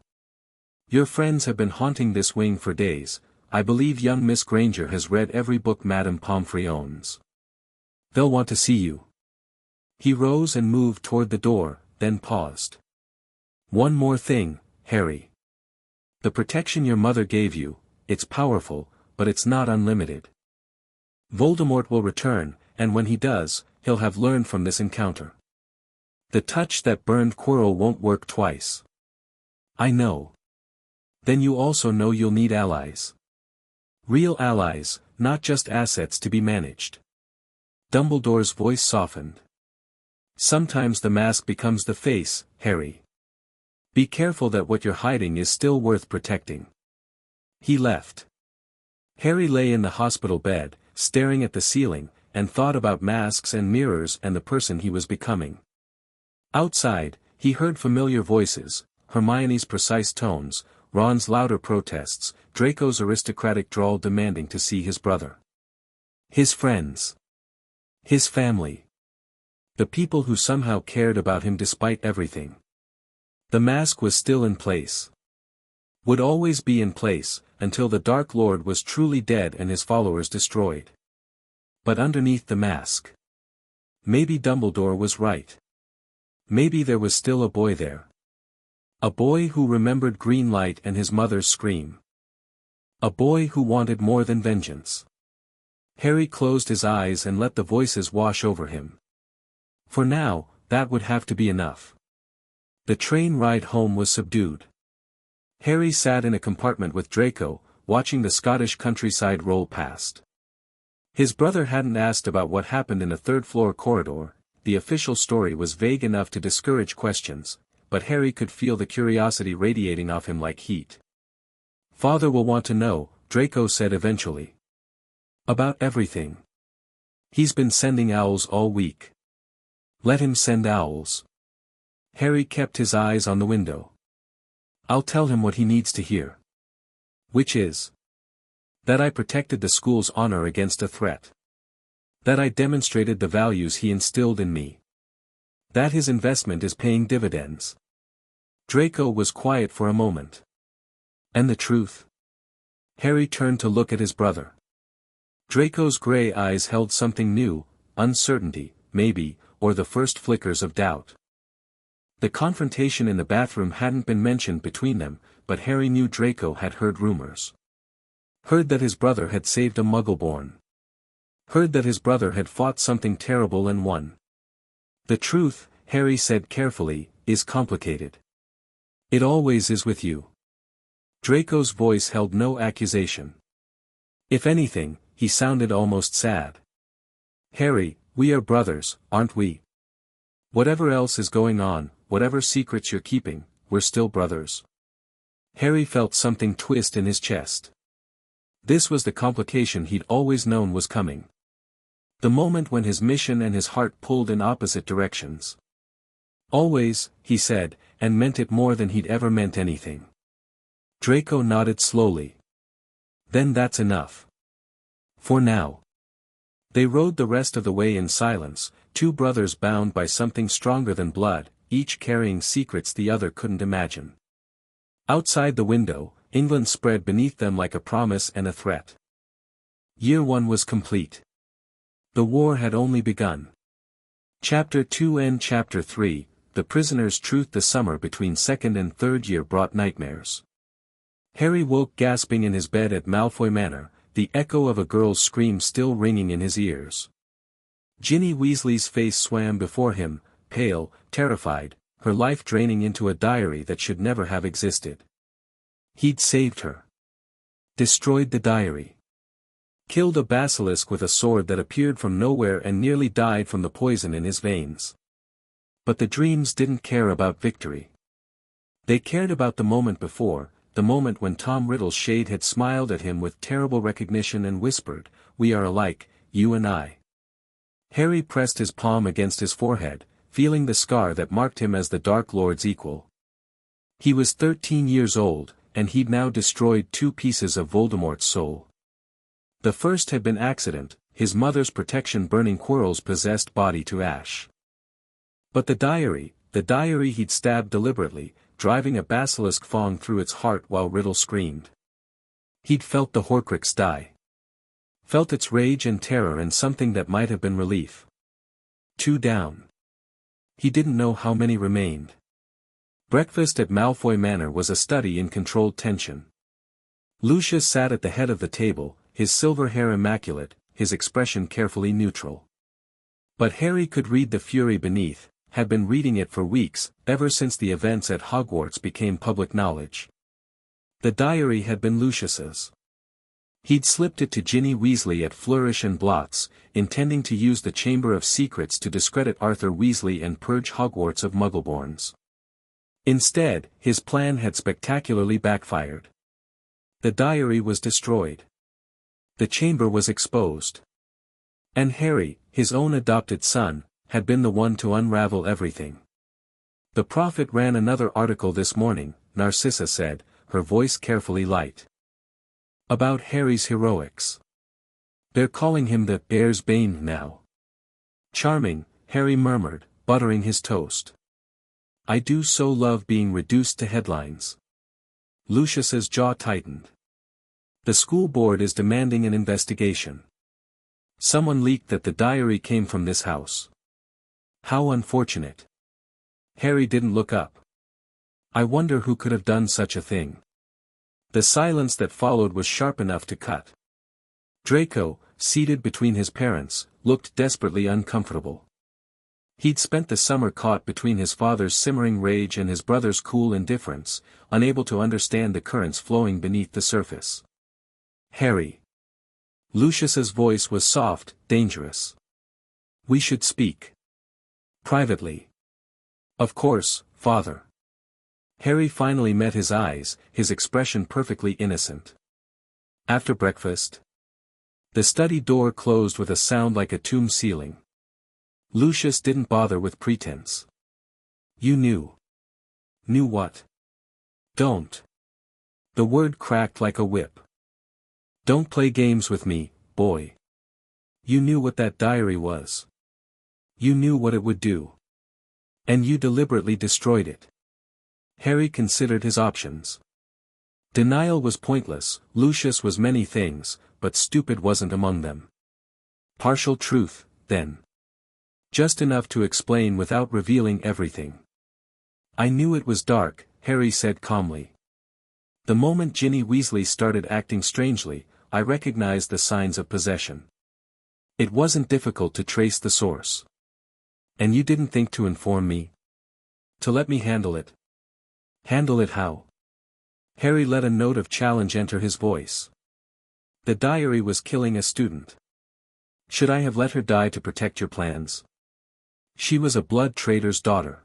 Your friends have been haunting this wing for days. I believe young Miss Granger has read every book Madame Pomfrey owns. They'll want to see you. He rose and moved toward the door, then paused. One more thing, Harry. The protection your mother gave you, it's powerful, but it's not unlimited. Voldemort will return, and when he does, he'll have learned from this encounter. The touch that burned Quirrell won't work twice. I know. Then you also know you'll need allies. Real allies, not just assets to be managed. Dumbledore's voice softened. Sometimes the mask becomes the face, Harry. Be careful that what you're hiding is still worth protecting. He left. Harry lay in the hospital bed, staring at the ceiling, and thought about masks and mirrors and the person he was becoming. Outside, he heard familiar voices, Hermione's precise tones, Ron's louder protests, Draco's aristocratic drawl demanding to see his brother. His friends. His family. The people who somehow cared about him despite everything. The mask was still in place. Would always be in place, until the Dark Lord was truly dead and his followers destroyed. But underneath the mask. Maybe Dumbledore was right. Maybe there was still a boy there. A boy who remembered green light and his mother's scream. A boy who wanted more than vengeance. Harry closed his eyes and let the voices wash over him. For now, that would have to be enough. The train ride home was subdued. Harry sat in a compartment with Draco, watching the Scottish countryside roll past. His brother hadn't asked about what happened in the third-floor corridor. The official story was vague enough to discourage questions, but Harry could feel the curiosity radiating off him like heat. Father will want to know, Draco said eventually. About everything. He's been sending owls all week. Let him send owls. Harry kept his eyes on the window. I'll tell him what he needs to hear. Which is? That I protected the school's honor against a threat. That I demonstrated the values he instilled in me. That his investment is paying dividends. Draco was quiet for a moment. And the truth? Harry turned to look at his brother. Draco's gray eyes held something new, uncertainty, maybe, or the first flickers of doubt. The confrontation in the bathroom hadn't been mentioned between them, but Harry knew Draco had heard rumors. Heard that his brother had saved a Muggle-born. Heard that his brother had fought something terrible and won. The truth, Harry said carefully, is complicated. It always is with you. Draco's voice held no accusation. If anything, he sounded almost sad. Harry, we are brothers, aren't we? Whatever else is going on, whatever secrets you're keeping, we're still brothers. Harry felt something twist in his chest. This was the complication he'd always known was coming. The moment when his mission and his heart pulled in opposite directions. Always, he said, and meant it more than he'd ever meant anything. Draco nodded slowly. Then that's enough. For now. They rode the rest of the way in silence, two brothers bound by something stronger than blood, each carrying secrets the other couldn't imagine. Outside the window, England spread beneath them like a promise and a threat. Year 1 was complete. The war had only begun. Chapter 2 and Chapter 3, The Prisoner's Truth. The summer between second and third year brought nightmares. Harry woke gasping in his bed at Malfoy Manor, the echo of a girl's scream still ringing in his ears. Ginny Weasley's face swam before him, pale, terrified, her life draining into a diary that should never have existed. He'd saved her. Destroyed the diary. Killed a basilisk with a sword that appeared from nowhere and nearly died from the poison in his veins. But the dreams didn't care about victory. They cared about the moment before, the moment when Tom Riddle's shade had smiled at him with terrible recognition and whispered, "We are alike, you and I." Harry pressed his palm against his forehead, feeling the scar that marked him as the Dark Lord's equal. He was 13 years old, and he'd now destroyed 2 pieces of Voldemort's soul. The first had been accident, his mother's protection burning Quirrell's possessed body to ash. But the diary he'd stabbed deliberately, driving a basilisk fang through its heart while Riddle screamed. He'd felt the Horcrux die. Felt its rage and terror and something that might have been relief. 2 down. He didn't know how many remained. Breakfast at Malfoy Manor was a study in controlled tension. Lucius sat at the head of the table, his silver hair immaculate, his expression carefully neutral. But Harry could read the fury beneath, had been reading it for weeks, ever since the events at Hogwarts became public knowledge. The diary had been Lucius's. He'd slipped it to Ginny Weasley at Flourish and Blots, intending to use the Chamber of Secrets to discredit Arthur Weasley and purge Hogwarts of Muggleborns. Instead, his plan had spectacularly backfired. The diary was destroyed. The chamber was exposed. And Harry, his own adopted son, had been the one to unravel everything. The Prophet ran another article this morning, Narcissa said, her voice carefully light. About Harry's heroics. They're calling him the Heir's Bane now. Charming, Harry murmured, buttering his toast. I do so love being reduced to headlines. Lucius's jaw tightened. The school board is demanding an investigation. Someone leaked that the diary came from this house. How unfortunate. Harry didn't look up. I wonder who could have done such a thing. The silence that followed was sharp enough to cut. Draco, seated between his parents, looked desperately uncomfortable. He'd spent the summer caught between his father's simmering rage and his brother's cool indifference, unable to understand the currents flowing beneath the surface. Harry. Lucius's voice was soft, dangerous. We should speak. Privately. Of course, father. Harry finally met his eyes, his expression perfectly innocent. After breakfast. The study door closed with a sound like a tomb ceiling. Lucius didn't bother with pretense. You knew. Knew what? Don't. The word cracked like a whip. Don't play games with me, boy. You knew what that diary was. You knew what it would do. And you deliberately destroyed it. Harry considered his options. Denial was pointless, Lucius was many things, but stupid wasn't among them. Partial truth, then. Just enough to explain without revealing everything. I knew it was dark, Harry said calmly. The moment Ginny Weasley started acting strangely, I recognized the signs of possession. It wasn't difficult to trace the source. And you didn't think to inform me? To let me handle it? Handle it how? Harry let a note of challenge enter his voice. The diary was killing a student. Should I have let her die to protect your plans? She was a blood traitor's daughter.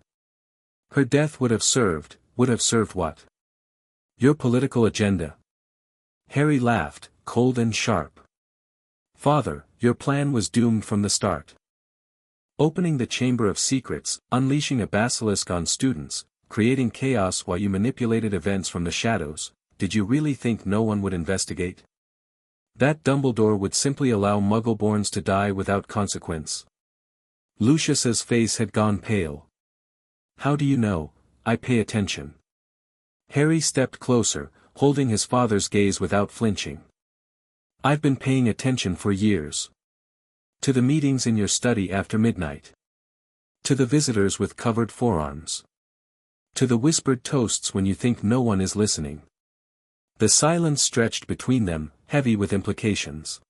Her death would have served what? Your political agenda. Harry laughed, cold and sharp. Father, your plan was doomed from the start. Opening the Chamber of Secrets, unleashing a basilisk on students, creating chaos while you manipulated events from the shadows, did you really think no one would investigate? That Dumbledore would simply allow Muggleborns to die without consequence? Lucius's face had gone pale. How do you know? I pay attention. Harry stepped closer, holding his father's gaze without flinching. I've been paying attention for years. To the meetings in your study after midnight. To the visitors with covered forearms. To the whispered toasts when you think no one is listening. The silence stretched between them, heavy with implications.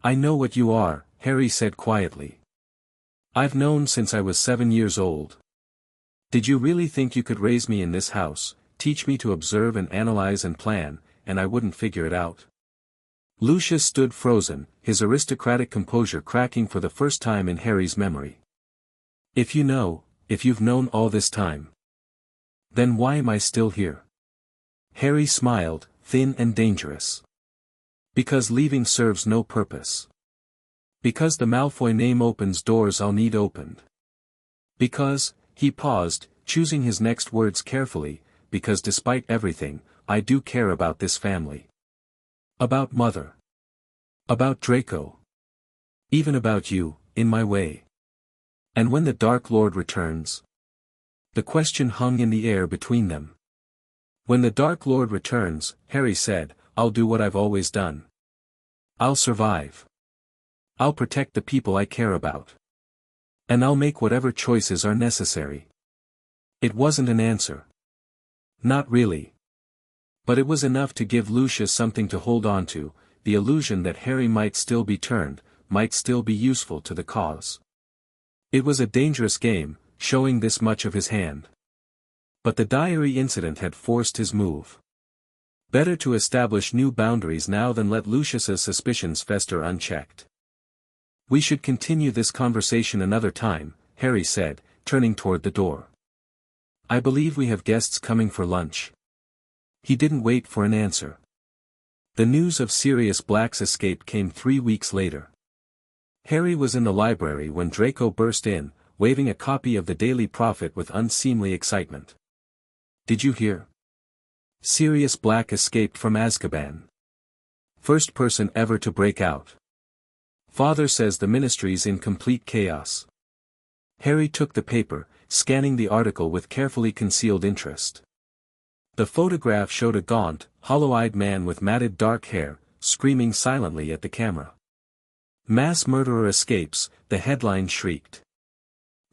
"I know what you are," Harry said quietly. "I've known since I was 7 years old. Did you really think you could raise me in this house, teach me to observe and analyze and plan, and I wouldn't figure it out?" Lucius stood frozen, his aristocratic composure cracking for the first time in Harry's memory. If you've known all this time, then why am I still here?" Harry smiled, thin and dangerous. "Because leaving serves no purpose. Because the Malfoy name opens doors I'll need opened. Because," he paused, choosing his next words carefully, "because despite everything, I do care about this family. About Mother. About Draco. Even about you, in my way. And when the Dark Lord returns?" The question hung in the air between them. "When the Dark Lord returns," Harry said, "I'll do what I've always done. I'll survive. I'll protect the people I care about. And I'll make whatever choices are necessary." It wasn't an answer. Not really. But it was enough to give Lucius something to hold on to, the illusion that Harry might still be turned, might still be useful to the cause. It was a dangerous game, showing this much of his hand. But the diary incident had forced his move. Better to establish new boundaries now than let Lucius's suspicions fester unchecked. "We should continue this conversation another time," Harry said, turning toward the door. "I believe we have guests coming for lunch." He didn't wait for an answer. The news of Sirius Black's escape came 3 weeks later. Harry was in the library when Draco burst in, waving a copy of the Daily Prophet with unseemly excitement. "Did you hear? Sirius Black escaped from Azkaban. First person ever to break out. Father says the ministry's in complete chaos." Harry took the paper, scanning the article with carefully concealed interest. The photograph showed a gaunt, hollow-eyed man with matted dark hair, screaming silently at the camera. "Mass murderer escapes," the headline shrieked.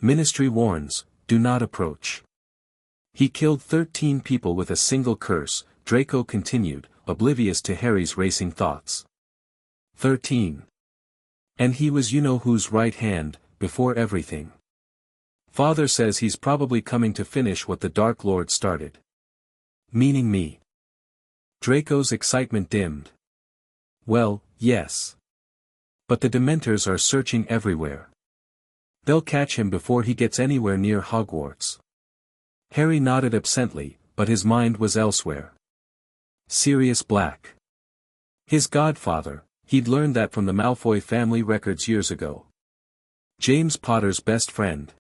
"Ministry warns, do not approach." "He killed 13 people with a single curse," Draco continued, oblivious to Harry's racing thoughts. 13. And he was you-know-who's right hand, before everything. Father says he's probably coming to finish what the Dark Lord started. "Meaning me?" Draco's excitement dimmed. "Well, yes. But the Dementors are searching everywhere. They'll catch him before he gets anywhere near Hogwarts." Harry nodded absently, but his mind was elsewhere. Sirius Black. His godfather, he'd learned that from the Malfoy family records years ago. James Potter's best friend.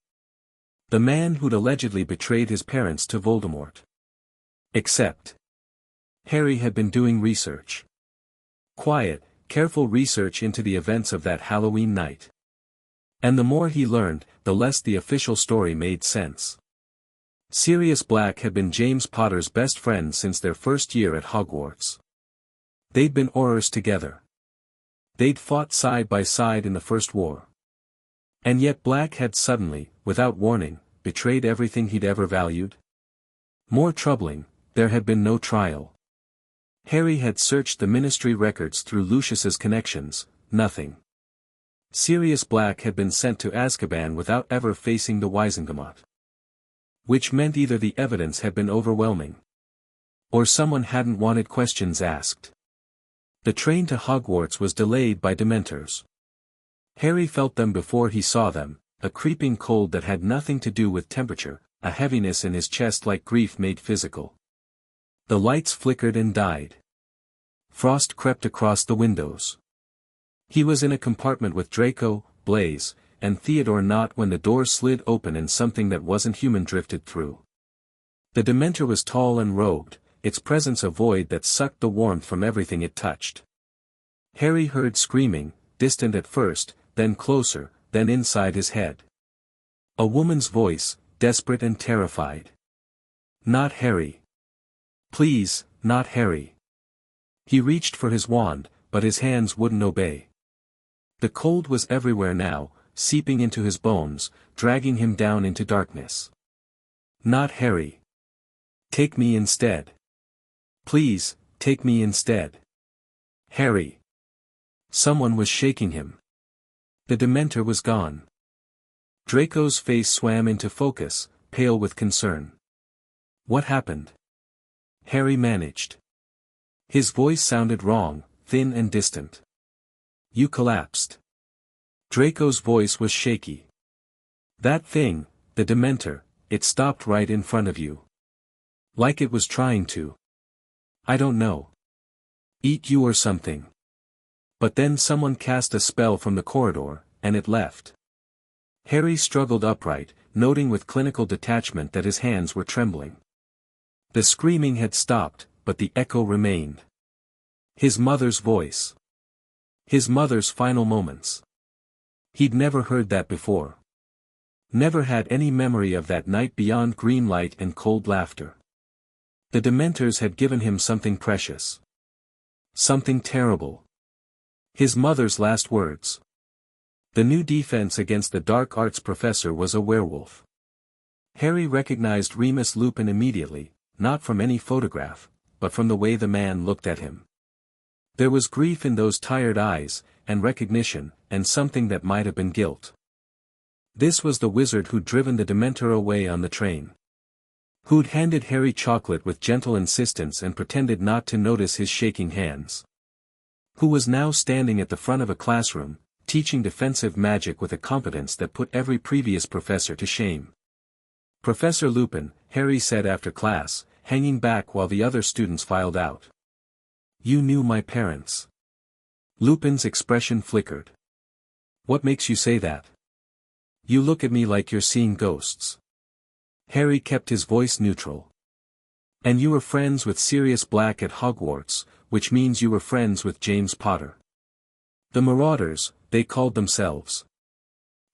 The man who'd allegedly betrayed his parents to Voldemort. Except, Harry had been doing research. Quiet, careful research into the events of that Halloween night. And the more he learned, the less the official story made sense. Sirius Black had been James Potter's best friend since their first year at Hogwarts. They'd been Aurors together. They'd fought side by side in the First War. And yet Black had suddenly, without warning, betrayed everything he'd ever valued. More troubling, there had been no trial. Harry had searched the ministry records through Lucius's connections, nothing. Sirius Black had been sent to Azkaban without ever facing the Wizengamot. Which meant either the evidence had been overwhelming, or someone hadn't wanted questions asked. The train to Hogwarts was delayed by Dementors. Harry felt them before he saw them, a creeping cold that had nothing to do with temperature, a heaviness in his chest like grief made physical. The lights flickered and died. Frost crept across the windows. He was in a compartment with Draco, Blaise, and Theodore not when the door slid open and something that wasn't human drifted through. The Dementor was tall and robed, its presence a void that sucked the warmth from everything it touched. Harry heard screaming, distant at first, then closer, then inside his head. A woman's voice, desperate and terrified. "Not Harry. Please, not Harry." He reached for his wand, but his hands wouldn't obey. The cold was everywhere now, seeping into his bones, dragging him down into darkness. "Not Harry. Take me instead. Please, take me instead." Harry. Someone was shaking him. The Dementor was gone. Draco's face swam into focus, pale with concern. What happened? Harry managed. His voice sounded wrong, thin and distant. You collapsed. Draco's voice was shaky. That thing, the Dementor, it stopped right in front of you. Like it was trying to. I don't know. Eat you or something. But then someone cast a spell from the corridor, and it left. Harry struggled upright, noting with clinical detachment that his hands were trembling. The screaming had stopped, but the echo remained. His mother's voice. His mother's final moments. He'd never heard that before. Never had any memory of that night beyond green light and cold laughter. The Dementors had given him something precious. Something terrible. His mother's last words. The new defense against the dark arts professor was a werewolf. Harry recognized Remus Lupin immediately, not from any photograph, but from the way the man looked at him. There was grief in those tired eyes, and recognition, and something that might have been guilt. This was the wizard who'd driven the Dementor away on the train. Who'd handed Harry chocolate with gentle insistence and pretended not to notice his shaking hands. Who was now standing at the front of a classroom, teaching defensive magic with a competence that put every previous professor to shame. Professor Lupin, Harry said after class, hanging back while the other students filed out. You knew my parents. Lupin's expression flickered. What makes you say that? You look at me like you're seeing ghosts. Harry kept his voice neutral. And you were friends with Sirius Black at Hogwarts, which means you were friends with James Potter. The Marauders, they called themselves.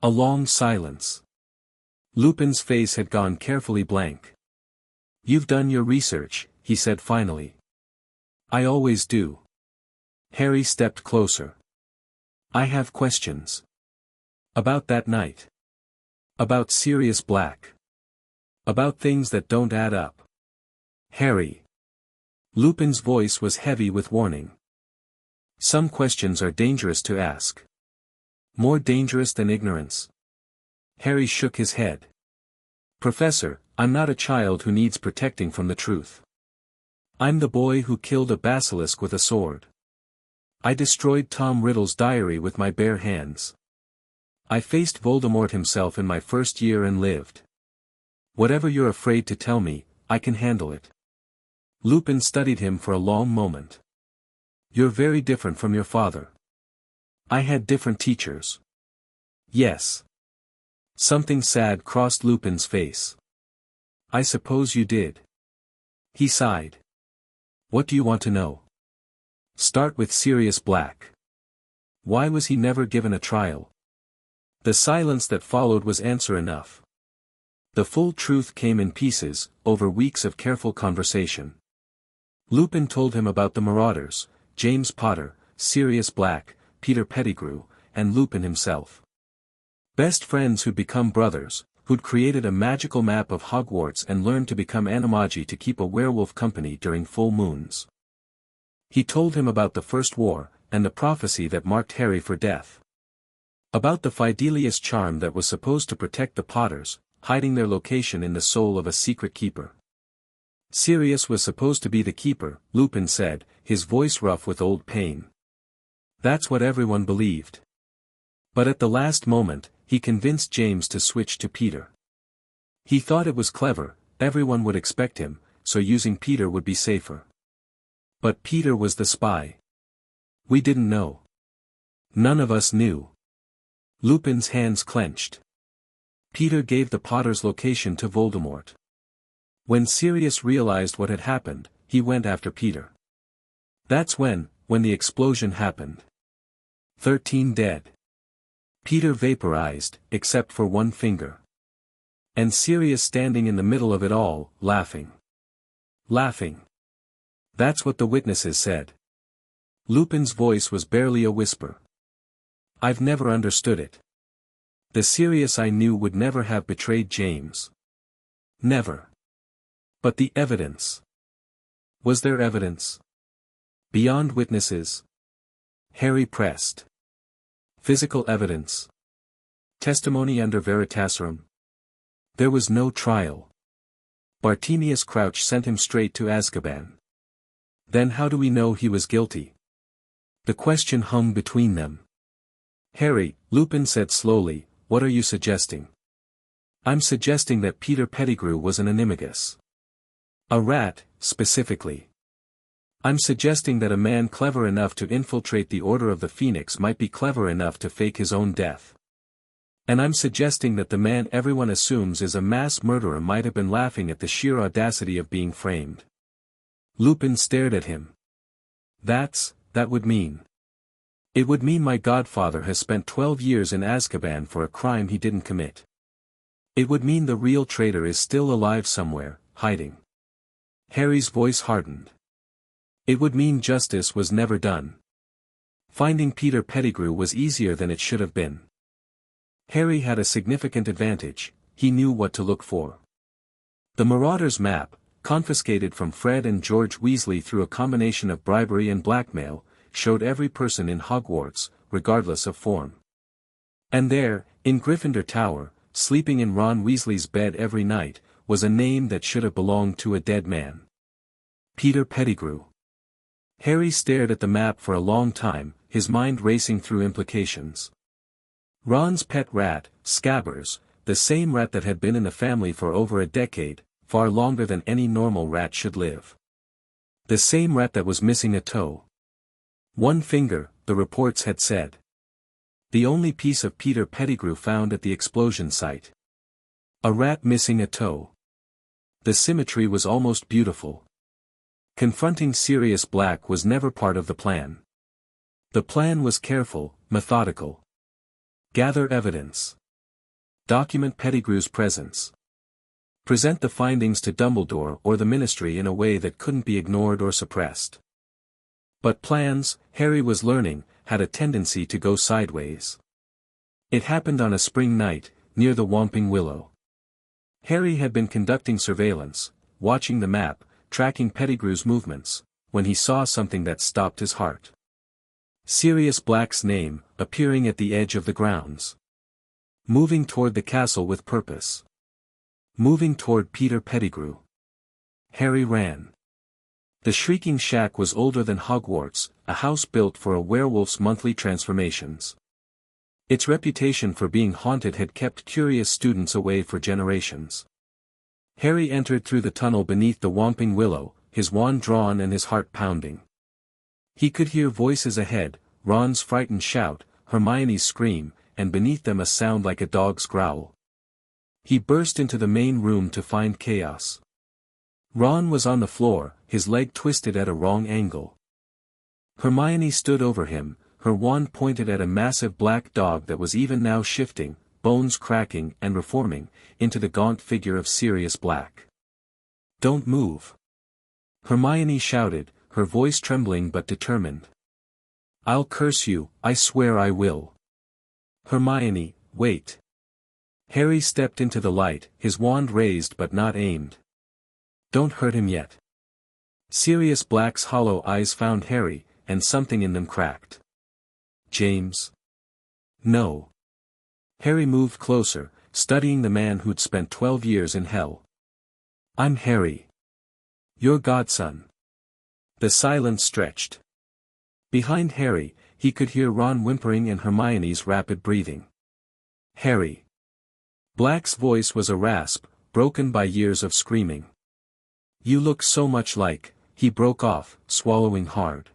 A long silence. Lupin's face had gone carefully blank. You've done your research, he said finally. I always do. Harry stepped closer. I have questions. About that night. About Sirius Black. About things that don't add up. Harry. Lupin's voice was heavy with warning. Some questions are dangerous to ask. More dangerous than ignorance. Harry shook his head. Professor, I'm not a child who needs protecting from the truth. I'm the boy who killed a basilisk with a sword. I destroyed Tom Riddle's diary with my bare hands. I faced Voldemort himself in my first year and lived. Whatever you're afraid to tell me, I can handle it. Lupin studied him for a long moment. You're very different from your father. I had different teachers. Yes. Something sad crossed Lupin's face. I suppose you did. He sighed. What do you want to know? Start with Sirius Black. Why was he never given a trial? The silence that followed was answer enough. The full truth came in pieces, over weeks of careful conversation. Lupin told him about the Marauders, James Potter, Sirius Black, Peter Pettigrew, and Lupin himself. Best friends who'd become brothers, who'd created a magical map of Hogwarts and learned to become animagi to keep a werewolf company during full moons. He told him about the First War, and the prophecy that marked Harry for death. About the Fidelius charm that was supposed to protect the Potters, hiding their location in the soul of a secret keeper. Sirius was supposed to be the keeper, Lupin said, his voice rough with old pain. That's what everyone believed. But at the last moment, he convinced James to switch to Peter. He thought it was clever, everyone would expect him, so using Peter would be safer. But Peter was the spy. We didn't know. None of us knew. Lupin's hands clenched. Peter gave the Potter's location to Voldemort. When Sirius realized what had happened, he went after Peter. That's when the explosion happened. 13 dead. Peter vaporized, except for one finger. And Sirius standing in the middle of it all, laughing. Laughing. That's what the witnesses said. Lupin's voice was barely a whisper. I've never understood it. The Sirius I knew would never have betrayed James. Never. But the evidence. Was there evidence? Beyond witnesses? Harry pressed. Physical evidence. Testimony under veritaserum. There was no trial. Bartemius Crouch sent him straight to Azkaban. Then how do we know he was guilty? The question hung between them. Harry, Lupin said slowly, what are you suggesting? I'm suggesting that Peter Pettigrew was an animagus. A rat, specifically. I'm suggesting that a man clever enough to infiltrate the Order of the Phoenix might be clever enough to fake his own death. And I'm suggesting that the man everyone assumes is a mass murderer might have been laughing at the sheer audacity of being framed. Lupin stared at him. That would mean. It would mean my godfather has spent 12 years in Azkaban for a crime he didn't commit. It would mean the real traitor is still alive somewhere, hiding. Harry's voice hardened. It would mean justice was never done. Finding Peter Pettigrew was easier than it should have been. Harry had a significant advantage, he knew what to look for. The Marauders map, confiscated from Fred and George Weasley through a combination of bribery and blackmail, showed every person in Hogwarts, regardless of form. And there, in Gryffindor Tower, sleeping in Ron Weasley's bed every night, was a name that should have belonged to a dead man. Peter Pettigrew. Harry stared at the map for a long time, his mind racing through implications. Ron's pet rat, Scabbers, the same rat that had been in the family for over a decade, far longer than any normal rat should live. The same rat that was missing a toe. One finger, the reports had said. The only piece of Peter Pettigrew found at the explosion site. A rat missing a toe. The symmetry was almost beautiful. Confronting Sirius Black was never part of the plan. The plan was careful, methodical. Gather evidence. Document Pettigrew's presence. Present the findings to Dumbledore or the Ministry in a way that couldn't be ignored or suppressed. But plans, Harry was learning, had a tendency to go sideways. It happened on a spring night, near the Whomping Willow. Harry had been conducting surveillance, watching the map, tracking Pettigrew's movements, when he saw something that stopped his heart. Sirius Black's name, appearing at the edge of the grounds. Moving toward the castle with purpose. Moving toward Peter Pettigrew. Harry ran. The Shrieking Shack was older than Hogwarts, a house built for a werewolf's monthly transformations. Its reputation for being haunted had kept curious students away for generations. Harry entered through the tunnel beneath the Whomping Willow, his wand drawn and his heart pounding. He could hear voices ahead, Ron's frightened shout, Hermione's scream, and beneath them a sound like a dog's growl. He burst into the main room to find chaos. Ron was on the floor, his leg twisted at a wrong angle. Hermione stood over him, her wand pointed at a massive black dog that was even now shifting, bones cracking and reforming, into the gaunt figure of Sirius Black. "Don't move!" Hermione shouted, her voice trembling but determined. "I'll curse you, I swear I will." "Hermione, wait." Harry stepped into the light, his wand raised but not aimed. "Don't hurt him yet." Sirius Black's hollow eyes found Harry, and something in them cracked. "James?" "No." Harry moved closer, studying the man who'd spent 12 years in hell. "I'm Harry. Your godson." The silence stretched. Behind Harry, he could hear Ron whimpering and Hermione's rapid breathing. "Harry." Black's voice was a rasp, broken by years of screaming. "You look so much like," he broke off, swallowing hard.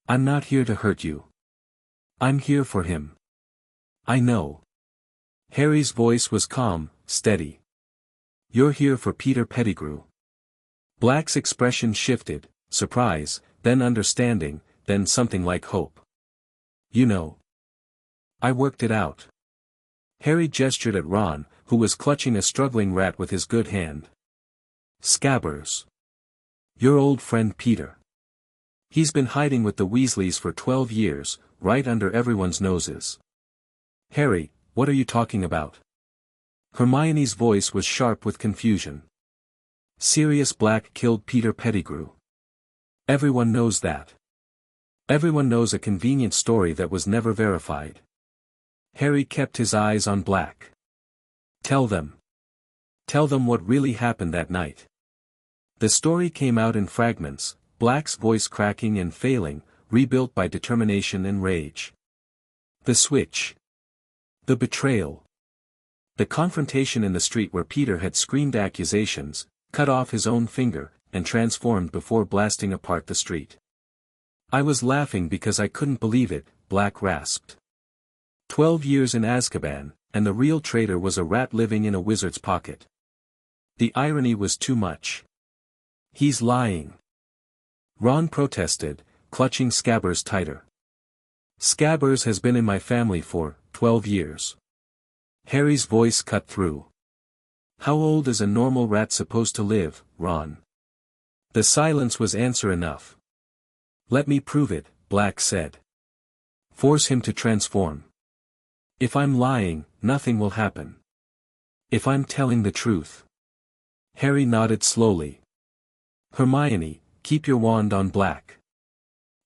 "I'm not here to hurt you. I'm here for him." "I know." Harry's voice was calm, steady. "You're here for Peter Pettigrew." Black's expression shifted, surprise, then understanding, then something like hope. "You know. I worked it out." Harry gestured at Ron, who was clutching a struggling rat with his good hand. "Scabbers. Your old friend Peter. He's been hiding with the Weasleys for 12 years, right under everyone's noses." "Harry, what are you talking about?" Hermione's voice was sharp with confusion. "Sirius Black killed Peter Pettigrew. Everyone knows that." Everyone knows a convenient story that was never verified. Harry kept his eyes on Black. Tell them. Tell them what really happened that night. The story came out in fragments, Black's voice cracking and failing, rebuilt by determination and rage. The switch. The betrayal. The confrontation in the street where Peter had screamed accusations, cut off his own finger, and transformed before blasting apart the street. I was laughing because I couldn't believe it, Black rasped. 12 years in Azkaban, and the real traitor was a rat living in a wizard's pocket. The irony was too much. He's lying. Ron protested, clutching Scabbers tighter. Scabbers has been in my family for 12 years. Harry's voice cut through. How old is a normal rat supposed to live, Ron? The silence was answer enough. Let me prove it, Black said. Force him to transform. If I'm lying, nothing will happen. If I'm telling the truth. Harry nodded slowly. Hermione, keep your wand on Black.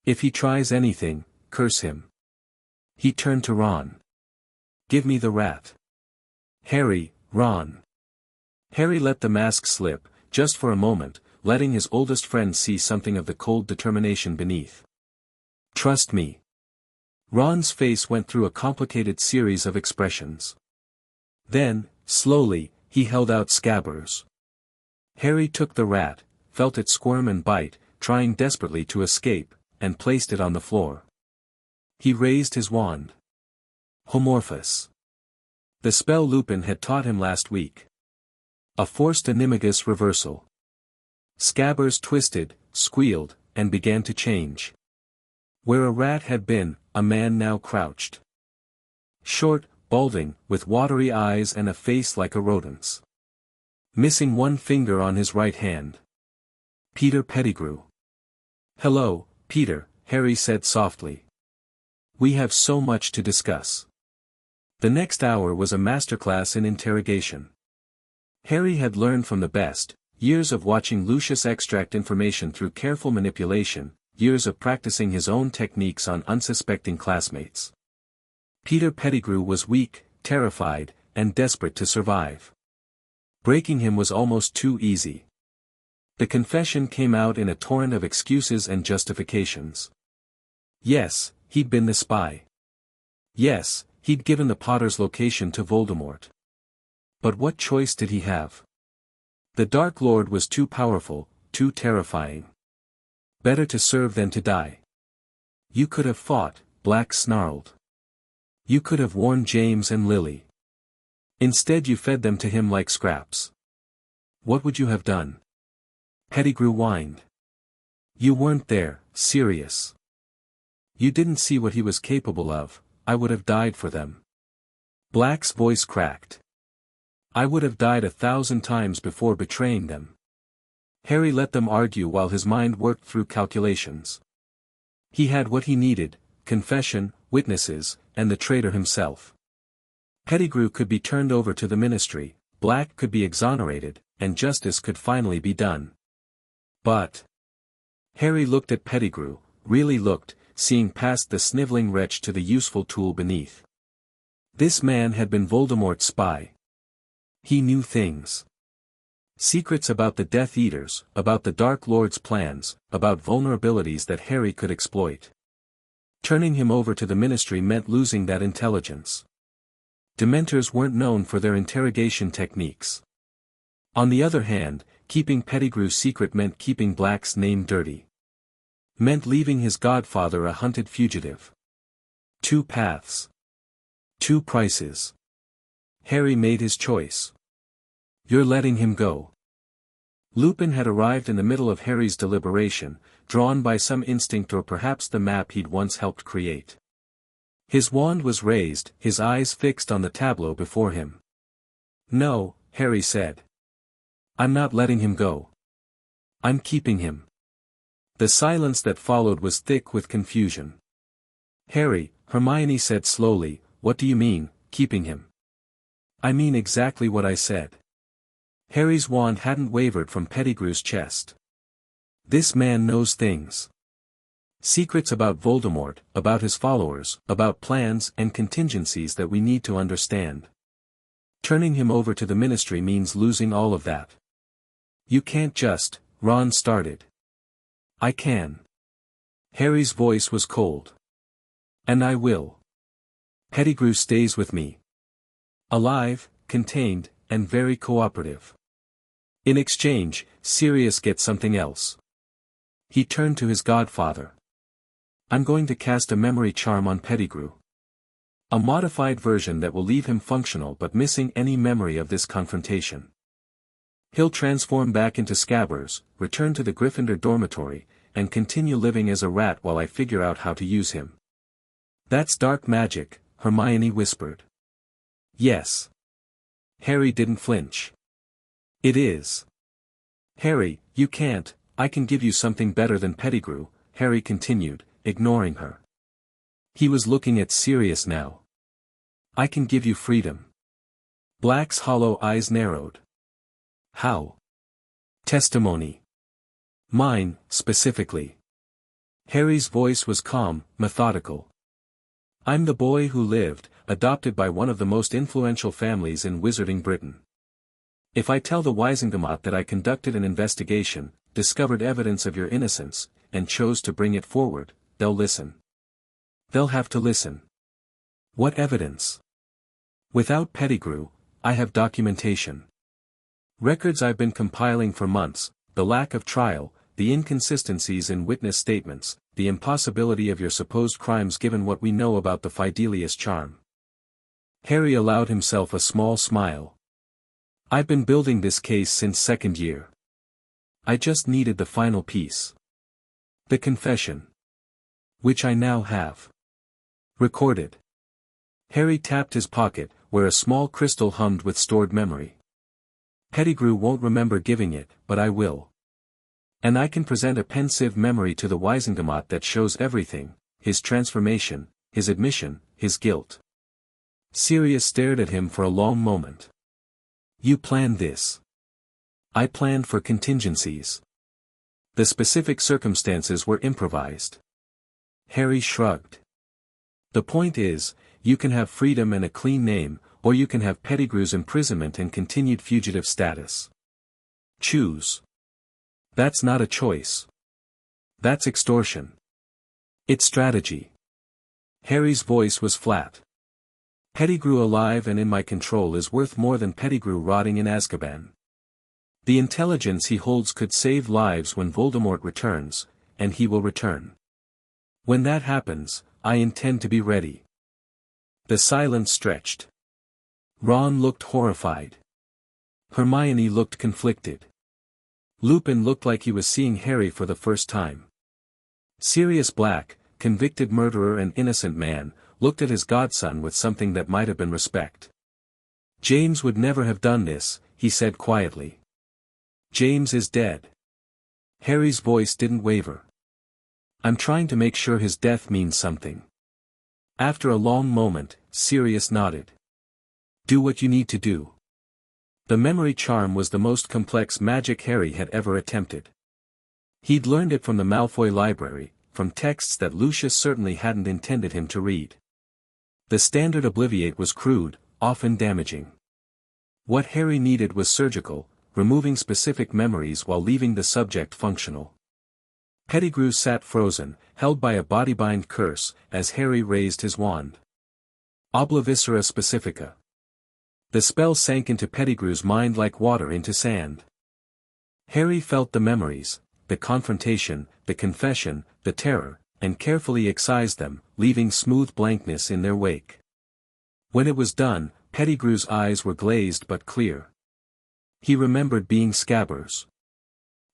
If he tries anything, curse him. He turned to Ron. Give me the rat. Harry, Ron. Harry let the mask slip, just for a moment, letting his oldest friend see something of the cold determination beneath. Trust me. Ron's face went through a complicated series of expressions. Then, slowly, he held out Scabbers. Harry took the rat, felt it squirm and bite, trying desperately to escape, and placed it on the floor. He raised his wand. Homorphous. The spell Lupin had taught him last week. A forced animagus reversal. Scabbers twisted, squealed, and began to change. Where a rat had been, a man now crouched. Short, balding, with watery eyes and a face like a rodent's. Missing one finger on his right hand. Peter Pettigrew. Hello, Peter, Harry said softly. We have so much to discuss. The next hour was a masterclass in interrogation. Harry had learned from the best, years of watching Lucius extract information through careful manipulation, years of practicing his own techniques on unsuspecting classmates. Peter Pettigrew was weak, terrified, and desperate to survive. Breaking him was almost too easy. The confession came out in a torrent of excuses and justifications. Yes, he'd been the spy. Yes, he'd given the Potter's location to Voldemort. But what choice did he have? The Dark Lord was too powerful, too terrifying. Better to serve than to die. You could have fought, Black snarled. You could have warned James and Lily. Instead you fed them to him like scraps. What would you have done? Pettigrew whined. You weren't there, Sirius. You didn't see what he was capable of. I would have died for them. Black's voice cracked. I would have died 1,000 times before betraying them. Harry let them argue while his mind worked through calculations. He had what he needed, confession, witnesses, and the traitor himself. Pettigrew could be turned over to the ministry, Black could be exonerated, and justice could finally be done. But Harry looked at Pettigrew, really looked, seeing past the sniveling wretch to the useful tool beneath. This man had been Voldemort's spy. He knew things. Secrets about the Death Eaters, about the Dark Lord's plans, about vulnerabilities that Harry could exploit. Turning him over to the ministry meant losing that intelligence. Dementors weren't known for their interrogation techniques. On the other hand, keeping Pettigrew's secret meant keeping Black's name dirty. Meant leaving his godfather a hunted fugitive. 2 paths. 2 prices. Harry made his choice. You're letting him go. Lupin had arrived in the middle of Harry's deliberation, drawn by some instinct or perhaps the map he'd once helped create. His wand was raised, his eyes fixed on the tableau before him. No, Harry said. I'm not letting him go. I'm keeping him. The silence that followed was thick with confusion. Harry, Hermione said slowly, what do you mean, keeping him? I mean exactly what I said. Harry's wand hadn't wavered from Pettigrew's chest. This man knows things. Secrets about Voldemort, about his followers, about plans and contingencies that we need to understand. Turning him over to the Ministry means losing all of that. You can't just, Ron started. I can. Harry's voice was cold. And I will. Pettigrew stays with me. Alive, contained, and very cooperative. In exchange, Sirius gets something else. He turned to his godfather. I'm going to cast a memory charm on Pettigrew. A modified version that will leave him functional but missing any memory of this confrontation. He'll transform back into Scabbers, return to the Gryffindor dormitory, and continue living as a rat while I figure out how to use him. That's dark magic, Hermione whispered. Yes. Harry didn't flinch. It is. Harry, you can't, I can give you something better than Pettigrew, Harry continued, ignoring her. He was looking at Sirius now. I can give you freedom. Black's hollow eyes narrowed. How? Testimony. Mine, specifically. Harry's voice was calm, methodical. I'm the boy who lived, adopted by one of the most influential families in Wizarding Britain. If I tell the Wisingamot that I conducted an investigation, discovered evidence of your innocence, and chose to bring it forward, they'll listen. They'll have to listen. What evidence? Without Pettigrew, I have documentation. Records I've been compiling for months, the lack of trial, the inconsistencies in witness statements, the impossibility of your supposed crimes given what we know about the Fidelius charm. Harry allowed himself a small smile. I've been building this case since second year. I just needed the final piece. The confession. Which I now have. Recorded. Harry tapped his pocket, where a small crystal hummed with stored memory. Pettigrew won't remember giving it, but I will. And I can present a pensive memory to the Wisingamot that shows everything, his transformation, his admission, his guilt. Sirius stared at him for a long moment. You planned this. I planned for contingencies. The specific circumstances were improvised. Harry shrugged. The point is, you can have freedom and a clean name, or you can have Pettigrew's imprisonment and continued fugitive status. Choose. That's not a choice. That's extortion. It's strategy. Harry's voice was flat. Pettigrew alive and in my control is worth more than Pettigrew rotting in Azkaban. The intelligence he holds could save lives when Voldemort returns, and he will return. When that happens, I intend to be ready. The silence stretched. Ron looked horrified. Hermione looked conflicted. Lupin looked like he was seeing Harry for the first time. Sirius Black, convicted murderer and innocent man, looked at his godson with something that might have been respect. James would never have done this, he said quietly. James is dead. Harry's voice didn't waver. I'm trying to make sure his death means something. After a long moment, Sirius nodded. Do what you need to do. The memory charm was the most complex magic Harry had ever attempted. He'd learned it from the Malfoy library, from texts that Lucius certainly hadn't intended him to read. The standard obliviate was crude, often damaging. What Harry needed was surgical, removing specific memories while leaving the subject functional. Pettigrew sat frozen, held by a bodybind curse, as Harry raised his wand. Obliviscera specifica. The spell sank into Pettigrew's mind like water into sand. Harry felt the memories, the confrontation, the confession, the terror, and carefully excised them, leaving smooth blankness in their wake. When it was done, Pettigrew's eyes were glazed but clear. He remembered being Scabbers.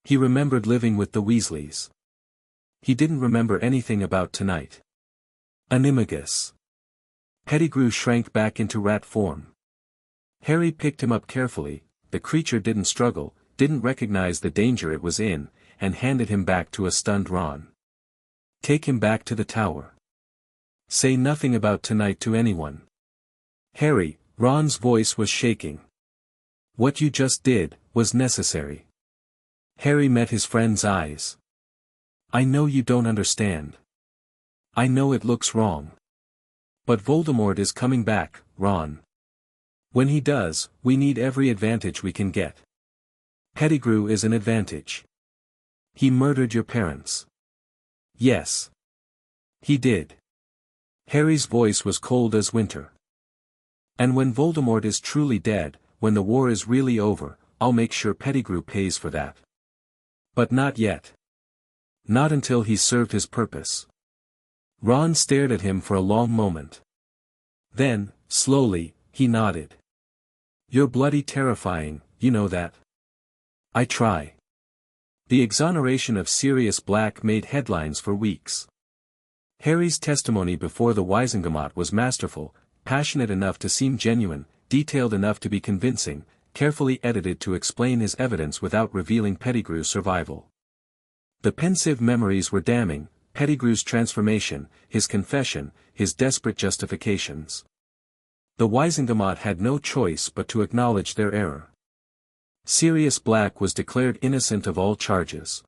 He remembered living with the Weasleys. He didn't remember anything about tonight. Animagus. Pettigrew shrank back into rat form. Harry picked him up carefully, the creature didn't struggle, didn't recognize the danger it was in, and handed him back to a stunned Ron. Take him back to the tower. Say nothing about tonight to anyone. Harry, Ron's voice was shaking. What you just did, was necessary. Harry met his friend's eyes. I know you don't understand. I know it looks wrong. But Voldemort is coming back, Ron. When he does, we need every advantage we can get. Pettigrew is an advantage. He murdered your parents. Yes. He did. Harry's voice was cold as winter. And when Voldemort is truly dead, when the war is really over, I'll make sure Pettigrew pays for that. But not yet. Not until he's served his purpose. Ron stared at him for a long moment. Then, slowly, he nodded. You're bloody terrifying, you know that. I try. The exoneration of Sirius Black made headlines for weeks. Harry's testimony before the Wizengamot was masterful, passionate enough to seem genuine, detailed enough to be convincing, carefully edited to explain his evidence without revealing Pettigrew's survival. The pensive memories were damning, Pettigrew's transformation, his confession, his desperate justifications. The Wizengamot had no choice but to acknowledge their error. Sirius Black was declared innocent of all charges.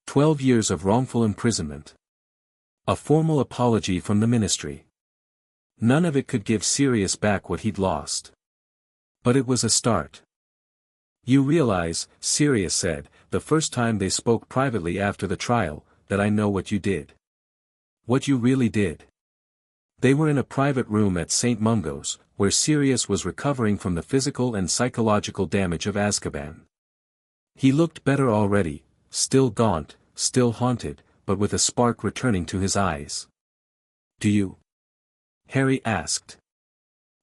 12 years of wrongful imprisonment. A formal apology from the ministry. None of it could give Sirius back what he'd lost. But it was a start. You realize, Sirius said, the first time they spoke privately after the trial, that I know what you did. What you really did. They were in a private room at St. Mungo's, where Sirius was recovering from the physical and psychological damage of Azkaban. He looked better already, still gaunt, still haunted, but with a spark returning to his eyes. Do you? Harry asked.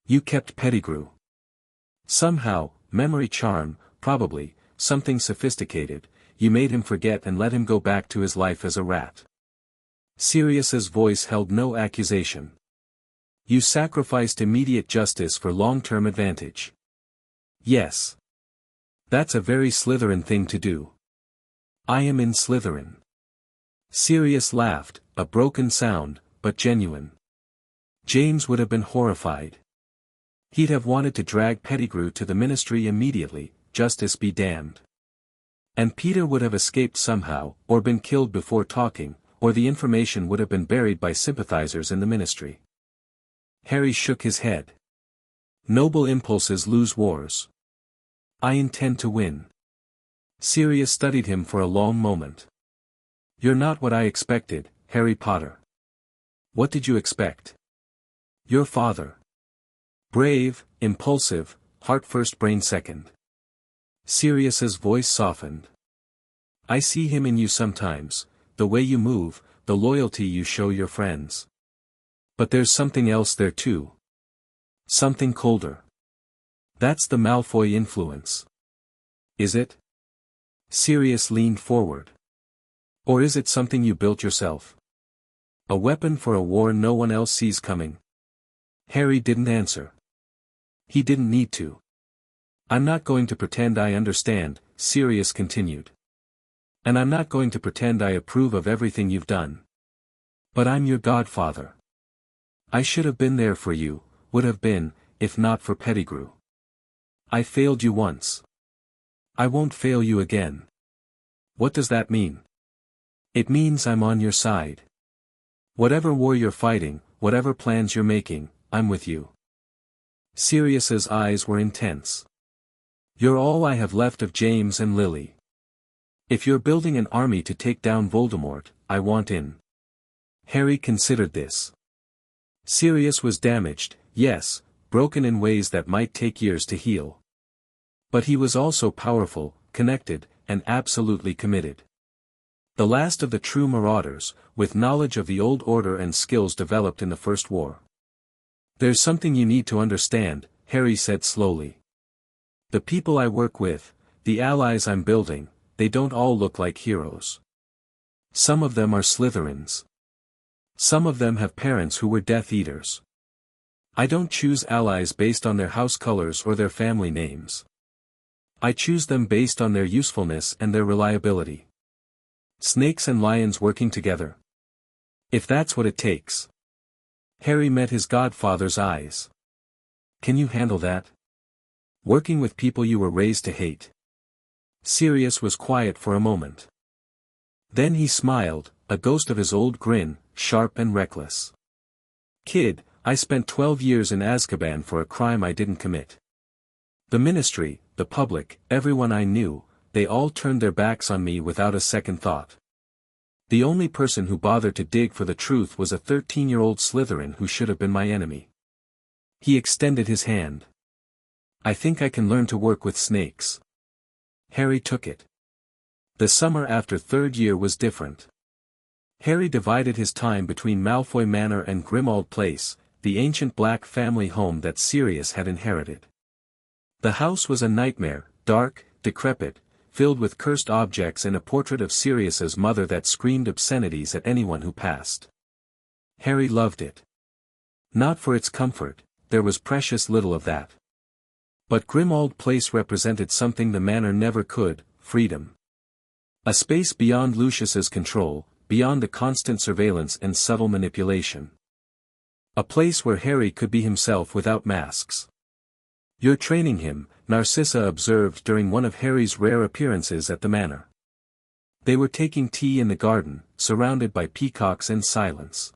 You kept Pettigrew. Somehow, memory charm, probably, something sophisticated, you made him forget and let him go back to his life as a rat. Sirius's voice held no accusation. You sacrificed immediate justice for long-term advantage. Yes. That's a very Slytherin thing to do. I am in Slytherin. Sirius laughed, a broken sound, but genuine. James would have been horrified. He'd have wanted to drag Pettigrew to the ministry immediately, justice be damned. And Peter would have escaped somehow, or been killed before talking, or the information would have been buried by sympathizers in the ministry. Harry shook his head. Noble impulses lose wars. I intend to win. Sirius studied him for a long moment. You're not what I expected, Harry Potter. What did you expect? Your father. Brave, impulsive, heart first brain second. Sirius's voice softened. I see him in you sometimes, the way you move, the loyalty you show your friends. But there's something else there too. Something colder. That's the Malfoy influence. Is it? Sirius leaned forward. Or is it something you built yourself? A weapon for a war no one else sees coming? Harry didn't answer. He didn't need to. I'm not going to pretend I understand, Sirius continued. And I'm not going to pretend I approve of everything you've done. But I'm your godfather. I should have been there for you, would have been, if not for Pettigrew. I failed you once. I won't fail you again. What does that mean? It means I'm on your side. Whatever war you're fighting, whatever plans you're making, I'm with you. Sirius's eyes were intense. You're all I have left of James and Lily. If you're building an army to take down Voldemort, I want in. Harry considered this. Sirius was damaged, yes, broken in ways that might take years to heal. But he was also powerful, connected, and absolutely committed. The last of the true Marauders, with knowledge of the old order and skills developed in the First War. There's something you need to understand, Harry said slowly. The people I work with, the allies I'm building, they don't all look like heroes. Some of them are Slytherins. Some of them have parents who were Death Eaters. I don't choose allies based on their house colors or their family names. I choose them based on their usefulness and their reliability. Snakes and lions working together. If that's what it takes. Harry met his godfather's eyes. Can you handle that? Working with people you were raised to hate. Sirius was quiet for a moment. Then he smiled, a ghost of his old grin, sharp and reckless. "Kid, I spent 12 years in Azkaban for a crime I didn't commit. The ministry, the public, everyone I knew, they all turned their backs on me without a second thought. The only person who bothered to dig for the truth was a 13-year-old Slytherin who should have been my enemy." He extended his hand. "I think I can learn to work with snakes." Harry took it. The summer after third year was different. Harry divided his time between Malfoy Manor and Grimmauld Place, the ancient Black family home that Sirius had inherited. The house was a nightmare, dark, decrepit, filled with cursed objects and a portrait of Sirius's mother that screamed obscenities at anyone who passed. Harry loved it. Not for its comfort, there was precious little of that. But Grimmauld Place represented something the manor never could: freedom. A space beyond Lucius's control, beyond the constant surveillance and subtle manipulation. A place where Harry could be himself without masks. "You're training him," Narcissa observed during one of Harry's rare appearances at the manor. They were taking tea in the garden, surrounded by peacocks and silence.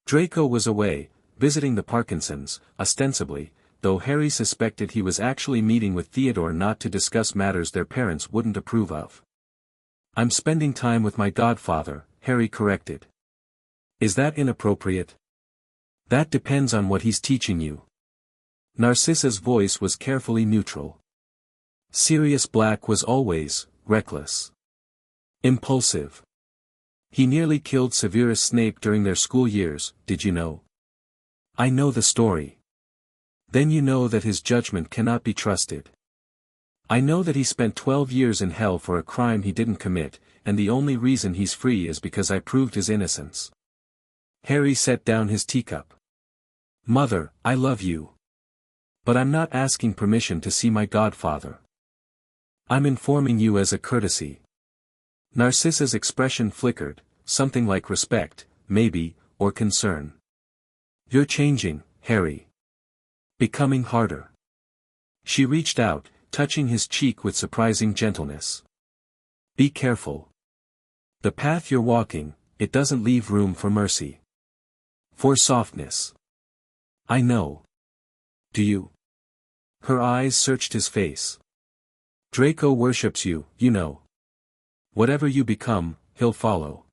Draco was away, visiting the Parkinsons, ostensibly, though Harry suspected he was actually meeting with Theodore not to discuss matters their parents wouldn't approve of. "I'm spending time with my godfather," Harry corrected. "Is that inappropriate?" "That depends on what he's teaching you." Narcissa's voice was carefully neutral. Sirius Black was always reckless. Impulsive. He nearly killed Severus Snape during their school years, did you know? "I know the story." "Then you know that his judgment cannot be trusted." "I know that he spent 12 years in hell for a crime he didn't commit, and the only reason he's free is because I proved his innocence." Harry set down his teacup. "Mother, I love you. But I'm not asking permission to see my godfather. I'm informing you as a courtesy." Narcissa's expression flickered, something like respect, maybe, or concern. "You're changing, Harry. Becoming harder." She reached out, touching his cheek with surprising gentleness. "Be careful. The path you're walking, it doesn't leave room for mercy. For softness." "I know. Do you?" Her eyes searched his face. "Draco worships you, you know. Whatever you become, he'll follow.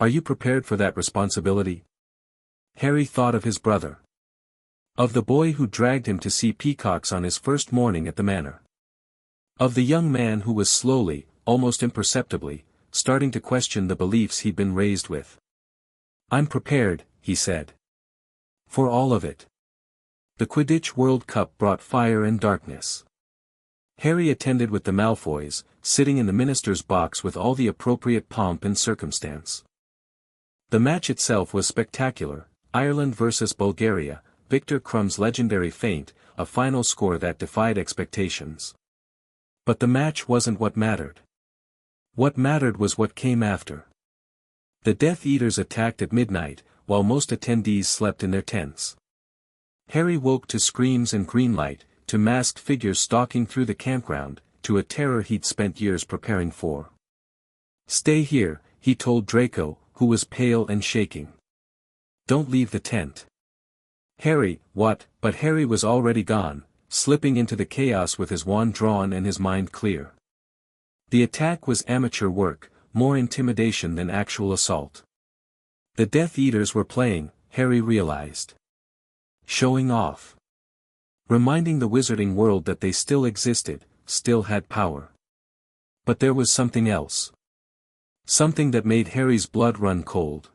Are you prepared for that responsibility?" Harry thought of his brother. Of the boy who dragged him to see peacocks on his first morning at the manor. Of the young man who was slowly, almost imperceptibly, starting to question the beliefs he'd been raised with. "I'm prepared," he said. "For all of it." The Quidditch World Cup brought fire and darkness. Harry attended with the Malfoys, sitting in the minister's box with all the appropriate pomp and circumstance. The match itself was spectacular: Ireland versus Bulgaria, Victor Crumb's legendary feint, a final score that defied expectations. But the match wasn't what mattered. What mattered was what came after. The Death Eaters attacked at midnight, while most attendees slept in their tents. Harry woke to screams and green light, to masked figures stalking through the campground, to a terror he'd spent years preparing for. "Stay here," he told Draco, who was pale and shaking. "Don't leave the tent." Harry, what? But Harry was already gone, slipping into the chaos with his wand drawn and his mind clear. The attack was amateur work, more intimidation than actual assault. The Death Eaters were playing, Harry realized. Showing off. Reminding the wizarding world that they still existed, still had power. But there was something else. Something that made Harry's blood run cold.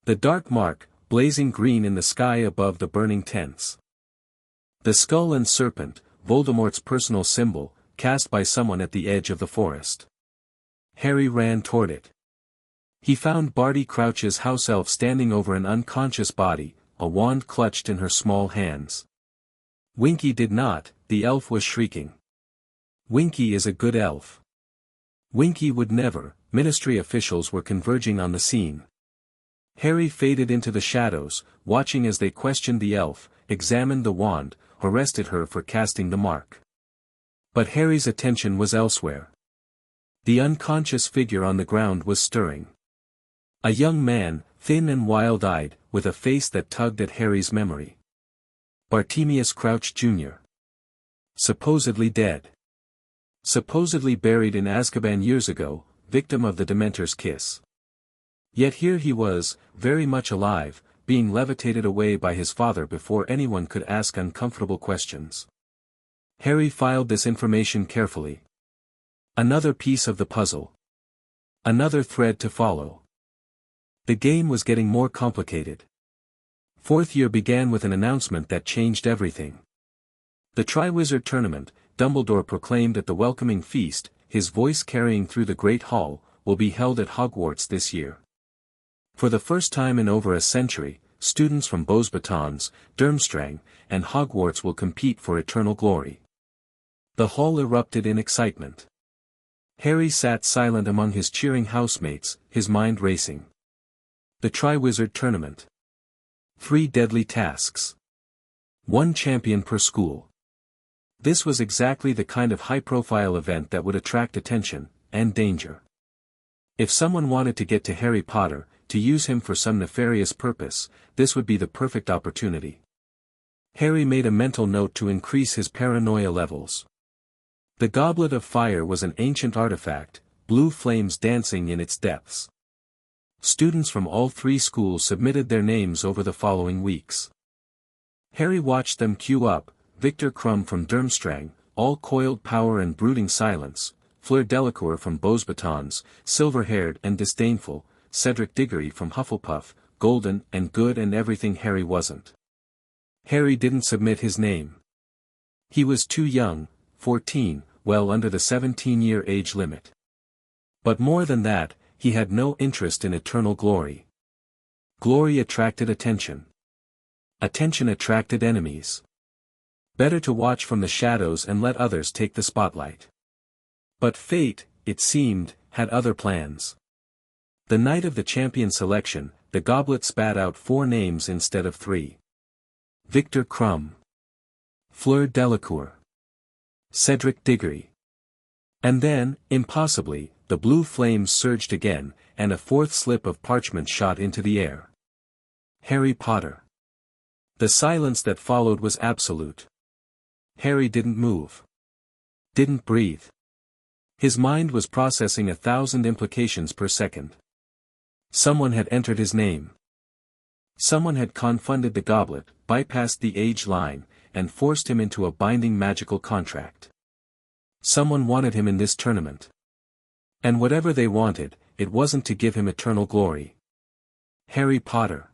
The dark mark, blazing green in the sky above the burning tents. The skull and serpent, Voldemort's personal symbol, cast by someone at the edge of the forest. Harry ran toward it. He found Barty Crouch's house elf standing over an unconscious body, a wand clutched in her small hands. Winky did not, the elf was shrieking. Winky is a good elf. Winky would never. Ministry officials were converging on the scene. Harry faded into the shadows, watching as they questioned the elf, examined the wand, arrested her for casting the mark. But Harry's attention was elsewhere. The unconscious figure on the ground was stirring. A young man, thin and wild-eyed, with a face that tugged at Harry's memory. Bartemius Crouch Jr. Supposedly dead. Supposedly buried in Azkaban years ago, victim of the Dementor's kiss. Yet here he was, very much alive, being levitated away by his father before anyone could ask uncomfortable questions. Harry filed this information carefully. Another piece of the puzzle. Another thread to follow. The game was getting more complicated. Fourth year began with an announcement that changed everything. The Triwizard Tournament, Dumbledore proclaimed at the welcoming feast, his voice carrying through the Great Hall, will be held at Hogwarts this year. For the first time in over a century, students from Beauxbatons, Durmstrang, and Hogwarts will compete for eternal glory. The hall erupted in excitement. Harry sat silent among his cheering housemates, his mind racing. The Triwizard Tournament. 3 deadly tasks. 1 champion per school. This was exactly the kind of high-profile event that would attract attention, and danger. If someone wanted to get to Harry Potter, to use him for some nefarious purpose, this would be the perfect opportunity. Harry made a mental note to increase his paranoia levels. The Goblet of Fire was an ancient artifact, blue flames dancing in its depths. Students from all 3 schools submitted their names over the following weeks. Harry watched them queue up: Victor Krum from Durmstrang, all coiled power and brooding silence; Fleur Delacour from Beauxbatons, silver-haired and disdainful; Cedric Diggory from Hufflepuff, golden and good and everything Harry wasn't. Harry didn't submit his name. He was too young, 14, well under the 17-year age limit. But more than that, he had no interest in eternal glory. Glory attracted attention. Attention attracted enemies. Better to watch from the shadows and let others take the spotlight. But fate, it seemed, had other plans. The night of the champion selection, the goblet spat out 4 names instead of 3. Victor Krum. Fleur Delacour. Cedric Diggory. And then, impossibly, the blue flames surged again, and a 4th slip of parchment shot into the air. Harry Potter. The silence that followed was absolute. Harry didn't move. Didn't breathe. His mind was processing 1,000 implications per second. Someone had entered his name. Someone had confounded the goblet, bypassed the age line, and forced him into a binding magical contract. Someone wanted him in this tournament. And whatever they wanted, it wasn't to give him eternal glory. Harry Potter.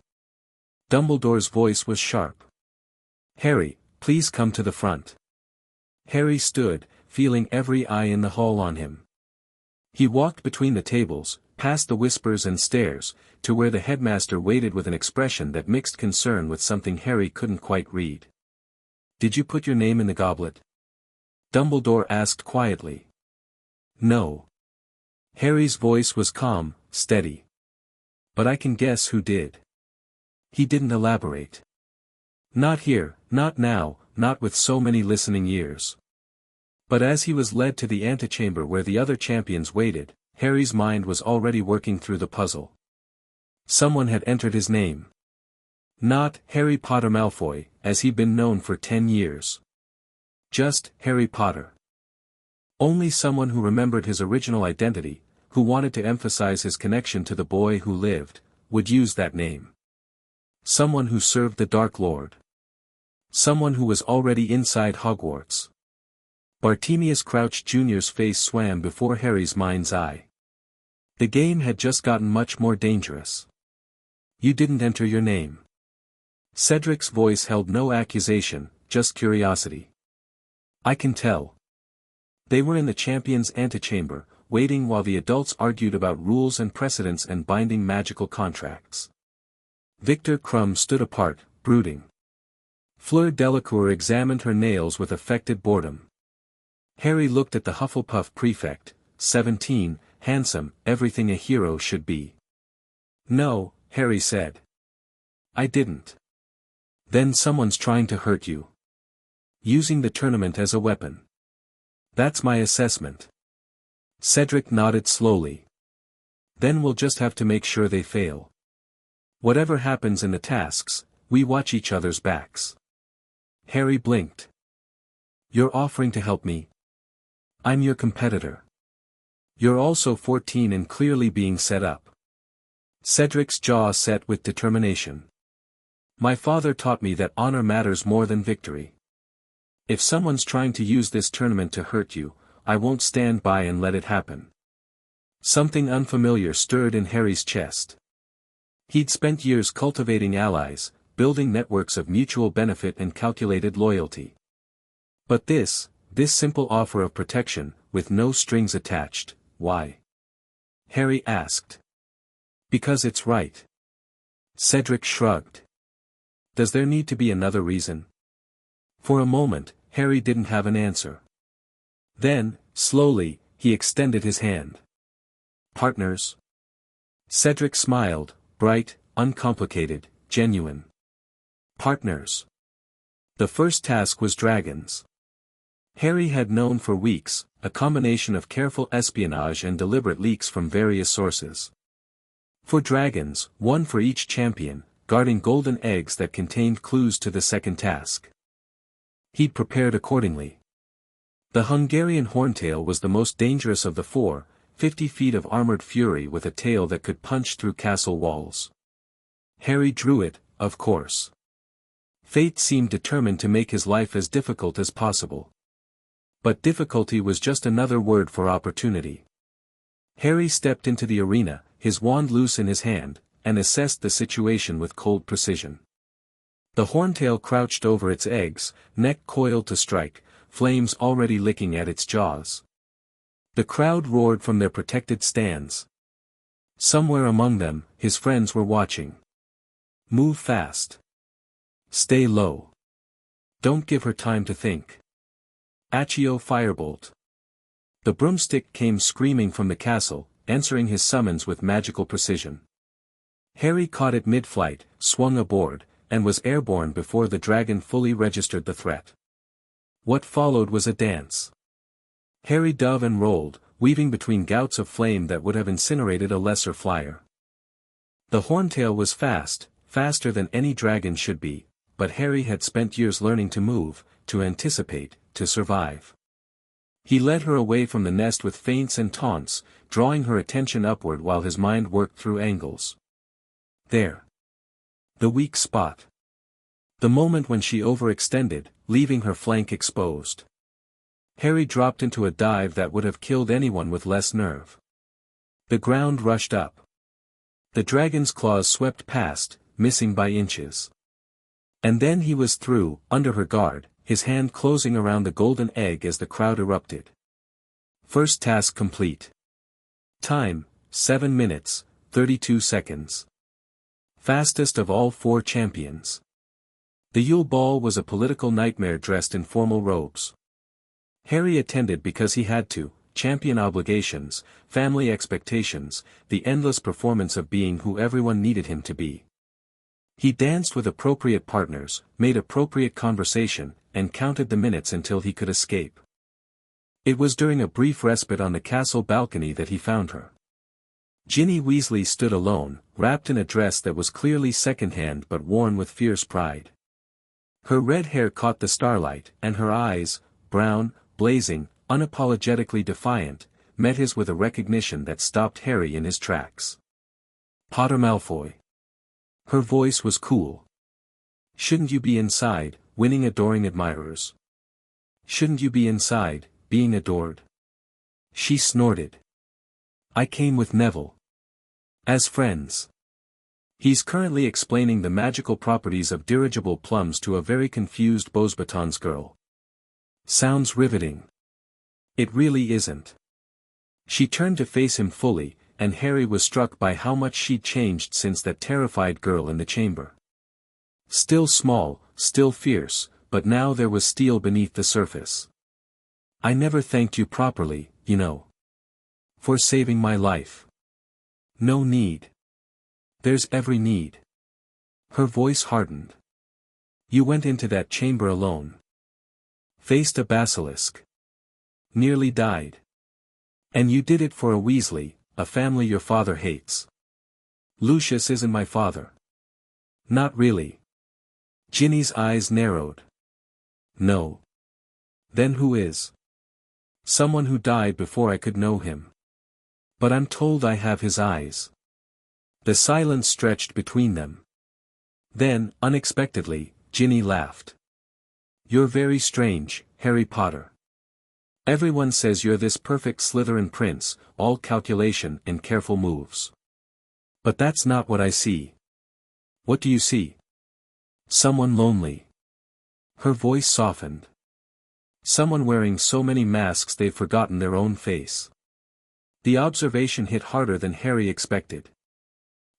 Dumbledore's voice was sharp. Harry, please come to the front. Harry stood, feeling every eye in the hall on him. He walked between the tables, past the whispers and stares, to where the headmaster waited with an expression that mixed concern with something Harry couldn't quite read. Did you put your name in the goblet? Dumbledore asked quietly. No. Harry's voice was calm, steady. But I can guess who did. He didn't elaborate. Not here, not now, not with so many listening ears. But as he was led to the antechamber where the other champions waited, Harry's mind was already working through the puzzle. Someone had entered his name. Not Harry Potter Malfoy, as he'd been known for 10 years. Just Harry Potter. Only someone who remembered his original identity, who wanted to emphasize his connection to the boy who lived, would use that name. Someone who served the Dark Lord. Someone who was already inside Hogwarts. Bartemius Crouch Jr.'s face swam before Harry's mind's eye. The game had just gotten much more dangerous. You didn't enter your name. Cedric's voice held no accusation, just curiosity. I can tell. They were in the champion's antechamber, waiting while the adults argued about rules and precedents and binding magical contracts. Victor Krum stood apart, brooding. Fleur Delacour examined her nails with affected boredom. Harry looked at the Hufflepuff prefect, 17, handsome, everything a hero should be. No, Harry said. I didn't. Then someone's trying to hurt you. Using the tournament as a weapon. That's my assessment. Cedric nodded slowly. Then we'll just have to make sure they fail. Whatever happens in the tasks, we watch each other's backs. Harry blinked. You're offering to help me? I'm your competitor. You're also 14 and clearly being set up. Cedric's jaw set with determination. My father taught me that honor matters more than victory. If someone's trying to use this tournament to hurt you, I won't stand by and let it happen. Something unfamiliar stirred in Harry's chest. He'd spent years cultivating allies, building networks of mutual benefit and calculated loyalty. But this simple offer of protection, with no strings attached, why? Harry asked. Because it's right. Cedric shrugged. Does there need to be another reason? For a moment, Harry didn't have an answer. Then, slowly, he extended his hand. Partners? Cedric smiled, bright, uncomplicated, genuine. Partners. The first task was dragons. Harry had known for weeks, a combination of careful espionage and deliberate leaks from various sources. For dragons, one for each champion, guarding golden eggs that contained clues to the second task. He'd prepared accordingly. The Hungarian Horntail was the most dangerous of the four, 50 feet of armored fury with a tail that could punch through castle walls. Harry drew it, of course. Fate seemed determined to make his life as difficult as possible. But difficulty was just another word for opportunity. Harry stepped into the arena, his wand loose in his hand, and assessed the situation with cold precision. The Horntail crouched over its eggs, neck coiled to strike, flames already licking at its jaws. The crowd roared from their protected stands. Somewhere among them, his friends were watching. Move fast. Stay low. Don't give her time to think. Accio Firebolt. The broomstick came screaming from the castle, answering his summons with magical precision. Harry caught it mid-flight, swung aboard, and was airborne before the dragon fully registered the threat. What followed was a dance. Harry dove and rolled, weaving between gouts of flame that would have incinerated a lesser flyer. The Horntail was fast, faster than any dragon should be, but Harry had spent years learning to move, to anticipate, to survive. He led her away from the nest with feints and taunts, drawing her attention upward while his mind worked through angles. There. The weak spot. The moment when she overextended, leaving her flank exposed. Harry dropped into a dive that would have killed anyone with less nerve. The ground rushed up. The dragon's claws swept past, missing by inches. And then he was through, under her guard, his hand closing around the golden egg as the crowd erupted. First task complete. Time, 7 minutes, 32 seconds. Fastest of all 4 champions. The Yule Ball was a political nightmare dressed in formal robes. Harry attended because he had to, champion obligations, family expectations, the endless performance of being who everyone needed him to be. He danced with appropriate partners, made appropriate conversation, and counted the minutes until he could escape. It was during a brief respite on the castle balcony that he found her. Ginny Weasley stood alone, wrapped in a dress that was clearly second-hand but worn with fierce pride. Her red hair caught the starlight, and her eyes, brown, blazing, unapologetically defiant, met his with a recognition that stopped Harry in his tracks. Potter Malfoy. Her voice was cool. Shouldn't you be inside, winning adoring admirers? Shouldn't you be inside, being adored? She snorted. I came with Neville. As friends. He's currently explaining the magical properties of dirigible plums to a very confused Beauxbatons girl. Sounds riveting. It really isn't. She turned to face him fully, and Harry was struck by how much she'd changed since that terrified girl in the chamber. Still small, still fierce, but now there was steel beneath the surface. I never thanked you properly, you know. For saving my life. No need. There's every need. Her voice hardened. You went into that chamber alone. Faced a basilisk. Nearly died. And you did it for a Weasley, a family your father hates. Lucius isn't my father. Not really. Ginny's eyes narrowed. No. Then who is? Someone who died before I could know him. But I'm told I have his eyes. The silence stretched between them. Then, unexpectedly, Ginny laughed. You're very strange, Harry Potter. Everyone says you're this perfect Slytherin prince, all calculation and careful moves. But that's not what I see. What do you see? Someone lonely. Her voice softened. Someone wearing so many masks they've forgotten their own face. The observation hit harder than Harry expected.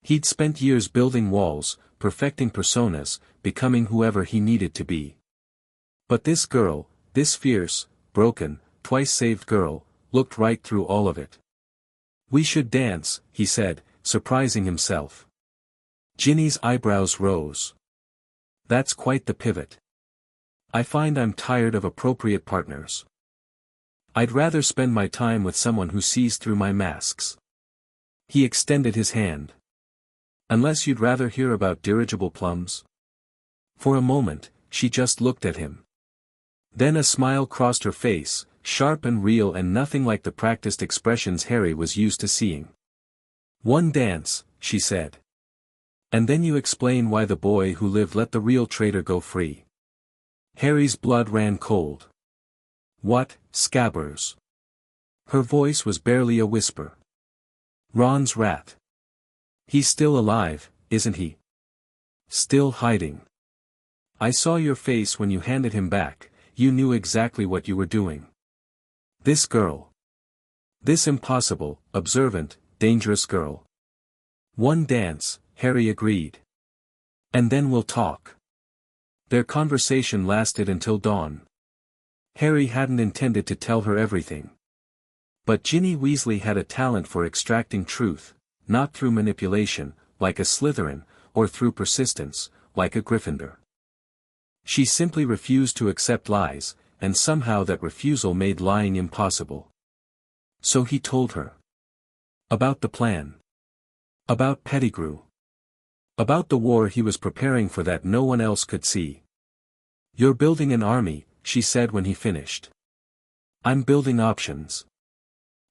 He'd spent years building walls, perfecting personas, becoming whoever he needed to be. But this girl, this fierce, broken, twice-saved girl, looked right through all of it. We should dance, he said, surprising himself. Ginny's eyebrows rose. That's quite the pivot. I find I'm tired of appropriate partners. I'd rather spend my time with someone who sees through my masks. He extended his hand. Unless you'd rather hear about dirigible plums? For a moment, she just looked at him. Then a smile crossed her face, sharp and real and nothing like the practiced expressions Harry was used to seeing. One dance, she said. And then you explain why the boy who lived let the real traitor go free. Harry's blood ran cold. What, Scabbers? Her voice was barely a whisper. Ron's rat. He's still alive, isn't he? Still hiding. I saw your face when you handed him back, you knew exactly what you were doing. This girl. This impossible, observant, dangerous girl. One dance, Harry agreed. And then we'll talk. Their conversation lasted until dawn. Harry hadn't intended to tell her everything. But Ginny Weasley had a talent for extracting truth, not through manipulation, like a Slytherin, or through persistence, like a Gryffindor. She simply refused to accept lies, and somehow that refusal made lying impossible. So he told her. About the plan. About Pettigrew. About the war he was preparing for that no one else could see. You're building an army, she said when he finished. I'm building options.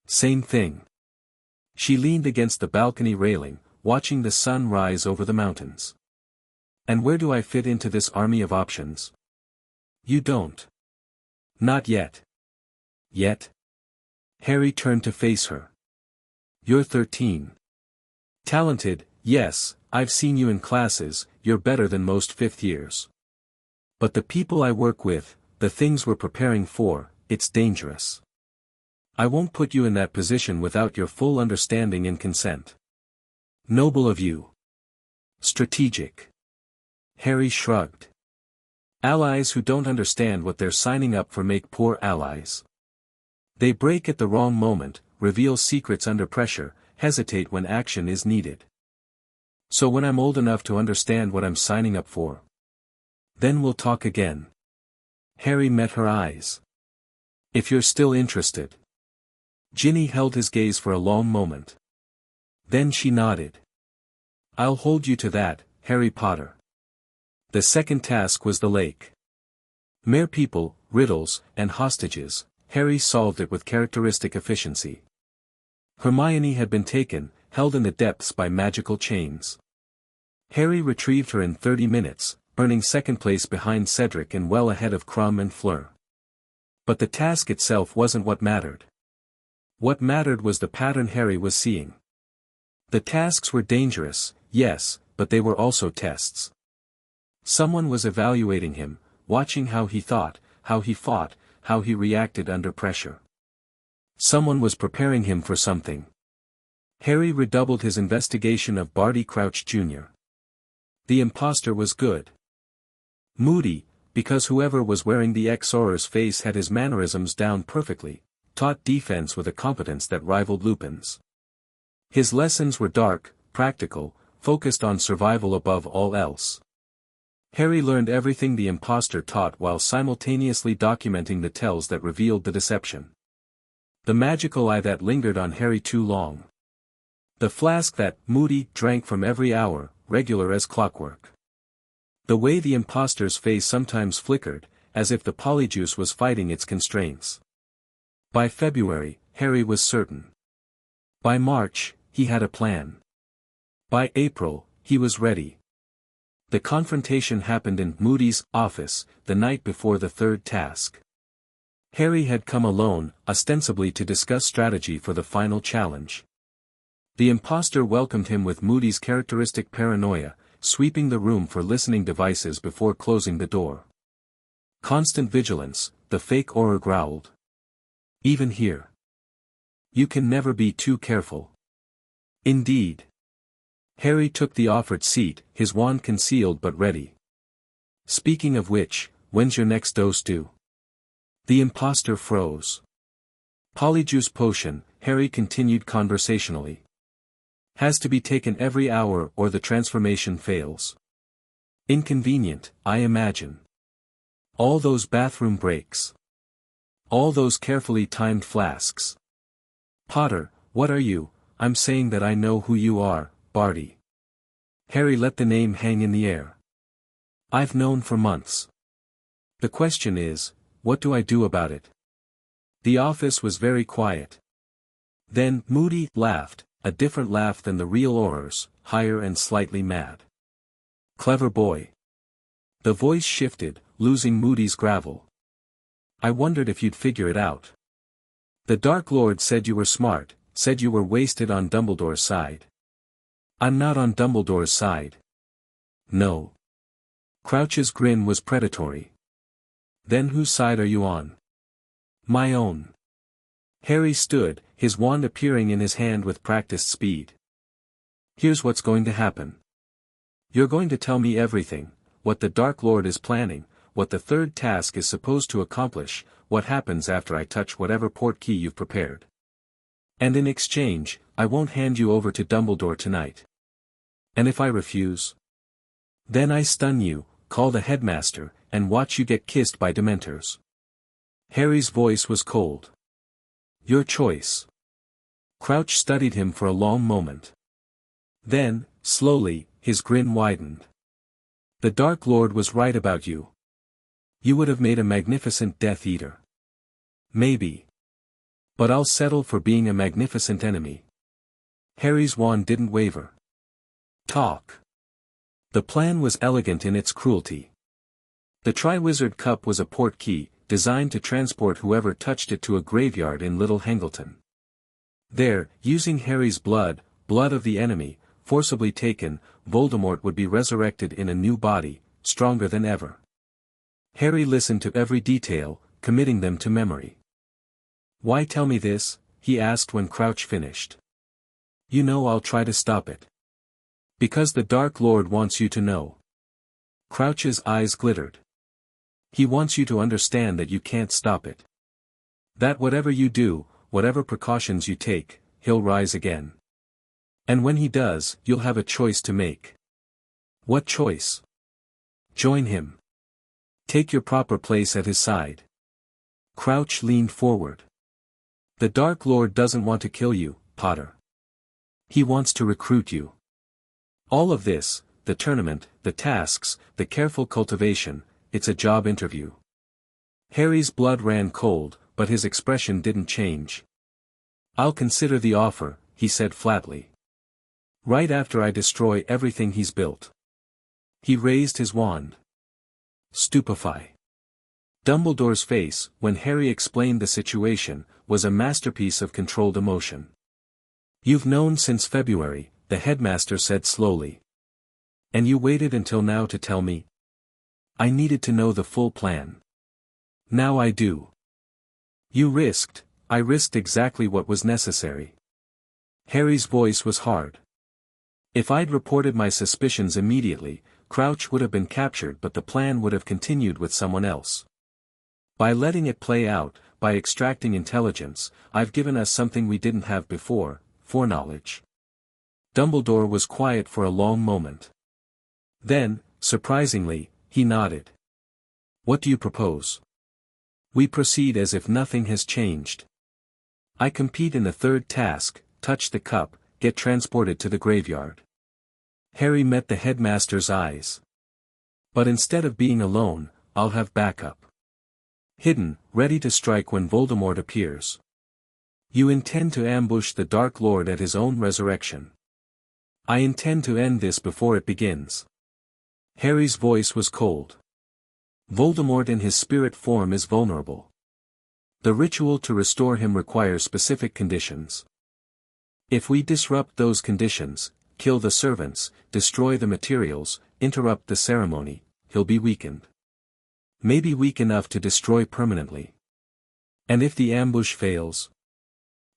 Same thing. She leaned against the balcony railing, watching the sun rise over the mountains. And where do I fit into this army of options? You don't. Not yet. Yet? Harry turned to face her. You're 13. Talented, yes, I've seen you in classes, you're better than most fifth years. But the people I work with, the things we're preparing for, it's dangerous. I won't put you in that position without your full understanding and consent. Noble of you. Strategic. Harry shrugged. Allies who don't understand what they're signing up for make poor allies. They break at the wrong moment, reveal secrets under pressure, hesitate when action is needed. So when I'm old enough to understand what I'm signing up for, then we'll talk again. Harry met her eyes. If you're still interested. Ginny held his gaze for a long moment. Then she nodded. I'll hold you to that, Harry Potter. The second task was the lake. Mere people, riddles, and hostages, Harry solved it with characteristic efficiency. Hermione had been taken, held in the depths by magical chains. Harry retrieved her in 30 minutes, earning second place behind Cedric and well ahead of Crumb and Fleur. But the task itself wasn't what mattered. What mattered was the pattern Harry was seeing. The tasks were dangerous, yes, but they were also tests. Someone was evaluating him, watching how he thought, how he fought, how he reacted under pressure. Someone was preparing him for something. Harry redoubled his investigation of Barty Crouch Jr. The imposter was good. Moody, because whoever was wearing the Exorer's face had his mannerisms down perfectly, taught defense with a competence that rivaled Lupin's. His lessons were dark, practical, focused on survival above all else. Harry learned everything the imposter taught while simultaneously documenting the tells that revealed the deception. The magical eye that lingered on Harry too long. The flask that Moody drank from every hour, regular as clockwork. The way the imposter's face sometimes flickered, as if the polyjuice was fighting its constraints. By February, Harry was certain. By March, he had a plan. By April, he was ready. The confrontation happened in Moody's office, the night before the third task. Harry had come alone, ostensibly to discuss strategy for the final challenge. The imposter welcomed him with Moody's characteristic paranoia, sweeping the room for listening devices before closing the door. Constant vigilance, the fake Auror growled. Even here. You can never be too careful. Indeed. Harry took the offered seat, his wand concealed but ready. Speaking of which, when's your next dose due? The imposter froze. Polyjuice potion, Harry continued conversationally. Has to be taken every hour or the transformation fails. Inconvenient, I imagine. All those bathroom breaks. All those carefully timed flasks. Potter, what are you? I'm saying that I know who you are, Barty. Harry let the name hang in the air. I've known for months. The question is, what do I do about it? The office was very quiet. Then Moody laughed, a different laugh than the real Aurors, higher and slightly mad. Clever boy. The voice shifted, losing Moody's gravel. I wondered if you'd figure it out. The Dark Lord said you were smart, said you were wasted on Dumbledore's side. I'm not on Dumbledore's side. No. Crouch's grin was predatory. Then whose side are you on? My own. Harry stood, his wand appearing in his hand with practiced speed. Here's what's going to happen. You're going to tell me everything, what the Dark Lord is planning, what the third task is supposed to accomplish, what happens after I touch whatever portkey you've prepared. And in exchange, I won't hand you over to Dumbledore tonight. And if I refuse? Then I stun you, call the headmaster, and watch you get kissed by Dementors. Harry's voice was cold. Your choice. Crouch studied him for a long moment. Then, slowly, his grin widened. The Dark Lord was right about you. You would have made a magnificent Death Eater. Maybe. But I'll settle for being a magnificent enemy. Harry's wand didn't waver. Talk. The plan was elegant in its cruelty. The Triwizard Cup was a portkey, designed to transport whoever touched it to a graveyard in Little Hangleton. There, using Harry's blood of the enemy, forcibly taken, Voldemort would be resurrected in a new body, stronger than ever. Harry listened to every detail, committing them to memory. Why tell me this? He asked when Crouch finished. You know I'll try to stop it. Because the Dark Lord wants you to know. Crouch's eyes glittered. He wants you to understand that you can't stop it. That whatever you do, whatever precautions you take, he'll rise again. And when he does, you'll have a choice to make. What choice? Join him. Take your proper place at his side. Crouch leaned forward. The Dark Lord doesn't want to kill you, Potter. He wants to recruit you. All of this, the tournament, the tasks, the careful cultivation, it's a job interview. Harry's blood ran cold, but his expression didn't change. I'll consider the offer, he said flatly. Right after I destroy everything he's built. He raised his wand. Stupefy. Dumbledore's face, when Harry explained the situation, was a masterpiece of controlled emotion. You've known since February, the headmaster said slowly. And you waited until now to tell me? I needed to know the full plan. Now I do. I risked exactly what was necessary. Harry's voice was hard. If I'd reported my suspicions immediately, Crouch would have been captured, but the plan would have continued with someone else. By letting it play out, by extracting intelligence, I've given us something we didn't have before, foreknowledge. Dumbledore was quiet for a long moment. Then, surprisingly, he nodded. What do you propose? We proceed as if nothing has changed. I compete in the third task, touch the cup, get transported to the graveyard. Harry met the headmaster's eyes. But instead of being alone, I'll have backup. Hidden, ready to strike when Voldemort appears. You intend to ambush the Dark Lord at his own resurrection. I intend to end this before it begins. Harry's voice was cold. Voldemort in his spirit form is vulnerable. The ritual to restore him requires specific conditions. If we disrupt those conditions, kill the servants, destroy the materials, interrupt the ceremony, he'll be weakened. Maybe weak enough to destroy permanently. And if the ambush fails?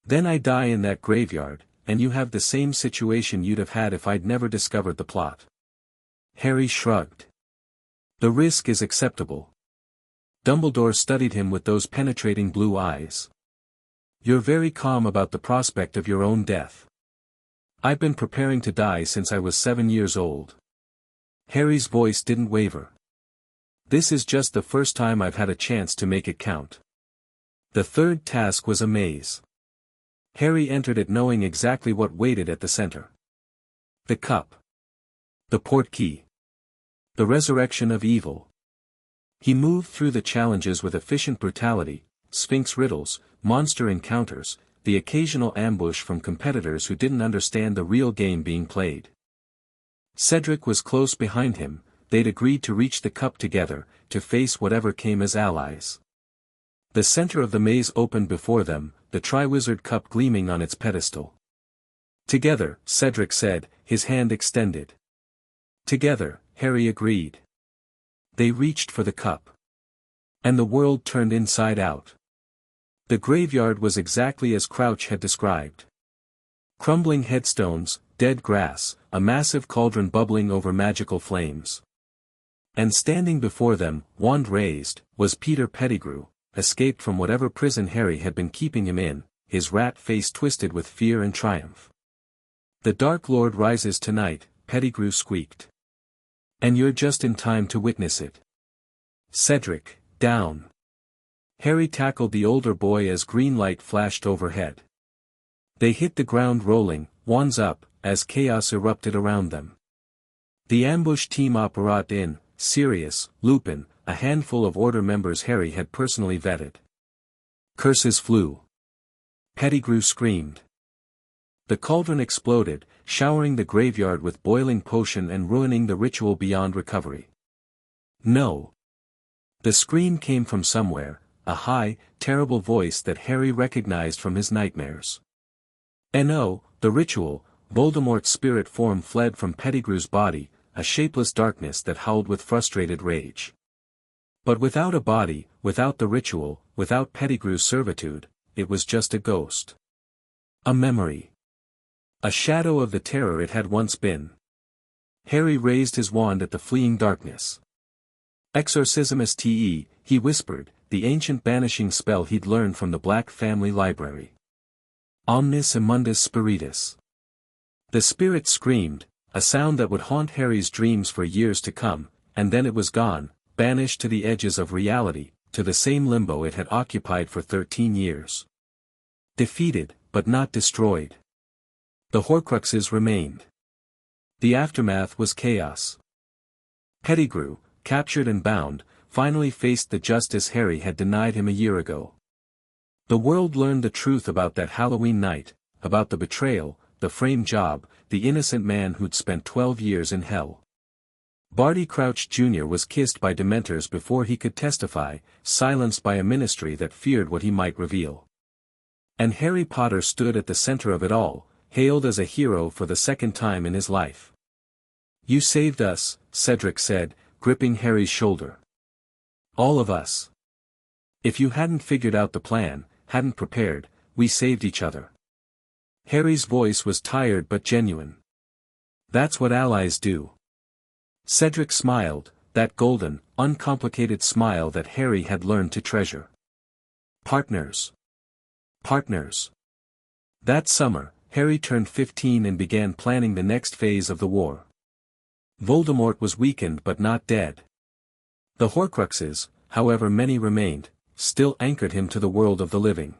Then I die in that graveyard, and you have the same situation you'd have had if I'd never discovered the plot. Harry shrugged. The risk is acceptable. Dumbledore studied him with those penetrating blue eyes. You're very calm about the prospect of your own death. I've been preparing to die since I was 7 years old. Harry's voice didn't waver. This is just the first time I've had a chance to make it count. The third task was a maze. Harry entered it knowing exactly what waited at the center. The cup. The portkey. The resurrection of evil. He moved through the challenges with efficient brutality, Sphinx riddles, monster encounters, the occasional ambush from competitors who didn't understand the real game being played. Cedric was close behind him, they'd agreed to reach the cup together, to face whatever came as allies. The center of the maze opened before them, the Triwizard Cup gleaming on its pedestal. Together, Cedric said, his hand extended. Together, Harry agreed. They reached for the cup. And the world turned inside out. The graveyard was exactly as Crouch had described. Crumbling headstones, dead grass, a massive cauldron bubbling over magical flames. And standing before them, wand raised, was Peter Pettigrew, escaped from whatever prison Harry had been keeping him in, his rat face twisted with fear and triumph. The Dark Lord rises tonight, Pettigrew squeaked. And you're just in time to witness it. Cedric, down. Harry tackled the older boy as green light flashed overhead. They hit the ground rolling, wands up, as chaos erupted around them. The ambush team operate in, Sirius, Lupin, a handful of Order members Harry had personally vetted. Curses flew. Pettigrew screamed. The cauldron exploded, showering the graveyard with boiling potion and ruining the ritual beyond recovery. No. The scream came from somewhere, a high, terrible voice that Harry recognized from his nightmares. No, the ritual, Voldemort's spirit form fled from Pettigrew's body, a shapeless darkness that howled with frustrated rage. But without a body, without the ritual, without Pettigrew's servitude, it was just a ghost. A memory. A shadow of the terror it had once been. Harry raised his wand at the fleeing darkness. Exorcismus te, he whispered, the ancient banishing spell he'd learned from the Black family library. Omnis immundus spiritus. The spirit screamed, a sound that would haunt Harry's dreams for years to come, and then it was gone, banished to the edges of reality, to the same limbo it had occupied for 13 years. Defeated, but not destroyed. The Horcruxes remained. The aftermath was chaos. Pettigrew, captured and bound, finally faced the justice Harry had denied him a year ago. The world learned the truth about that Halloween night, about the betrayal, the frame job, the innocent man who'd spent 12 years in hell. Barty Crouch Jr. was kissed by Dementors before he could testify, silenced by a ministry that feared what he might reveal. And Harry Potter stood at the center of it all, hailed as a hero for the second time in his life. You saved us, Cedric said, gripping Harry's shoulder. All of us. If you hadn't figured out the plan, hadn't prepared, we saved each other. Harry's voice was tired but genuine. That's what allies do. Cedric smiled, that golden, uncomplicated smile that Harry had learned to treasure. Partners. Partners. That summer, Harry turned 15 and began planning the next phase of the war. Voldemort was weakened but not dead. The Horcruxes, however many remained, still anchored him to the world of the living.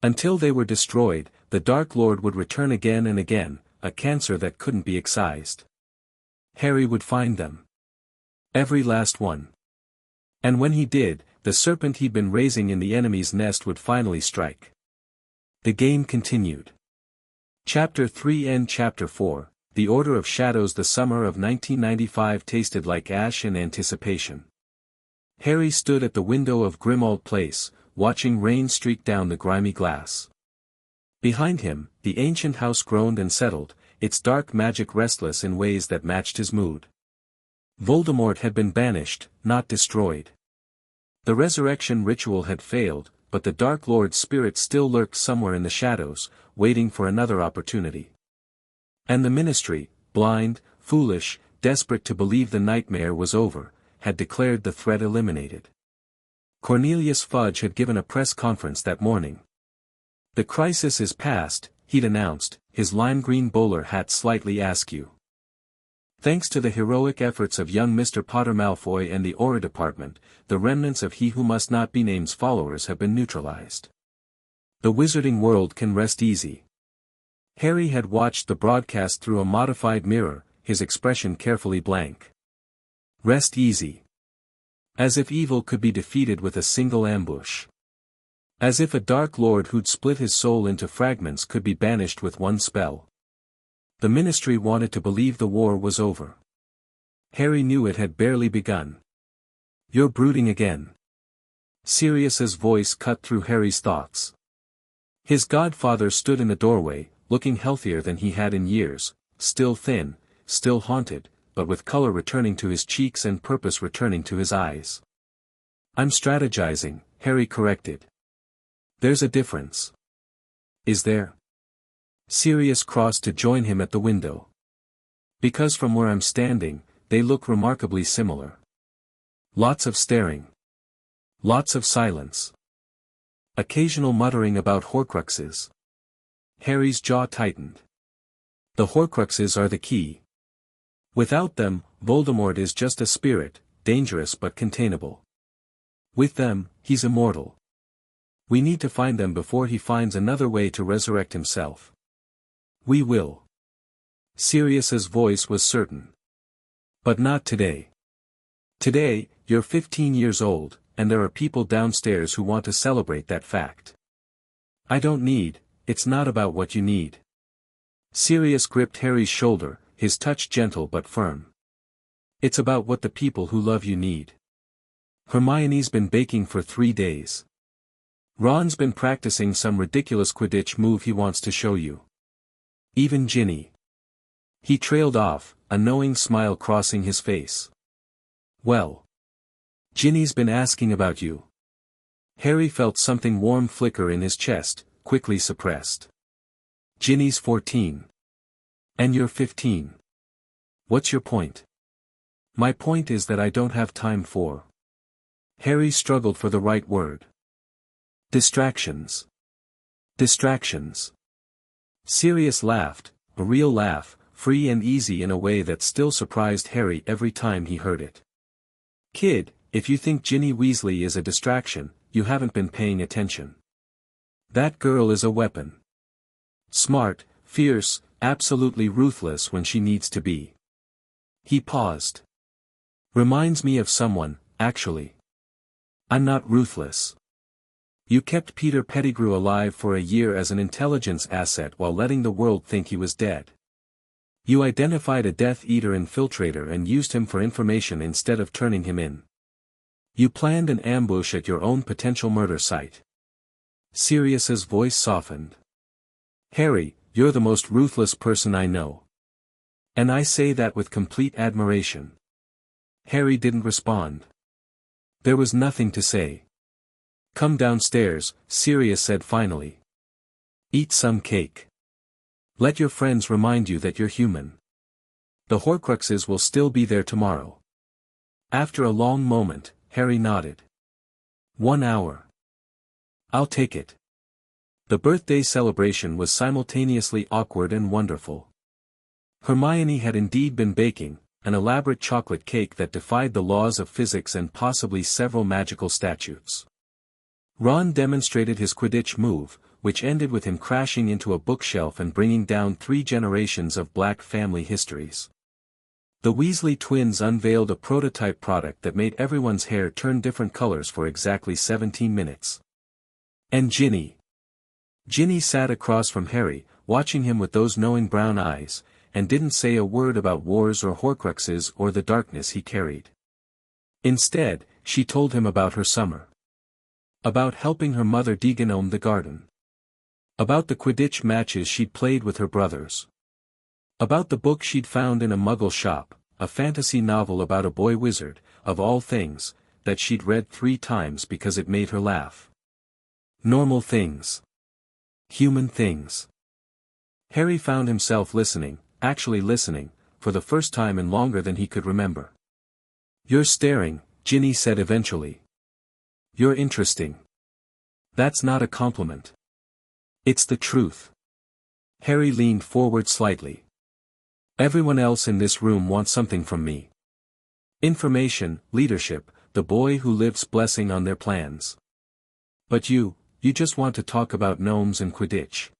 Until they were destroyed, the Dark Lord would return again and again, a cancer that couldn't be excised. Harry would find them. Every last one. And when he did, the serpent he'd been raising in the enemy's nest would finally strike. The game continued. Chapter 3 and Chapter 4, The Order of Shadows. The summer of 1995 tasted like ash and anticipation. Harry stood at the window of Grimmauld Place, watching rain streak down the grimy glass. Behind him, the ancient house groaned and settled, its dark magic restless in ways that matched his mood. Voldemort had been banished, not destroyed. The resurrection ritual had failed, but the Dark Lord's spirit still lurked somewhere in the shadows, waiting for another opportunity. And the Ministry, blind, foolish, desperate to believe the nightmare was over, had declared the threat eliminated. Cornelius Fudge had given a press conference that morning. "The crisis is past," he'd announced, his lime green bowler hat slightly askew. Thanks to the heroic efforts of young Mr. Potter Malfoy and the Auror Department, the remnants of He Who Must Not Be Named's followers have been neutralized. The wizarding world can rest easy. Harry had watched the broadcast through a modified mirror, his expression carefully blank. Rest easy. As if evil could be defeated with a single ambush. As if a Dark Lord who'd split his soul into fragments could be banished with one spell. The Ministry wanted to believe the war was over. Harry knew it had barely begun. "You're brooding again." Sirius's voice cut through Harry's thoughts. His godfather stood in the doorway, looking healthier than he had in years, still thin, still haunted, but with color returning to his cheeks and purpose returning to his eyes. "I'm strategizing," Harry corrected. "There's a difference." "Is there?" Sirius crossed to join him at the window. "Because from where I'm standing, they look remarkably similar. Lots of staring. Lots of silence. Occasional muttering about Horcruxes." Harry's jaw tightened. "The Horcruxes are the key. Without them, Voldemort is just a spirit, dangerous but containable. With them, he's immortal. We need to find them before he finds another way to resurrect himself." "We will." Sirius's voice was certain. "But not today. Today, you're 15 years old, and there are people downstairs who want to celebrate that fact. I don't need, it's not about what you need." Sirius gripped Harry's shoulder, his touch gentle but firm. "It's about what the people who love you need. Hermione's been baking for 3 days. Ron's been practicing some ridiculous Quidditch move he wants to show you. Even Ginny." He trailed off, a knowing smile crossing his face. "Well. Ginny's been asking about you." Harry felt something warm flicker in his chest, quickly suppressed. "Ginny's 14. And you're 15. What's your point?" "My point is that I don't have time for." Harry struggled for the right word. "Distractions. Distractions." Sirius laughed, a real laugh, free and easy in a way that still surprised Harry every time he heard it. "Kid, if you think Ginny Weasley is a distraction, you haven't been paying attention. That girl is a weapon. Smart, fierce, absolutely ruthless when she needs to be." He paused. "Reminds me of someone, actually. I'm not ruthless. You kept Peter Pettigrew alive for a year as an intelligence asset while letting the world think he was dead. You identified a Death Eater infiltrator and used him for information instead of turning him in. You planned an ambush at your own potential murder site." Sirius's voice softened. "Harry, you're the most ruthless person I know. And I say that with complete admiration." Harry didn't respond. There was nothing to say. "Come downstairs," Sirius said finally. "Eat some cake. Let your friends remind you that you're human. The Horcruxes will still be there tomorrow." After a long moment, Harry nodded. 1 hour. I'll take it." The birthday celebration was simultaneously awkward and wonderful. Hermione had indeed been baking, an elaborate chocolate cake that defied the laws of physics and possibly several magical statutes. Ron demonstrated his Quidditch move, which ended with him crashing into a bookshelf and bringing down 3 generations of Black family histories. The Weasley twins unveiled a prototype product that made everyone's hair turn different colors for exactly 17 minutes. And Ginny. Ginny sat across from Harry, watching him with those knowing brown eyes, and didn't say a word about wars or Horcruxes or the darkness he carried. Instead, she told him about her summer. About helping her mother degnome the garden. About the Quidditch matches she'd played with her brothers. About the book she'd found in a Muggle shop, a fantasy novel about a boy wizard, of all things, that she'd read 3 times because it made her laugh. Normal things. Human things. Harry found himself listening, actually listening, for the first time in longer than he could remember. "You're staring," Ginny said eventually. "You're interesting." "That's not a compliment. It's the truth." Harry leaned forward slightly. "Everyone else in this room wants something from me. Information, leadership, the boy who lives blessing on their plans. But you just want to talk about gnomes and Quidditch.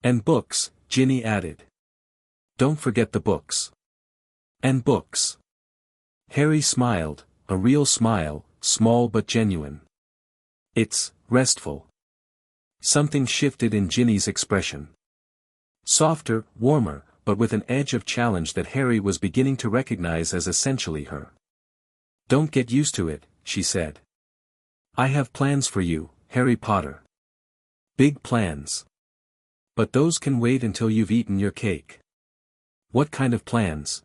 And books," Ginny added. "Don't forget the books. And books." Harry smiled, a real smile, small but genuine. "It's restful." Something shifted in Ginny's expression. Softer, warmer, but with an edge of challenge that Harry was beginning to recognize as essentially her. "Don't get used to it," she said. "I have plans for you, Harry Potter. Big plans. But those can wait until you've eaten your cake." "What kind of plans?"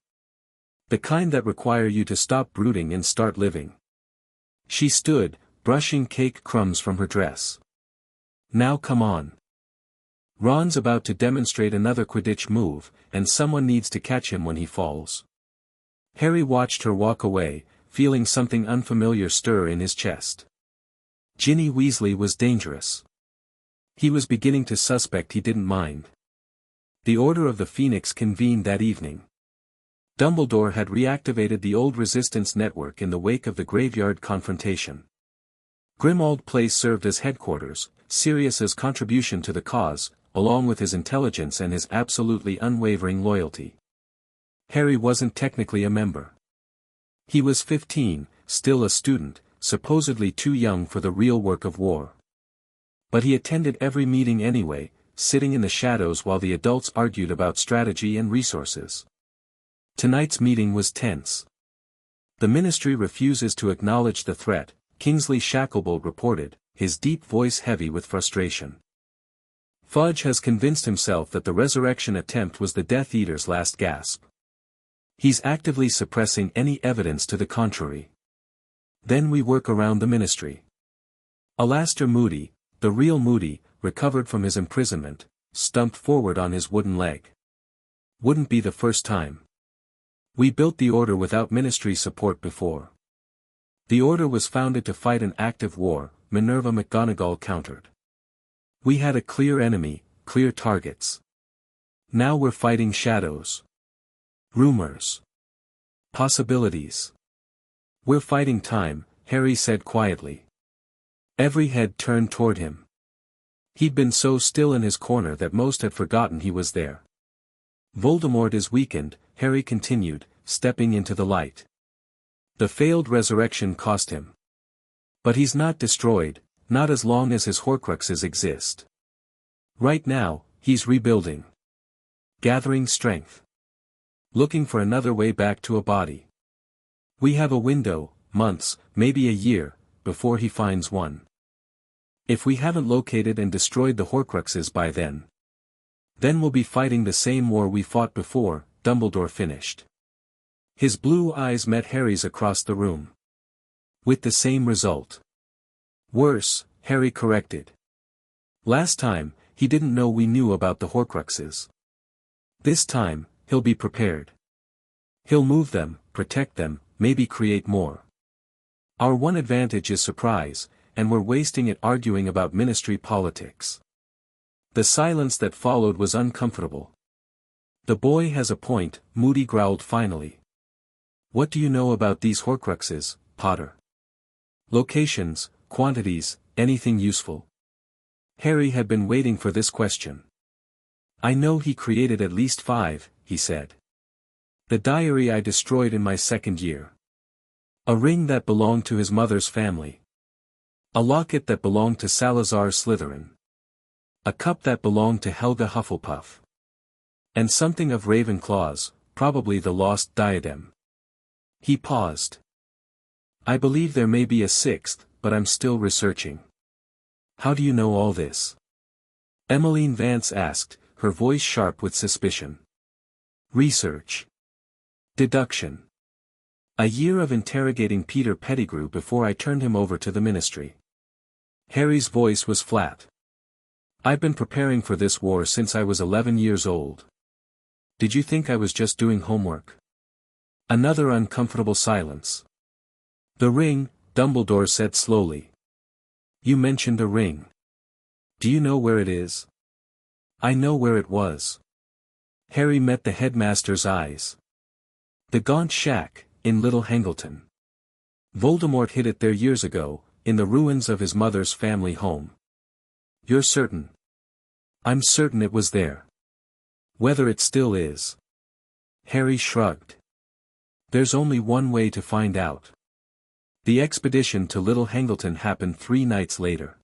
"The kind that require you to stop brooding and start living." She stood, brushing cake crumbs from her dress. "Now come on. Ron's about to demonstrate another Quidditch move, and someone needs to catch him when he falls." Harry watched her walk away, feeling something unfamiliar stir in his chest. Ginny Weasley was dangerous. He was beginning to suspect he didn't mind. The Order of the Phoenix convened that evening. Dumbledore had reactivated the old resistance network in the wake of the graveyard confrontation. Grimmauld Place served as headquarters, Sirius's contribution to the cause, along with his intelligence and his absolutely unwavering loyalty. Harry wasn't technically a member. He was 15, still a student, supposedly too young for the real work of war. But he attended every meeting anyway, sitting in the shadows while the adults argued about strategy and resources. Tonight's meeting was tense. "The Ministry refuses to acknowledge the threat," Kingsley Shacklebolt reported, his deep voice heavy with frustration. "Fudge has convinced himself that the resurrection attempt was the Death Eater's last gasp. He's actively suppressing any evidence to the contrary. Then we work around the Ministry." Alastair Moody, the real Moody, recovered from his imprisonment, stumped forward on his wooden leg. "Wouldn't be the first time. We built the Order without Ministry support before. The Order was founded to fight an active war," Minerva McGonagall countered. "We had a clear enemy, clear targets. Now we're fighting shadows. Rumors. Possibilities. We're fighting time," Harry said quietly. Every head turned toward him. He'd been so still in his corner that most had forgotten he was there. "Voldemort is weakened," Harry continued, stepping into the light. "The failed resurrection cost him. But he's not destroyed, not as long as his Horcruxes exist. Right now, he's rebuilding. Gathering strength. Looking for another way back to a body. We have a window, months, maybe a year, before he finds one. If we haven't located and destroyed the Horcruxes by then we'll be fighting the same war we fought before," Dumbledore finished. His blue eyes met Harry's across the room. "With the same result. Worse," Harry corrected. "Last time, he didn't know we knew about the Horcruxes. This time, he'll be prepared. He'll move them, protect them, maybe create more. Our one advantage is surprise, and we're wasting it arguing about Ministry politics." The silence that followed was uncomfortable. "The boy has a point," Moody growled finally. "What do you know about these Horcruxes, Potter? Locations, quantities, anything useful?" Harry had been waiting for this question. I know he created at least 5, he said. The diary I destroyed in my second year. A ring that belonged to his mother's family. A locket that belonged to Salazar Slytherin. A cup that belonged to Helga Hufflepuff. And something of Ravenclaw's, probably the lost diadem. He paused. I believe there may be a 6th, but I'm still researching. How do you know all this? Emmeline Vance asked, her voice sharp with suspicion. Research. Deduction. A year of interrogating Peter Pettigrew before I turned him over to the ministry. Harry's voice was flat. I've been preparing for this war since I was 11 years old. Did you think I was just doing homework? Another uncomfortable silence. The ring, Dumbledore said slowly. You mentioned a ring. Do you know where it is? I know where it was. Harry met the headmaster's eyes. The Gaunt Shack, in Little Hangleton. Voldemort hid it there years ago, in the ruins of his mother's family home. You're certain? I'm certain it was there. Whether it still is. Harry shrugged. There's only one way to find out. The expedition to Little Hangleton happened 3 nights later.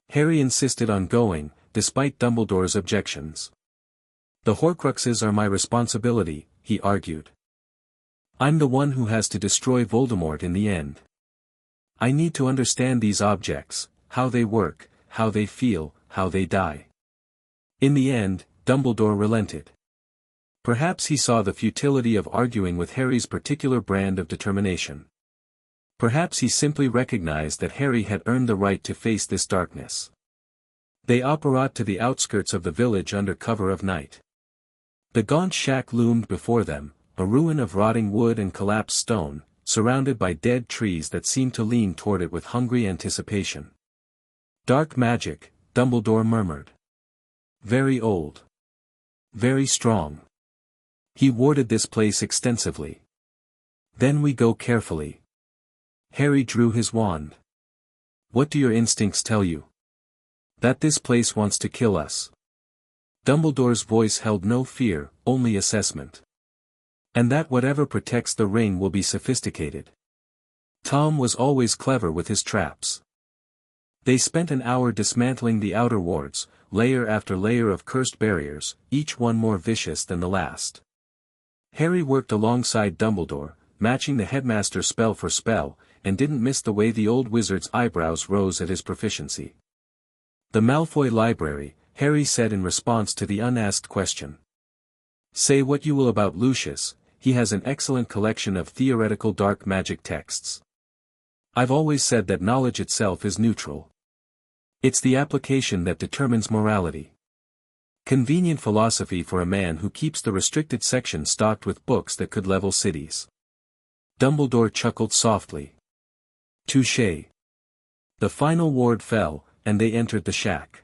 Harry insisted on going, despite Dumbledore's objections. The Horcruxes are my responsibility, he argued. I'm the one who has to destroy Voldemort in the end. I need to understand these objects, how they work, how they feel, how they die. In the end, Dumbledore relented. Perhaps he saw the futility of arguing with Harry's particular brand of determination. Perhaps he simply recognized that Harry had earned the right to face this darkness. They apparat to the outskirts of the village under cover of night. The Gaunt Shack loomed before them, a ruin of rotting wood and collapsed stone, surrounded by dead trees that seemed to lean toward it with hungry anticipation. Dark magic, Dumbledore murmured. Very old. Very strong. He warded this place extensively. Then we go carefully. Harry drew his wand. What do your instincts tell you? That this place wants to kill us. Dumbledore's voice held no fear, only assessment. And that whatever protects the ring will be sophisticated. Tom was always clever with his traps. They spent an hour dismantling the outer wards, layer after layer of cursed barriers, each one more vicious than the last. Harry worked alongside Dumbledore, matching the headmaster spell for spell, and didn't miss the way the old wizard's eyebrows rose at his proficiency. The Malfoy library, Harry said in response to the unasked question. Say what you will about Lucius, he has an excellent collection of theoretical dark magic texts. I've always said that knowledge itself is neutral. It's the application that determines morality. Convenient philosophy for a man who keeps the restricted section stocked with books that could level cities. Dumbledore chuckled softly. Touché. The final ward fell, and they entered the shack.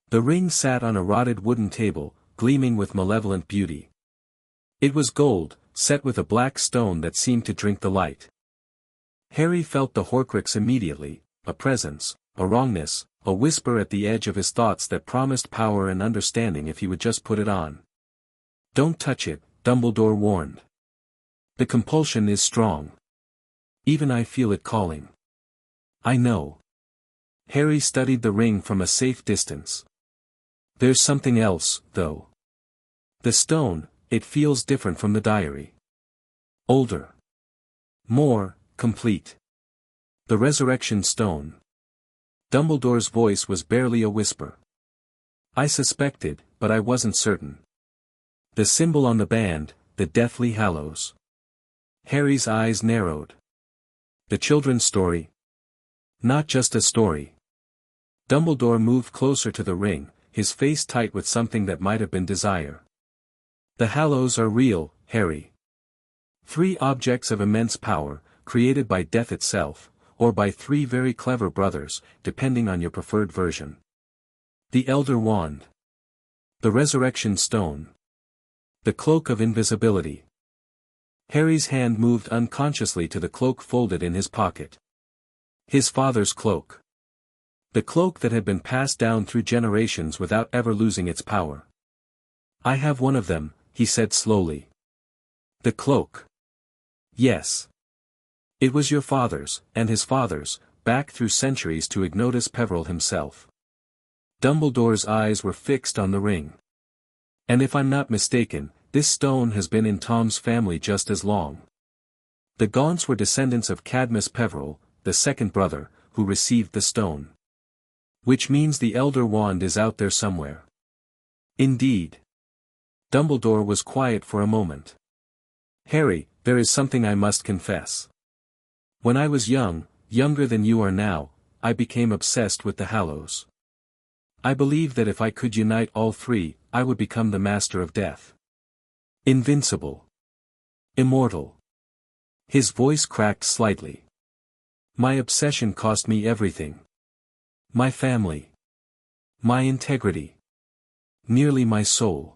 The ring sat on a rotted wooden table, gleaming with malevolent beauty. It was gold, set with a black stone that seemed to drink the light. Harry felt the Horcrux immediately, a presence, a wrongness, a whisper at the edge of his thoughts that promised power and understanding if he would just put it on. Don't touch it, Dumbledore warned. The compulsion is strong. Even I feel it calling. I know. Harry studied the ring from a safe distance. There's something else, though. The stone, it feels different from the diary. Older. More, complete. The resurrection stone. Dumbledore's voice was barely a whisper. I suspected, but I wasn't certain. The symbol on the band, the Deathly Hallows. Harry's eyes narrowed. The children's story? Not just a story. Dumbledore moved closer to the ring, his face tight with something that might have been desire. The Hallows are real, Harry. 3 objects of immense power, created by death itself, or by 3 very clever brothers, depending on your preferred version. The Elder Wand. The Resurrection Stone. The Cloak of Invisibility. Harry's hand moved unconsciously to the cloak folded in his pocket. His father's cloak. The cloak that had been passed down through generations without ever losing its power. I have one of them, he said slowly. The cloak. Yes. It was your father's, and his father's, back through centuries to Ignotus Peverell himself. Dumbledore's eyes were fixed on the ring. And if I'm not mistaken, this stone has been in Tom's family just as long. The Gaunts were descendants of Cadmus Peverell, the second brother, who received the stone. Which means the Elder Wand is out there somewhere. Indeed. Dumbledore was quiet for a moment. Harry, there is something I must confess. When I was young, younger than you are now, I became obsessed with the Hallows. I believed that if I could unite all three, I would become the Master of Death. Invincible. Immortal. His voice cracked slightly. My obsession cost me everything. My family. My integrity. Nearly my soul.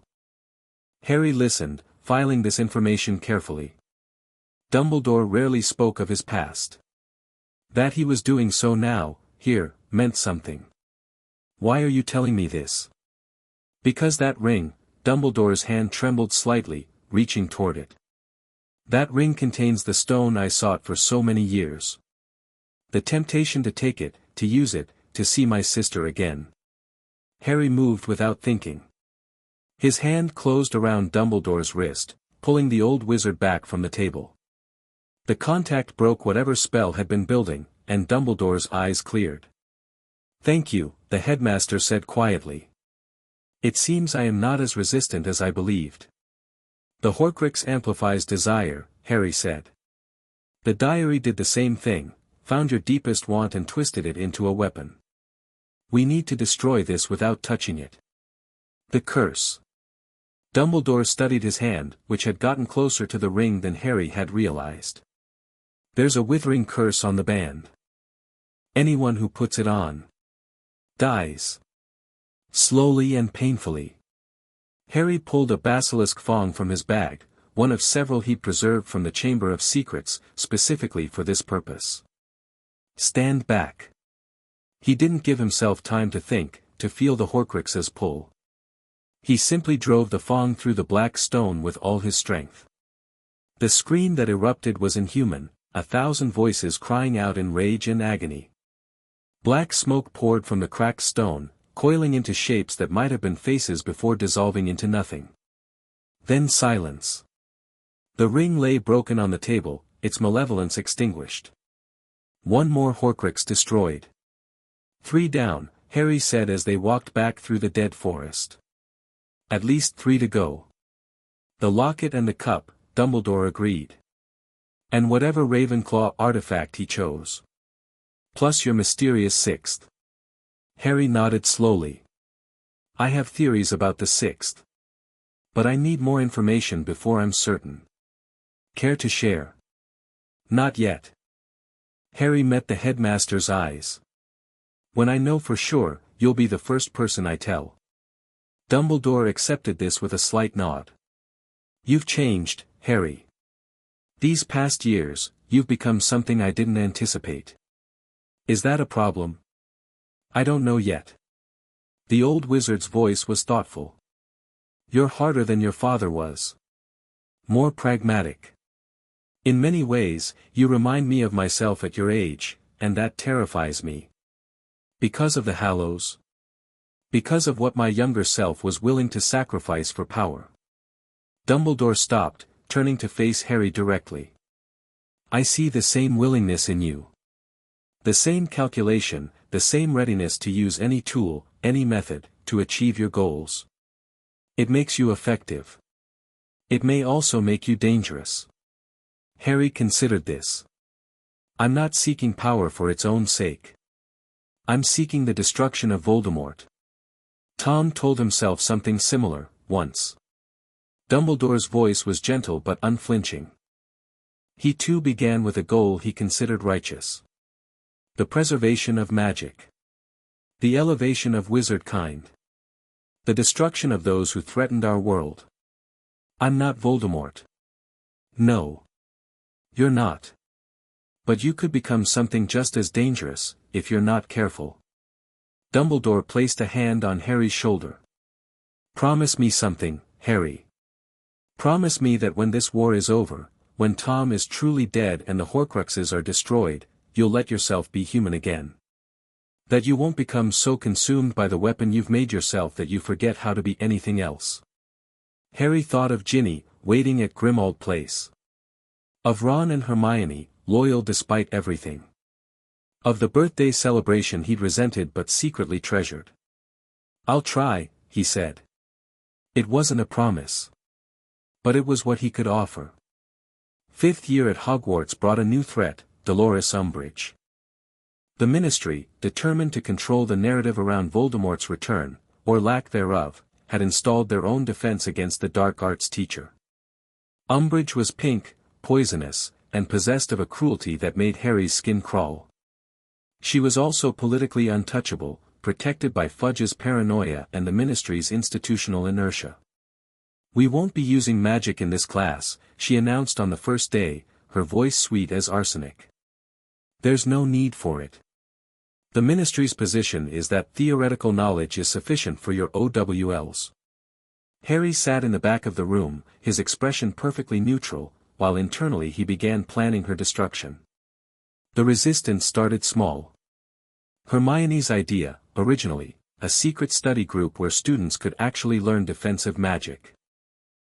Harry listened, filing this information carefully. Dumbledore rarely spoke of his past. That he was doing so now, here, meant something. Why are you telling me this? Because that ring, Dumbledore's hand trembled slightly, reaching toward it. That ring contains the stone I sought for so many years. The temptation to take it, to use it, to see my sister again. Harry moved without thinking. His hand closed around Dumbledore's wrist, pulling the old wizard back from the table. The contact broke whatever spell had been building, and Dumbledore's eyes cleared. Thank you, the headmaster said quietly. It seems I am not as resistant as I believed. The Horcrux amplifies desire, Harry said. The diary did the same thing, found your deepest want and twisted it into a weapon. We need to destroy this without touching it. The curse. Dumbledore studied his hand, which had gotten closer to the ring than Harry had realized. There's a withering curse on the band. Anyone who puts it on dies. Slowly and painfully. Harry pulled a basilisk fong from his bag, one of several he preserved from the Chamber of Secrets, specifically for this purpose. Stand back. He didn't give himself time to think, to feel the Horcrux's pull. He simply drove the fong through the black stone with all his strength. The scream that erupted was inhuman, 1,000 voices crying out in rage and agony. Black smoke poured from the cracked stone, coiling into shapes that might have been faces before dissolving into nothing. Then silence. The ring lay broken on the table, its malevolence extinguished. One more Horcrux destroyed. 3 down, Harry said as they walked back through the dead forest. At least 3 to go. The locket and the cup, Dumbledore agreed. And whatever Ravenclaw artifact he chose. Plus your mysterious 6th. Harry nodded slowly. I have theories about the 6th. But I need more information before I'm certain. Care to share? Not yet. Harry met the headmaster's eyes. When I know for sure, you'll be the first person I tell. Dumbledore accepted this with a slight nod. You've changed, Harry. These past years, you've become something I didn't anticipate. Is that a problem? I don't know yet. The old wizard's voice was thoughtful. You're harder than your father was. More pragmatic. In many ways, you remind me of myself at your age, and that terrifies me. Because of the Hallows? Because of what my younger self was willing to sacrifice for power. Dumbledore stopped, turning to face Harry directly. I see the same willingness in you. The same calculation, the same readiness to use any tool, any method, to achieve your goals. It makes you effective. It may also make you dangerous. Harry considered this. I'm not seeking power for its own sake. I'm seeking the destruction of Voldemort. Tom told himself something similar, once. Dumbledore's voice was gentle but unflinching. He too began with a goal he considered righteous. The preservation of magic. The elevation of wizard kind. The destruction of those who threatened our world. I'm not Voldemort. No. You're not. But you could become something just as dangerous, if you're not careful. Dumbledore placed a hand on Harry's shoulder. "Promise me something, Harry. Promise me that when this war is over, when Tom is truly dead and the Horcruxes are destroyed, you'll let yourself be human again. That you won't become so consumed by the weapon you've made yourself that you forget how to be anything else." Harry thought of Ginny, waiting at Grimmauld Place. Of Ron and Hermione, loyal despite everything. Of the birthday celebration he'd resented but secretly treasured. "I'll try," he said. It wasn't a promise. But it was what he could offer. Fifth year at Hogwarts brought a new threat, Dolores Umbridge. The Ministry, determined to control the narrative around Voldemort's return, or lack thereof, had installed their own defense against the dark arts teacher. Umbridge was pink, poisonous, and possessed of a cruelty that made Harry's skin crawl. She was also politically untouchable, protected by Fudge's paranoia and the Ministry's institutional inertia. "We won't be using magic in this class," she announced on the first day, her voice sweet as arsenic. "There's no need for it. The Ministry's position is that theoretical knowledge is sufficient for your OWLs." Harry sat in the back of the room, his expression perfectly neutral, while internally he began planning her destruction. The resistance started small. Hermione's idea, originally, a secret study group where students could actually learn defensive magic.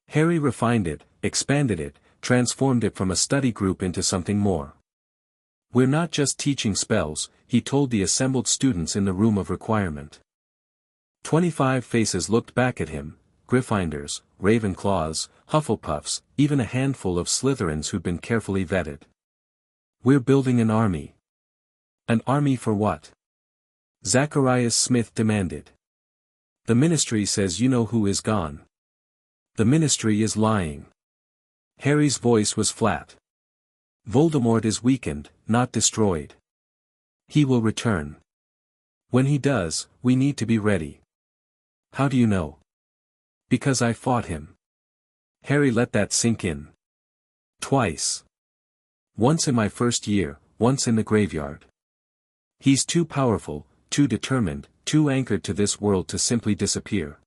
Harry refined it, expanded it, transformed it from a study group into something more. "We're not just teaching spells," he told the assembled students in the room of requirement. 25 faces looked back at him, Gryffindors, Ravenclaws, Hufflepuffs, even a handful of Slytherins who'd been carefully vetted. "We're building an army." "An army for what?" Zacharias Smith demanded. "The Ministry says you know who is gone." "The Ministry is lying." Harry's voice was flat. "Voldemort is weakened, not destroyed. He will return. When he does, we need to be ready." "How do you know?" "Because I fought him." Harry let that sink in. "Twice. Once in my first year, once in the graveyard. He's too powerful, too determined, too anchored to this world to simply disappear.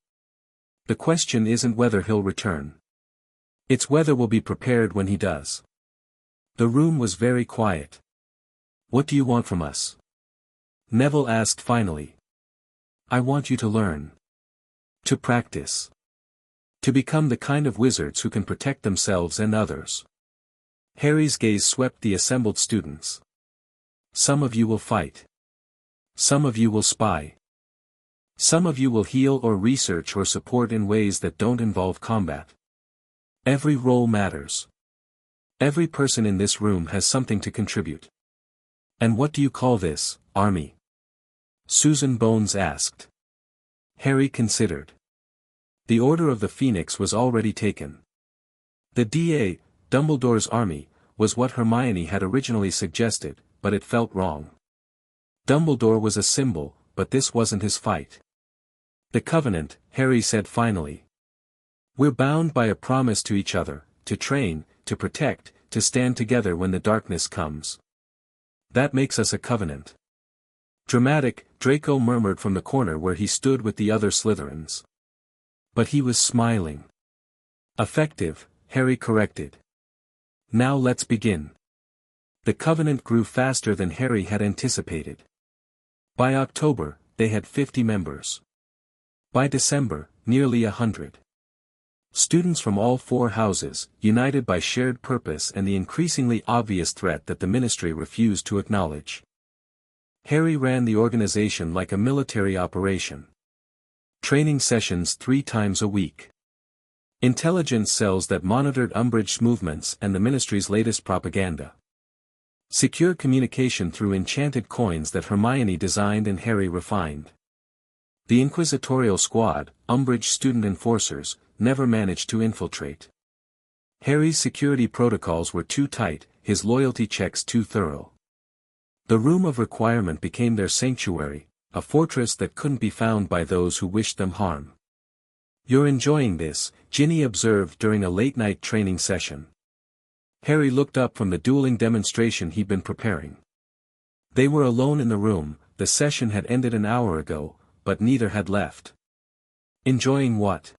The question isn't whether he'll return. It's whether we'll be prepared when he does." The room was very quiet. "What do you want from us?" Neville asked finally. "I want you to learn. To practice. To become the kind of wizards who can protect themselves and others." Harry's gaze swept the assembled students. "Some of you will fight. Some of you will spy. Some of you will heal or research or support in ways that don't involve combat. Every role matters. Every person in this room has something to contribute." "And what do you call this, army?" Susan Bones asked. Harry considered. The Order of the Phoenix was already taken. The D.A., Dumbledore's army, was what Hermione had originally suggested, but it felt wrong. Dumbledore was a symbol, but this wasn't his fight. "The Covenant," Harry said finally. "We're bound by a promise to each other, to train, to protect, to stand together when the darkness comes. That makes us a covenant." "Dramatic," Draco murmured from the corner where he stood with the other Slytherins. But he was smiling. "Effective," Harry corrected. "Now let's begin." The covenant grew faster than Harry had anticipated. By October, they had 50 members. By December, nearly 100. Students from all four houses, united by shared purpose and the increasingly obvious threat that the Ministry refused to acknowledge. Harry ran the organization like a military operation. Training sessions 3 times a week. Intelligence cells that monitored Umbridge's movements and the Ministry's latest propaganda. Secure communication through enchanted coins that Hermione designed and Harry refined. The Inquisitorial Squad, Umbridge student enforcers, never managed to infiltrate. Harry's security protocols were too tight, his loyalty checks too thorough. The Room of Requirement became their sanctuary, a fortress that couldn't be found by those who wished them harm. "You're enjoying this," Ginny observed during a late-night training session. Harry looked up from the dueling demonstration he'd been preparing. They were alone in the room, the session had ended an hour ago, but neither had left. Enjoying what?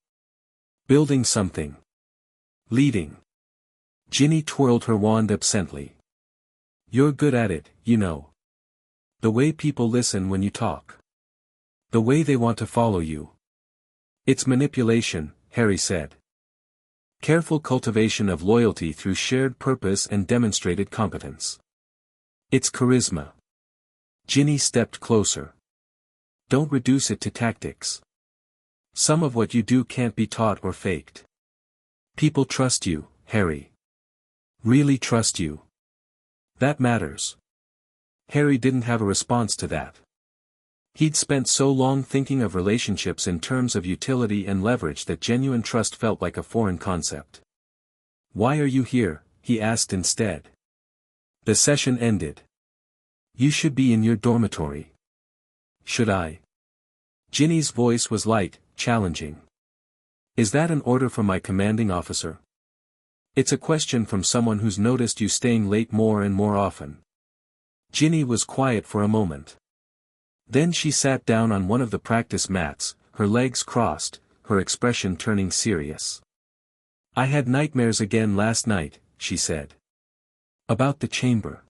Building something. Leading. Ginny twirled her wand absently. You're good at it, you know. The way people listen when you talk. The way they want to follow you. It's manipulation, Harry said. Careful cultivation of loyalty through shared purpose and demonstrated competence. It's charisma. Ginny stepped closer. Don't reduce it to tactics. Some of what you do can't be taught or faked. People trust you, Harry. Really trust you. That matters. Harry didn't have a response to that. He'd spent so long thinking of relationships in terms of utility and leverage that genuine trust felt like a foreign concept. Why are you here? He asked instead. The session ended. You should be in your dormitory. Should I? Ginny's voice was light, challenging. Is that an order from my commanding officer? It's a question from someone who's noticed you staying late more and more often. Ginny was quiet for a moment. Then she sat down on one of the practice mats, her legs crossed, her expression turning serious. I had nightmares again last night, she said. About the chamber.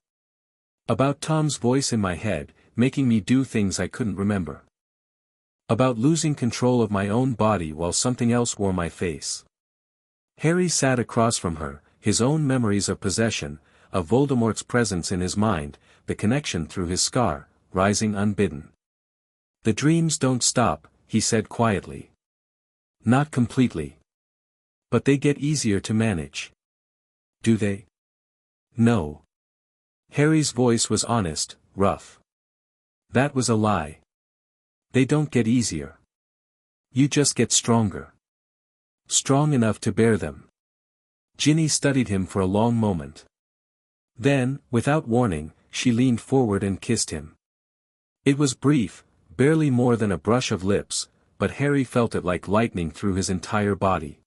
About Tom's voice in my head, making me do things I couldn't remember. About losing control of my own body while something else wore my face. Harry sat across from her, his own memories of possession, of Voldemort's presence in his mind, the connection through his scar, rising unbidden. The dreams don't stop, he said quietly. Not completely. But they get easier to manage. Do they? No. Harry's voice was honest, rough. That was a lie. They don't get easier. You just get stronger. Strong enough to bear them. Ginny studied him for a long moment. Then, without warning, she leaned forward and kissed him. It was brief, barely more than a brush of lips, but Harry felt it like lightning through his entire body.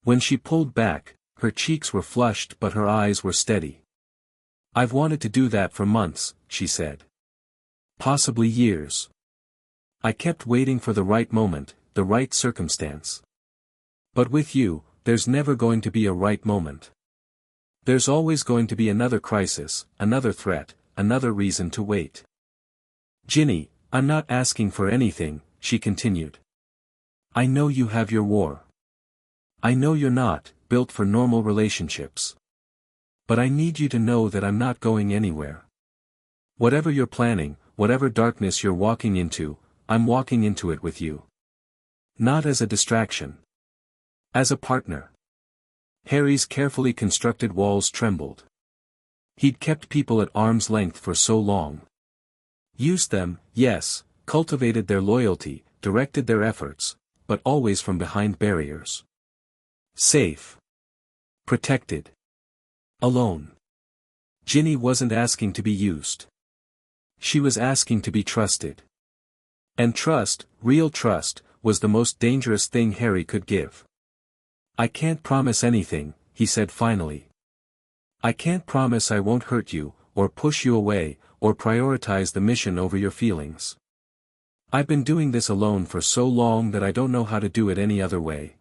When she pulled back, her cheeks were flushed but her eyes were steady. I've wanted to do that for months, she said. Possibly years. I kept waiting for the right moment, the right circumstance. But with you, there's never going to be a right moment. There's always going to be another crisis, another threat, another reason to wait. Ginny, I'm not asking for anything, she continued. I know you have your war. I know you're not built for normal relationships. But I need you to know that I'm not going anywhere. Whatever you're planning, whatever darkness you're walking into, I'm walking into it with you. Not as a distraction. As a partner. Harry's carefully constructed walls trembled. He'd kept people at arm's length for so long. Used them, yes, cultivated their loyalty, directed their efforts, but always from behind barriers. Safe. Protected. Alone. Ginny wasn't asking to be used. She was asking to be trusted. And trust, real trust, was the most dangerous thing Harry could give. I can't promise anything, he said finally. I can't promise I won't hurt you, or push you away, or prioritize the mission over your feelings. I've been doing this alone for so long that I don't know how to do it any other way.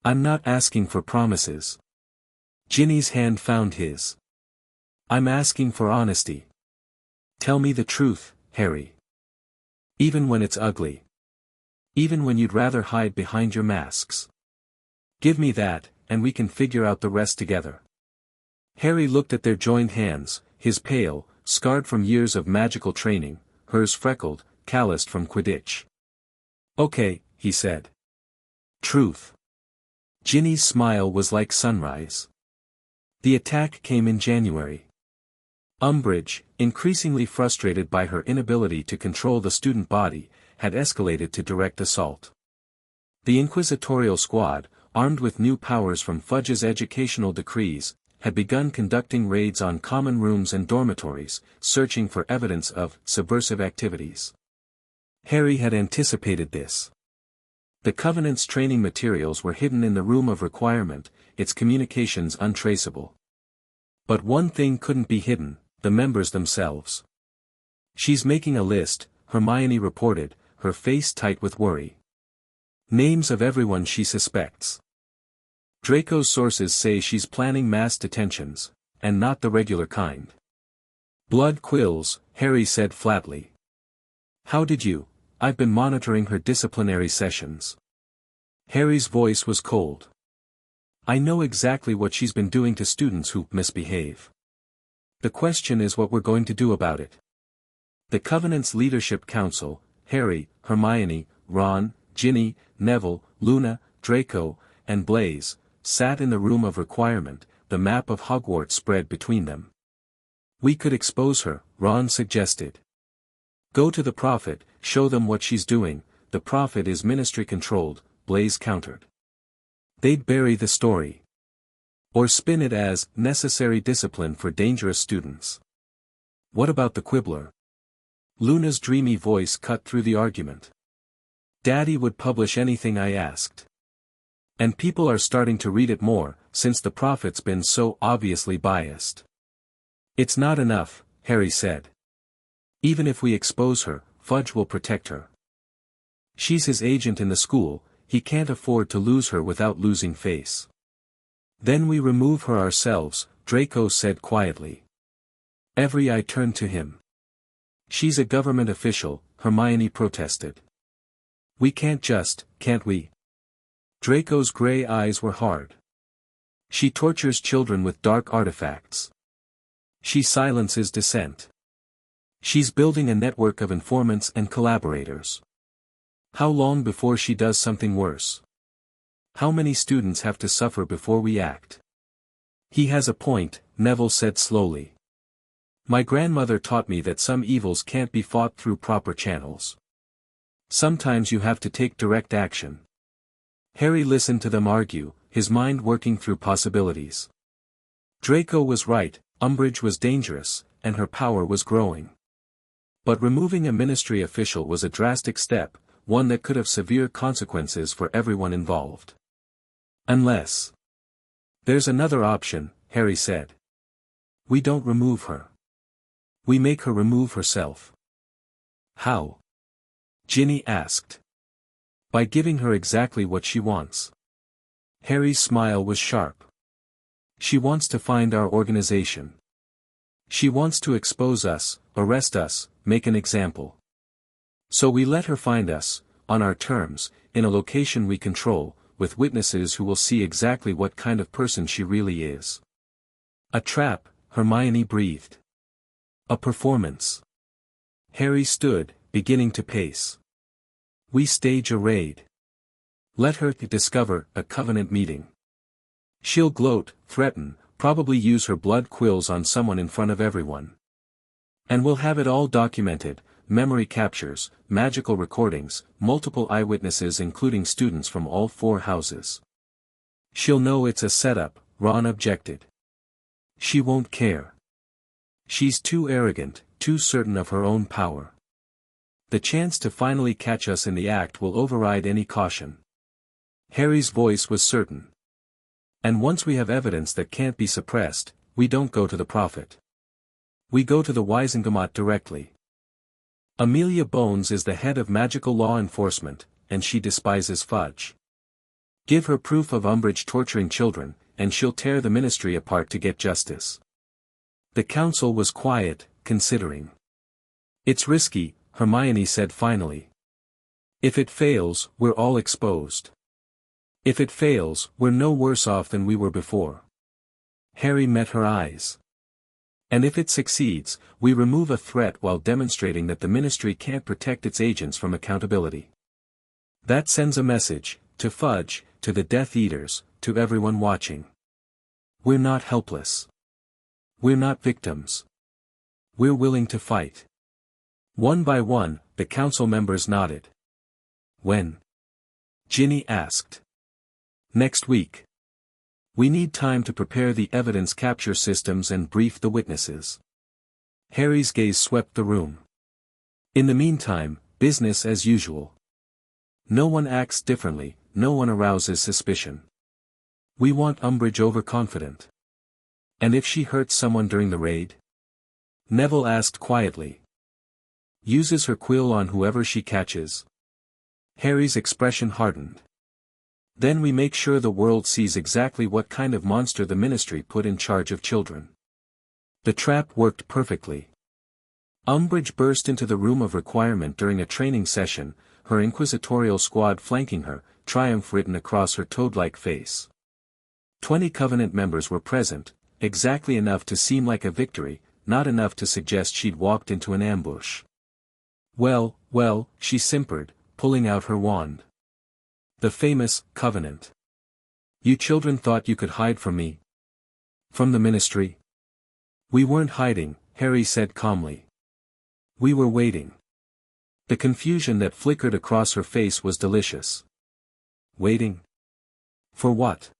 I'm not asking for promises. Ginny's hand found his. I'm asking for honesty. Tell me the truth, Harry. Even when it's ugly. Even when you'd rather hide behind your masks. Give me that, and we can figure out the rest together. Harry looked at their joined hands, his pale, scarred from years of magical training, hers freckled, calloused from Quidditch. Okay, he said. Truth. Ginny's smile was like sunrise. The attack came in January. Umbridge, increasingly frustrated by her inability to control the student body, had escalated to direct assault. The inquisitorial squad, armed with new powers from Fudge's educational decrees, had begun conducting raids on common rooms and dormitories, searching for evidence of subversive activities. Harry had anticipated this. The Covenant's training materials were hidden in the Room of Requirement, its communications untraceable. But one thing couldn't be hidden, the members themselves. She's making a list, Hermione reported, her face tight with worry. Names of everyone she suspects. Draco's sources say she's planning mass detentions, and not the regular kind. Blood quills, Harry said flatly. How did you? I've been monitoring her disciplinary sessions. Harry's voice was cold. I know exactly what she's been doing to students who misbehave. The question is what we're going to do about it. The Covenant's Leadership Council, Harry, Hermione, Ron, Ginny, Neville, Luna, Draco, and Blaise, sat in the room of requirement, the map of Hogwarts spread between them. We could expose her, Ron suggested. Go to the Prophet, show them what she's doing, the Prophet is ministry-controlled, Blaise countered. They'd bury the story. Or spin it as, necessary discipline for dangerous students. What about the Quibbler? Luna's dreamy voice cut through the argument. Daddy would publish anything I asked. And people are starting to read it more, since the Prophet's been so obviously biased. It's not enough, Harry said. Even if we expose her, Fudge will protect her. She's his agent in the school, he can't afford to lose her without losing face. Then we remove her ourselves, Draco said quietly. Every eye turned to him. She's a government official, Hermione protested. We can't just, can't we? Draco's gray eyes were hard. She tortures children with dark artifacts. She silences dissent. She's building a network of informants and collaborators. How long before she does something worse? How many students have to suffer before we act? He has a point, Neville said slowly. My grandmother taught me that some evils can't be fought through proper channels. Sometimes you have to take direct action. Harry listened to them argue, his mind working through possibilities. Draco was right, Umbridge was dangerous, and her power was growing. But removing a ministry official was a drastic step, one that could have severe consequences for everyone involved. Unless. There's another option, Harry said. We don't remove her. We make her remove herself. How? Ginny asked. By giving her exactly what she wants. Harry's smile was sharp. She wants to find our organization. She wants to expose us, arrest us, make an example. So we let her find us, on our terms, in a location we control, with witnesses who will see exactly what kind of person she really is. A trap, Hermione breathed. A performance. Harry stood, beginning to pace. We stage a raid. Let her discover a Covenant meeting. She'll gloat, threaten, probably use her blood quills on someone in front of everyone. And we'll have it all documented, memory captures, magical recordings, multiple eyewitnesses including students from all 4 houses. She'll know it's a setup, Ron objected. She won't care. She's too arrogant, too certain of her own power. The chance to finally catch us in the act will override any caution. Harry's voice was certain. And once we have evidence that can't be suppressed, we don't go to the Prophet. We go to the Wizengamot directly. Amelia Bones is the head of magical law enforcement, and she despises Fudge. Give her proof of Umbridge torturing children, and she'll tear the ministry apart to get justice. The council was quiet, considering. It's risky, Hermione said finally. If it fails, we're all exposed. If it fails, we're no worse off than we were before. Harry met her eyes. And if it succeeds, we remove a threat while demonstrating that the ministry can't protect its agents from accountability. That sends a message, to Fudge, to the Death Eaters, to everyone watching. We're not helpless. We're not victims. We're willing to fight. One by one, the council members nodded. When? Ginny asked. Next week. We need time to prepare the evidence capture systems and brief the witnesses. Harry's gaze swept the room. In the meantime, business as usual. No one acts differently, no one arouses suspicion. We want Umbridge overconfident. And if she hurts someone during the raid? Neville asked quietly. Uses her quill on whoever she catches. Harry's expression hardened. Then we make sure the world sees exactly what kind of monster the Ministry put in charge of children. The trap worked perfectly. Umbridge burst into the room of requirement during a training session, her inquisitorial squad flanking her, triumph written across her toad-like face. 20 Covenant members were present, exactly enough to seem like a victory, not enough to suggest she'd walked into an ambush. Well, well, she simpered, pulling out her wand. The famous Covenant. You children thought you could hide from me? From the Ministry? We weren't hiding, Harry said calmly. We were waiting. The confusion that flickered across her face was delicious. Waiting? For what?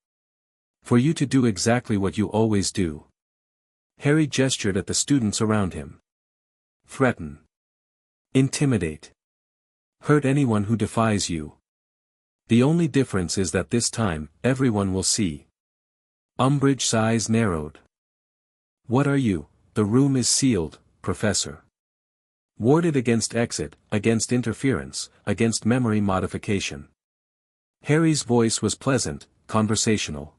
For you to do exactly what you always do. Harry gestured at the students around him. Threaten. Intimidate. Hurt anyone who defies you. The only difference is that this time, everyone will see. Umbridge's eyes narrowed. What are you? The room is sealed, Professor. Warded against exit, against interference, against memory modification. Harry's voice was pleasant, conversational.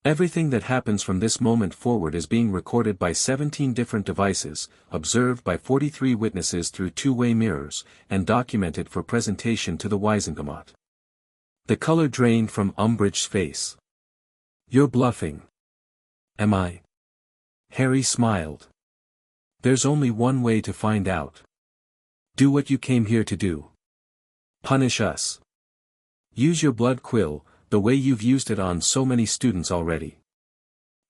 Everything that happens from this moment forward is being recorded by 17 different devices, observed by 43 witnesses through two-way mirrors, and documented for presentation to the Wizengamot. The color drained from Umbridge's face. You're bluffing. Am I? Harry smiled. There's only one way to find out. Do what you came here to do. Punish us. Use your blood quill, the way you've used it on so many students already.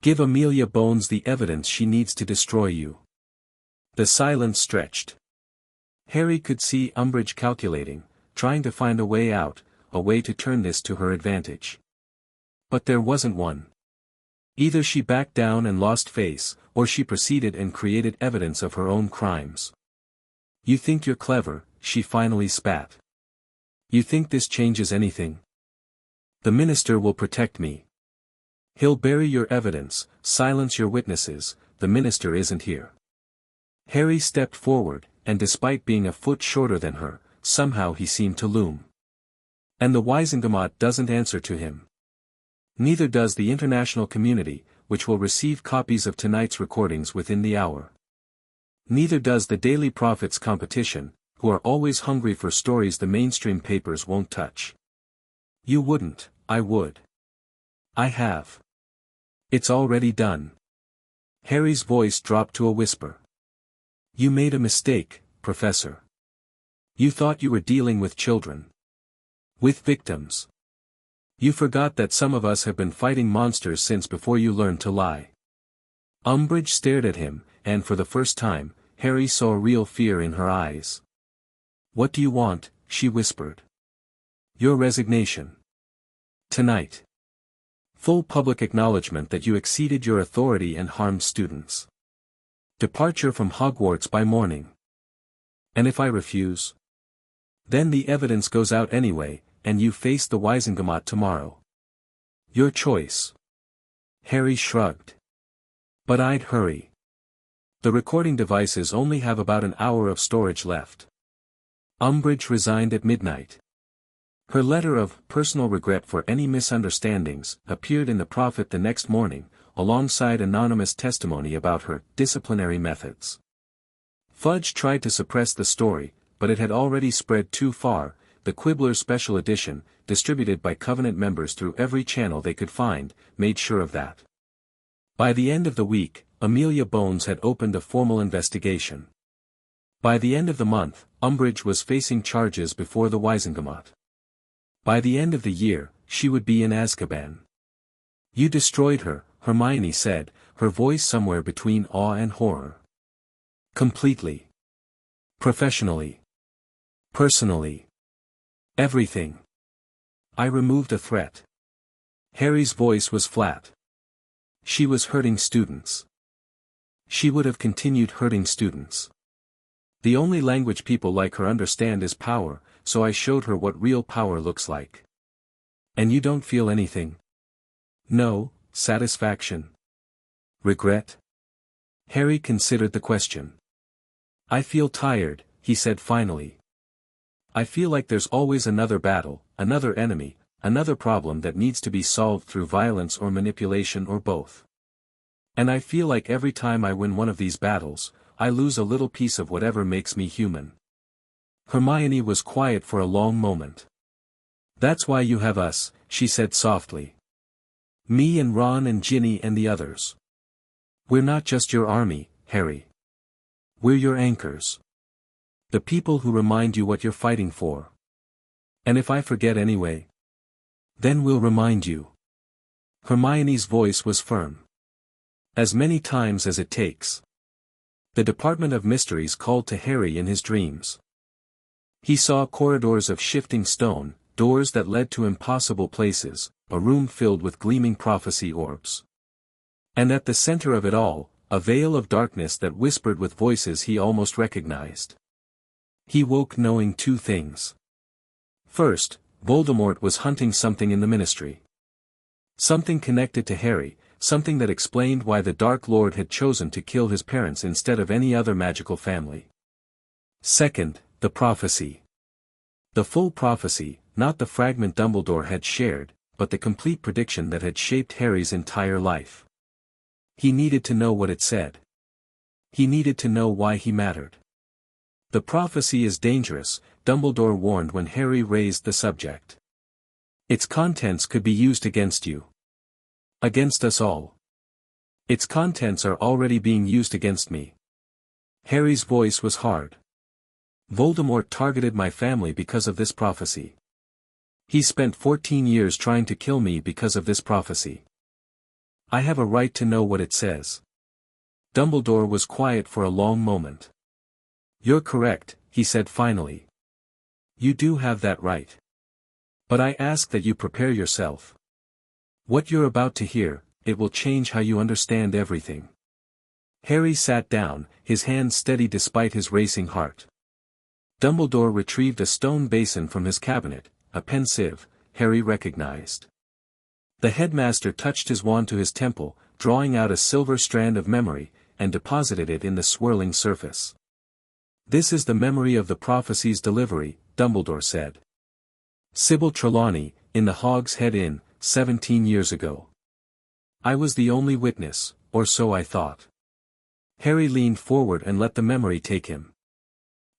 Give Amelia Bones the evidence she needs to destroy you. The silence stretched. Harry could see Umbridge calculating, trying to find a way out, a way to turn this to her advantage. But there wasn't one. Either she backed down and lost face, or she proceeded and created evidence of her own crimes. You think you're clever, she finally spat. You think this changes anything? The minister will protect me. He'll bury your evidence, silence your witnesses, the minister isn't here. Harry stepped forward, and despite being a foot shorter than her, somehow he seemed to loom. And the Wizengamot doesn't answer to him. Neither does the international community, which will receive copies of tonight's recordings within the hour. Neither does the Daily Prophets competition, who are always hungry for stories the mainstream papers won't touch. You wouldn't, I would. I have. It's already done. Harry's voice dropped to a whisper. You made a mistake, Professor. You thought you were dealing with children. With victims. You forgot that some of us have been fighting monsters since before you learned to lie. Umbridge stared at him, and for the first time, Harry saw real fear in her eyes. What do you want? She whispered. Your resignation. Tonight. Full public acknowledgement that you exceeded your authority and harmed students. Departure from Hogwarts by morning. And if I refuse? Then the evidence goes out anyway, and you face the Wizengamot tomorrow. Your choice. Harry shrugged. But I'd hurry. The recording devices only have about an hour of storage left. Umbridge resigned at midnight. Her letter of personal regret for any misunderstandings appeared in the Prophet the next morning, alongside anonymous testimony about her disciplinary methods. Fudge tried to suppress the story, but it had already spread too far. The Quibbler's Special Edition, distributed by Covenant members through every channel they could find, made sure of that. By the end of the week, Amelia Bones had opened a formal investigation. By the end of the month, Umbridge was facing charges before the Wizengamot. By the end of the year, she would be in Azkaban. You destroyed her, Hermione said, her voice somewhere between awe and horror. Completely. Professionally. Personally. Everything. I removed a threat. Harry's voice was flat. She was hurting students. She would have continued hurting students. The only language people like her understand is power, so I showed her what real power looks like. And you don't feel anything? No, satisfaction. Regret? Harry considered the question. I feel tired, he said finally. I feel like there's always another battle, another enemy, another problem that needs to be solved through violence or manipulation or both. And I feel like every time I win one of these battles, I lose a little piece of whatever makes me human. Hermione was quiet for a long moment. That's why you have us, she said softly. Me and Ron and Ginny and the others. We're not just your army, Harry. We're your anchors. The people who remind you what you're fighting for. And if I forget anyway, then we'll remind you. Hermione's voice was firm. As many times as it takes. The Department of Mysteries called to Harry in his dreams. He saw corridors of shifting stone, doors that led to impossible places, a room filled with gleaming prophecy orbs. And at the center of it all, a veil of darkness that whispered with voices he almost recognized. He woke knowing two things. First, Voldemort was hunting something in the Ministry. Something connected to Harry, something that explained why the Dark Lord had chosen to kill his parents instead of any other magical family. Second, the prophecy. The full prophecy, not the fragment Dumbledore had shared, but the complete prediction that had shaped Harry's entire life. He needed to know what it said. He needed to know why he mattered. The prophecy is dangerous, Dumbledore warned when Harry raised the subject. Its contents could be used against you. Against us all. Its contents are already being used against me. Harry's voice was hard. Voldemort targeted my family because of this prophecy. He spent 14 years trying to kill me because of this prophecy. I have a right to know what it says. Dumbledore was quiet for a long moment. You're correct, he said finally. You do have that right. But I ask that you prepare yourself. What you're about to hear, it will change how you understand everything. Harry sat down, his hands steady despite his racing heart. Dumbledore retrieved a stone basin from his cabinet, a pensive, Harry recognized. The headmaster touched his wand to his temple, drawing out a silver strand of memory, and deposited it in the swirling surface. This is the memory of the prophecy's delivery, Dumbledore said. Sybil Trelawney, in the Hog's Head Inn, 17 years ago. I was the only witness, or so I thought. Harry leaned forward and let the memory take him.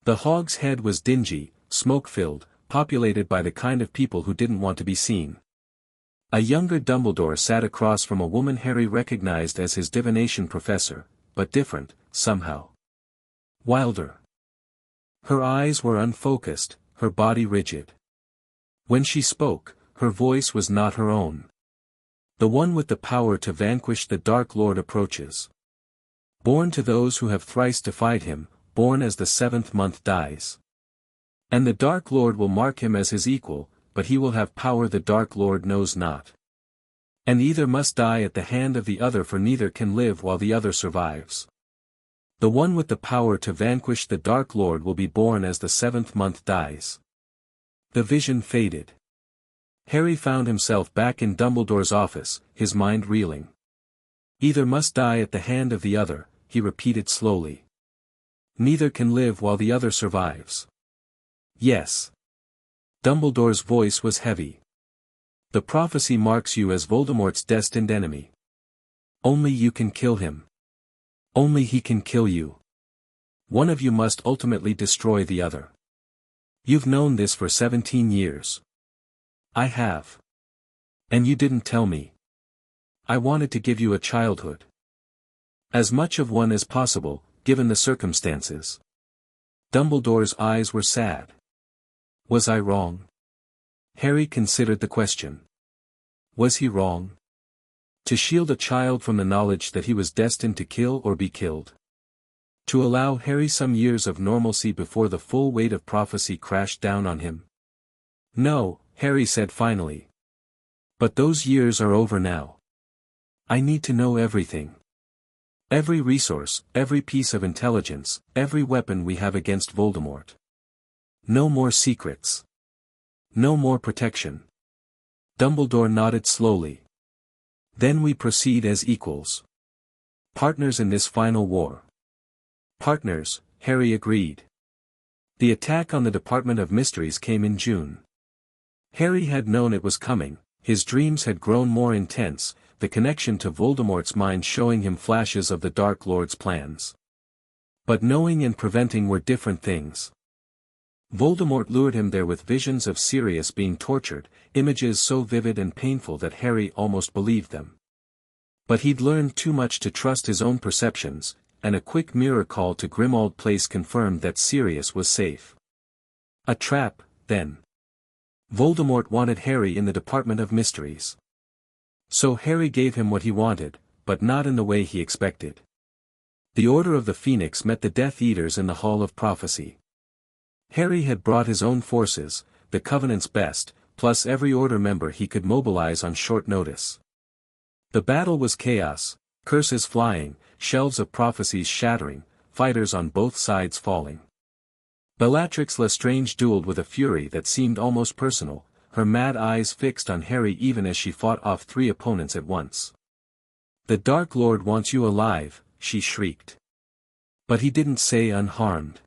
The Hog's Head was dingy, smoke-filled, populated by the kind of people who didn't want to be seen. A younger Dumbledore sat across from a woman Harry recognized as his divination professor, but different, somehow. Wilder. Her eyes were unfocused, her body rigid. When she spoke, her voice was not her own. The one with the power to vanquish the Dark Lord approaches. Born to those who have thrice defied him, born as the seventh month dies. And the Dark Lord will mark him as his equal, but he will have power the Dark Lord knows not. And either must die at the hand of the other, for neither can live while the other survives. The one with the power to vanquish the Dark Lord will be born as the seventh month dies. The vision faded. Harry found himself back in Dumbledore's office, his mind reeling. Either must die at the hand of the other, he repeated slowly. Neither can live while the other survives. Yes. Dumbledore's voice was heavy. The prophecy marks you as Voldemort's destined enemy. Only you can kill him. Only he can kill you. One of you must ultimately destroy the other. You've known this for 17 years. I have. And you didn't tell me. I wanted to give you a childhood. As much of one as possible, given the circumstances. Dumbledore's eyes were sad. Was I wrong? Harry considered the question. Was he wrong? To shield a child from the knowledge that he was destined to kill or be killed. To allow Harry some years of normalcy before the full weight of prophecy crashed down on him. No, Harry said finally. But those years are over now. I need to know everything. Every resource, every piece of intelligence, every weapon we have against Voldemort. No more secrets. No more protection. Dumbledore nodded slowly. Then we proceed as equals. Partners in this final war. Partners, Harry agreed. The attack on the Department of Mysteries came in June. Harry had known it was coming, his dreams had grown more intense, the connection to Voldemort's mind showing him flashes of the Dark Lord's plans. But knowing and preventing were different things. Voldemort lured him there with visions of Sirius being tortured, images so vivid and painful that Harry almost believed them. But he'd learned too much to trust his own perceptions, and a quick mirror call to Grimmauld Place confirmed that Sirius was safe. A trap, then. Voldemort wanted Harry in the Department of Mysteries. So Harry gave him what he wanted, but not in the way he expected. The Order of the Phoenix met the Death Eaters in the Hall of Prophecy. Harry had brought his own forces, the Covenant's best, plus every Order member he could mobilize on short notice. The battle was chaos, curses flying, shelves of prophecies shattering, fighters on both sides falling. Bellatrix Lestrange dueled with a fury that seemed almost personal, her mad eyes fixed on Harry even as she fought off 3 opponents at once. "The Dark Lord wants you alive," she shrieked. But he didn't say unharmed.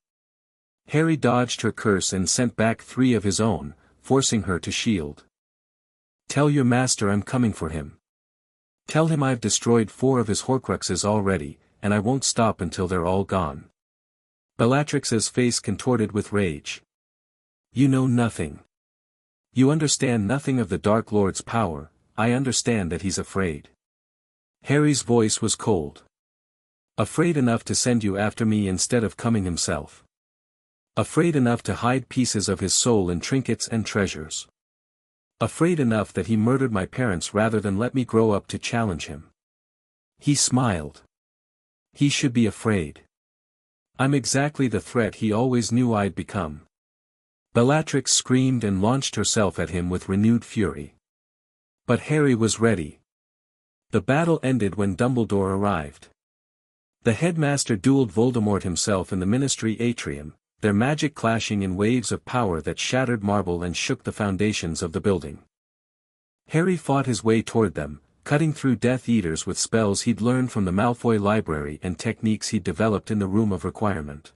Harry dodged her curse and sent back 3 of his own, forcing her to shield. "Tell your master I'm coming for him. Tell him I've destroyed 4 of his Horcruxes already, and I won't stop until they're all gone." Bellatrix's face contorted with rage. "You know nothing. You understand nothing of the Dark Lord's power. I understand that he's afraid." Harry's voice was cold. "Afraid enough to send you after me instead of coming himself. Afraid enough to hide pieces of his soul in trinkets and treasures. Afraid enough that he murdered my parents rather than let me grow up to challenge him." He smiled. "He should be afraid. I'm exactly the threat he always knew I'd become." Bellatrix screamed and launched herself at him with renewed fury. But Harry was ready. The battle ended when Dumbledore arrived. The headmaster dueled Voldemort himself in the Ministry atrium, their magic clashing in waves of power that shattered marble and shook the foundations of the building. Harry fought his way toward them, cutting through Death Eaters with spells he'd learned from the Malfoy library and techniques he'd developed in the Room of Requirement.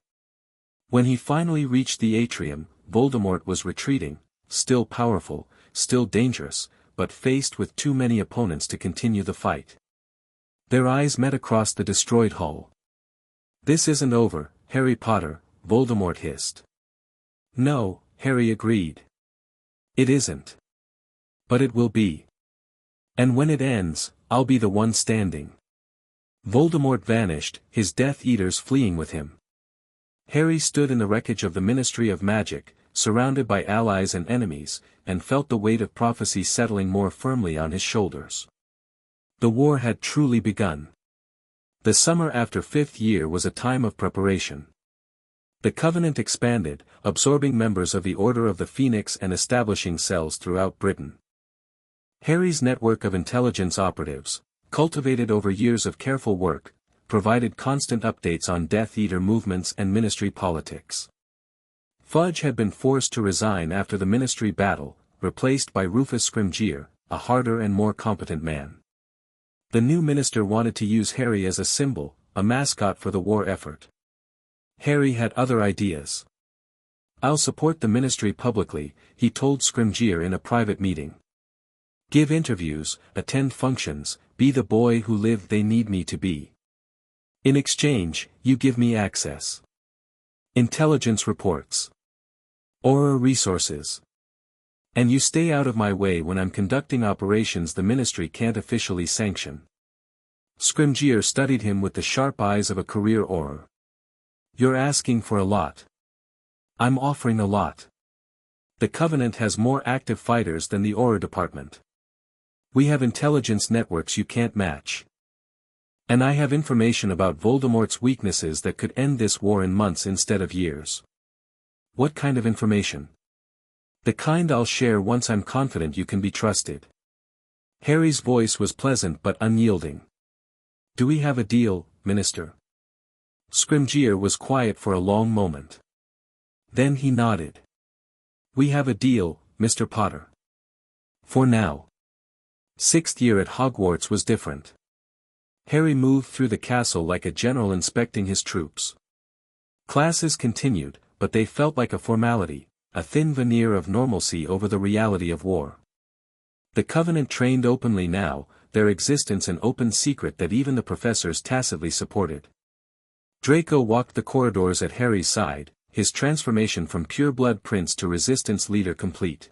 When he finally reached the atrium, Voldemort was retreating, still powerful, still dangerous, but faced with too many opponents to continue the fight. Their eyes met across the destroyed hall. "This isn't over, Harry Potter," Voldemort hissed. "No," Harry agreed. "It isn't. But it will be. And when it ends, I'll be the one standing." Voldemort vanished, his Death Eaters fleeing with him. Harry stood in the wreckage of the Ministry of Magic, surrounded by allies and enemies, and felt the weight of prophecy settling more firmly on his shoulders. The war had truly begun. The summer after 5th year was a time of preparation. The Covenant expanded, absorbing members of the Order of the Phoenix and establishing cells throughout Britain. Harry's network of intelligence operatives, cultivated over years of careful work, provided constant updates on Death Eater movements and Ministry politics. Fudge had been forced to resign after the Ministry battle, replaced by Rufus Scrimgeour, a harder and more competent man. The new minister wanted to use Harry as a symbol, a mascot for the war effort. Harry had other ideas. "I'll support the Ministry publicly," he told Scrimgeour in a private meeting. "Give interviews, attend functions, be the boy who lived they need me to be. In exchange, you give me access. Intelligence reports. Aura resources. And you stay out of my way when I'm conducting operations the Ministry can't officially sanction." Scrimgeour studied him with the sharp eyes of a career Auror. "You're asking for a lot. I'm offering a lot. The Covenant has more active fighters than the Auror Department. We have intelligence networks you can't match. And I have information about Voldemort's weaknesses that could end this war in months instead of years." "What kind of information?" "The kind I'll share once I'm confident you can be trusted." Harry's voice was pleasant but unyielding. "Do we have a deal, Minister?" Scrimgeour was quiet for a long moment. Then he nodded. "We have a deal, Mr. Potter. For now." 6th year at Hogwarts was different. Harry moved through the castle like a general inspecting his troops. Classes continued, but they felt like a formality, a thin veneer of normalcy over the reality of war. The Covenant trained openly now, their existence an open secret that even the professors tacitly supported. Draco walked the corridors at Harry's side, his transformation from pure-blood prince to resistance leader complete.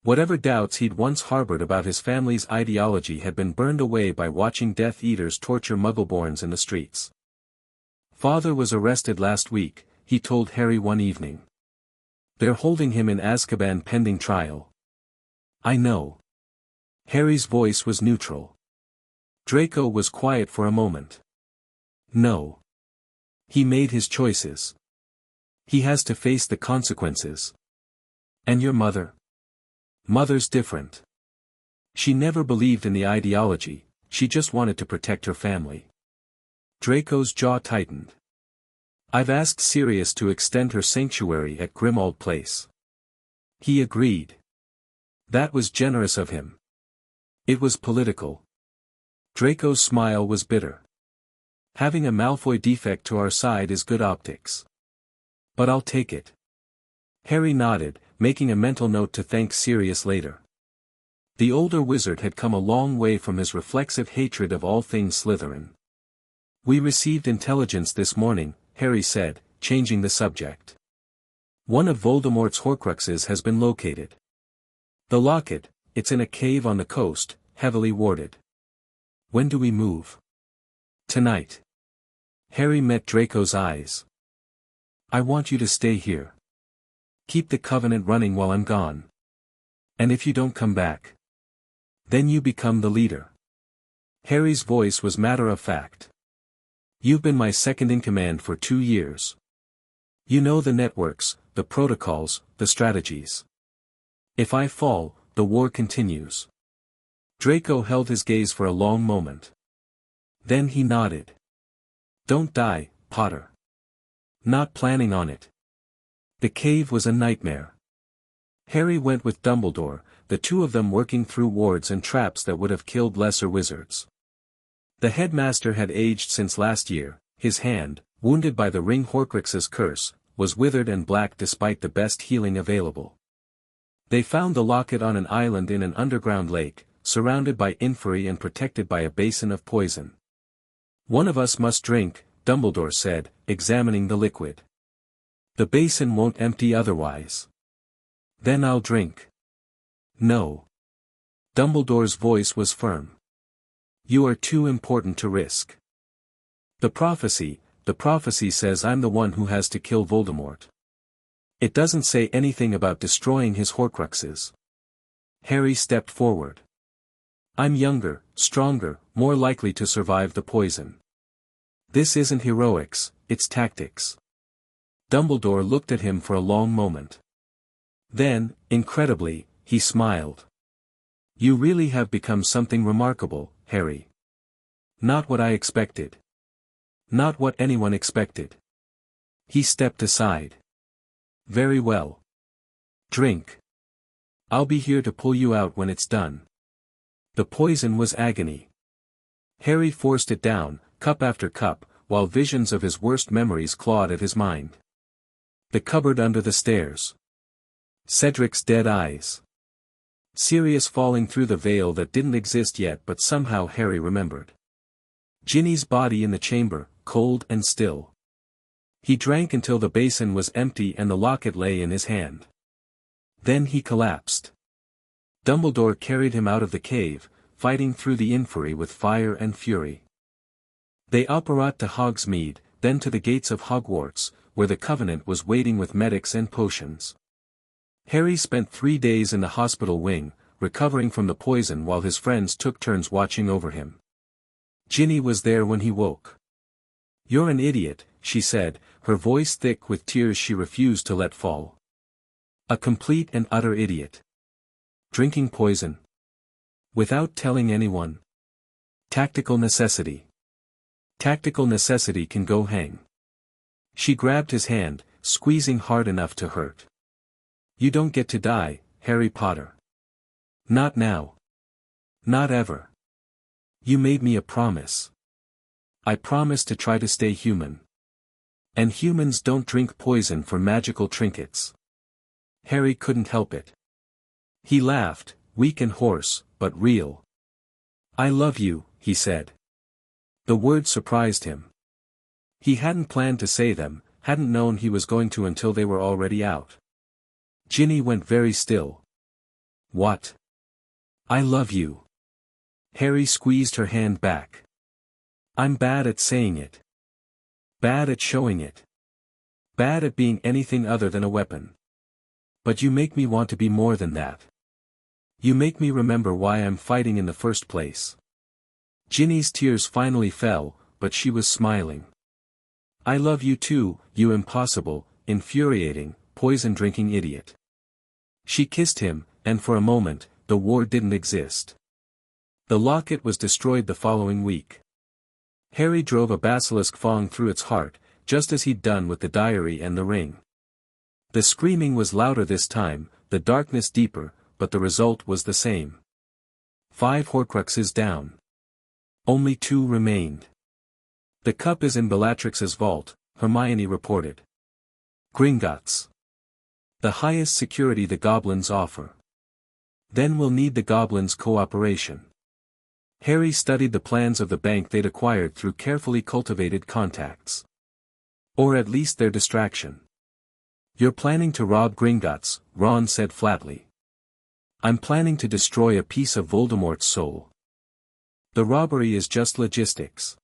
Whatever doubts he'd once harbored about his family's ideology had been burned away by watching Death Eaters torture Muggleborns in the streets. "Father was arrested last week," he told Harry one evening. "They're holding him in Azkaban pending trial." "I know." Harry's voice was neutral. Draco was quiet for a moment. "No. He made his choices. He has to face the consequences." "And your mother?" "Mother's different. She never believed in the ideology, she just wanted to protect her family." Draco's jaw tightened. "I've asked Sirius to extend her sanctuary at Grimmauld Place." He agreed. That was generous of him. It was political. Draco's smile was bitter. "Having a Malfoy defect to our side is good optics. But I'll take it." Harry nodded, making a mental note to thank Sirius later. The older wizard had come a long way from his reflexive hatred of all things Slytherin. "We received intelligence this morning," Harry said, changing the subject. "One of Voldemort's Horcruxes has been located. The locket, it's in a cave on the coast, heavily warded." "When do we move?" "Tonight." Harry met Draco's eyes. "I want you to stay here. Keep the Covenant running while I'm gone. And if you don't come back, then you become the leader." Harry's voice was matter-of-fact. "You've been my second-in-command for 2 years. You know the networks, the protocols, the strategies. If I fall, the war continues." Draco held his gaze for a long moment. Then he nodded. "Don't die, Potter." "Not planning on it." The cave was a nightmare. Harry went with Dumbledore, the two of them working through wards and traps that would have killed lesser wizards. The headmaster had aged since last year, his hand, wounded by the ring Horcrux's curse, was withered and black despite the best healing available. They found the locket on an island in an underground lake, surrounded by inferi and protected by a basin of poison. "One of us must drink," Dumbledore said, examining the liquid. "The basin won't empty otherwise." "Then I'll drink." "No." Dumbledore's voice was firm. "You are too important to risk. The prophecy says I'm the one who has to kill Voldemort. It doesn't say anything about destroying his Horcruxes." Harry stepped forward. "I'm younger, stronger, more likely to survive the poison. This isn't heroics, it's tactics." Dumbledore looked at him for a long moment. Then, incredibly, he smiled. "You really have become something remarkable, Harry. Not what I expected. Not what anyone expected." He stepped aside. "Very well. Drink. I'll be here to pull you out when it's done." The poison was agony. Harry forced it down, cup after cup, while visions of his worst memories clawed at his mind. The cupboard under the stairs. Cedric's dead eyes. Sirius falling through the veil that didn't exist yet but somehow Harry remembered. Ginny's body in the chamber, cold and still. He drank until the basin was empty and the locket lay in his hand. Then he collapsed. Dumbledore carried him out of the cave, fighting through the inferi with fire and fury. They apparat to Hogsmeade, then to the gates of Hogwarts, where the Covenant was waiting with medics and potions. Harry spent 3 days in the hospital wing, recovering from the poison while his friends took turns watching over him. Ginny was there when he woke. "You're an idiot," she said, her voice thick with tears she refused to let fall. "A complete and utter idiot. Drinking poison. Without telling anyone. Tactical necessity. Tactical necessity can go hang." She grabbed his hand, squeezing hard enough to hurt. "You don't get to die, Harry Potter. Not now. Not ever. You made me a promise. I promised to try to stay human. And humans don't drink poison for magical trinkets. Harry couldn't help it. He laughed, weak and hoarse, but real. I love you, he said. The words surprised him. He hadn't planned to say them, hadn't known he was going to until they were already out. Ginny went very still. What? I love you. Harry squeezed her hand back. I'm bad at saying it. Bad at showing it. Bad at being anything other than a weapon. But you make me want to be more than that. You make me remember why I'm fighting in the first place. Ginny's tears finally fell, but she was smiling. I love you too, you impossible, infuriating, poison-drinking idiot. She kissed him, and for a moment, the war didn't exist. The locket was destroyed the following week. Harry drove a basilisk fang through its heart, just as he'd done with the diary and the ring. The screaming was louder this time, the darkness deeper, but the result was the same. 5 Horcruxes down. Only 2 remained. The cup is in Bellatrix's vault, Hermione reported. Gringotts. The highest security the goblins offer. Then we'll need the goblins' cooperation. Harry studied the plans of the bank they'd acquired through carefully cultivated contacts. Or at least their distraction. You're planning to rob Gringotts, Ron said flatly. I'm planning to destroy a piece of Voldemort's soul. The robbery is just logistics.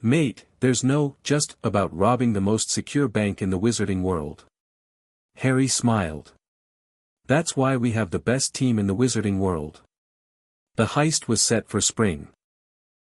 Mate, there's no just about robbing the most secure bank in the wizarding world. Harry smiled. That's why we have the best team in the wizarding world. The heist was set for spring.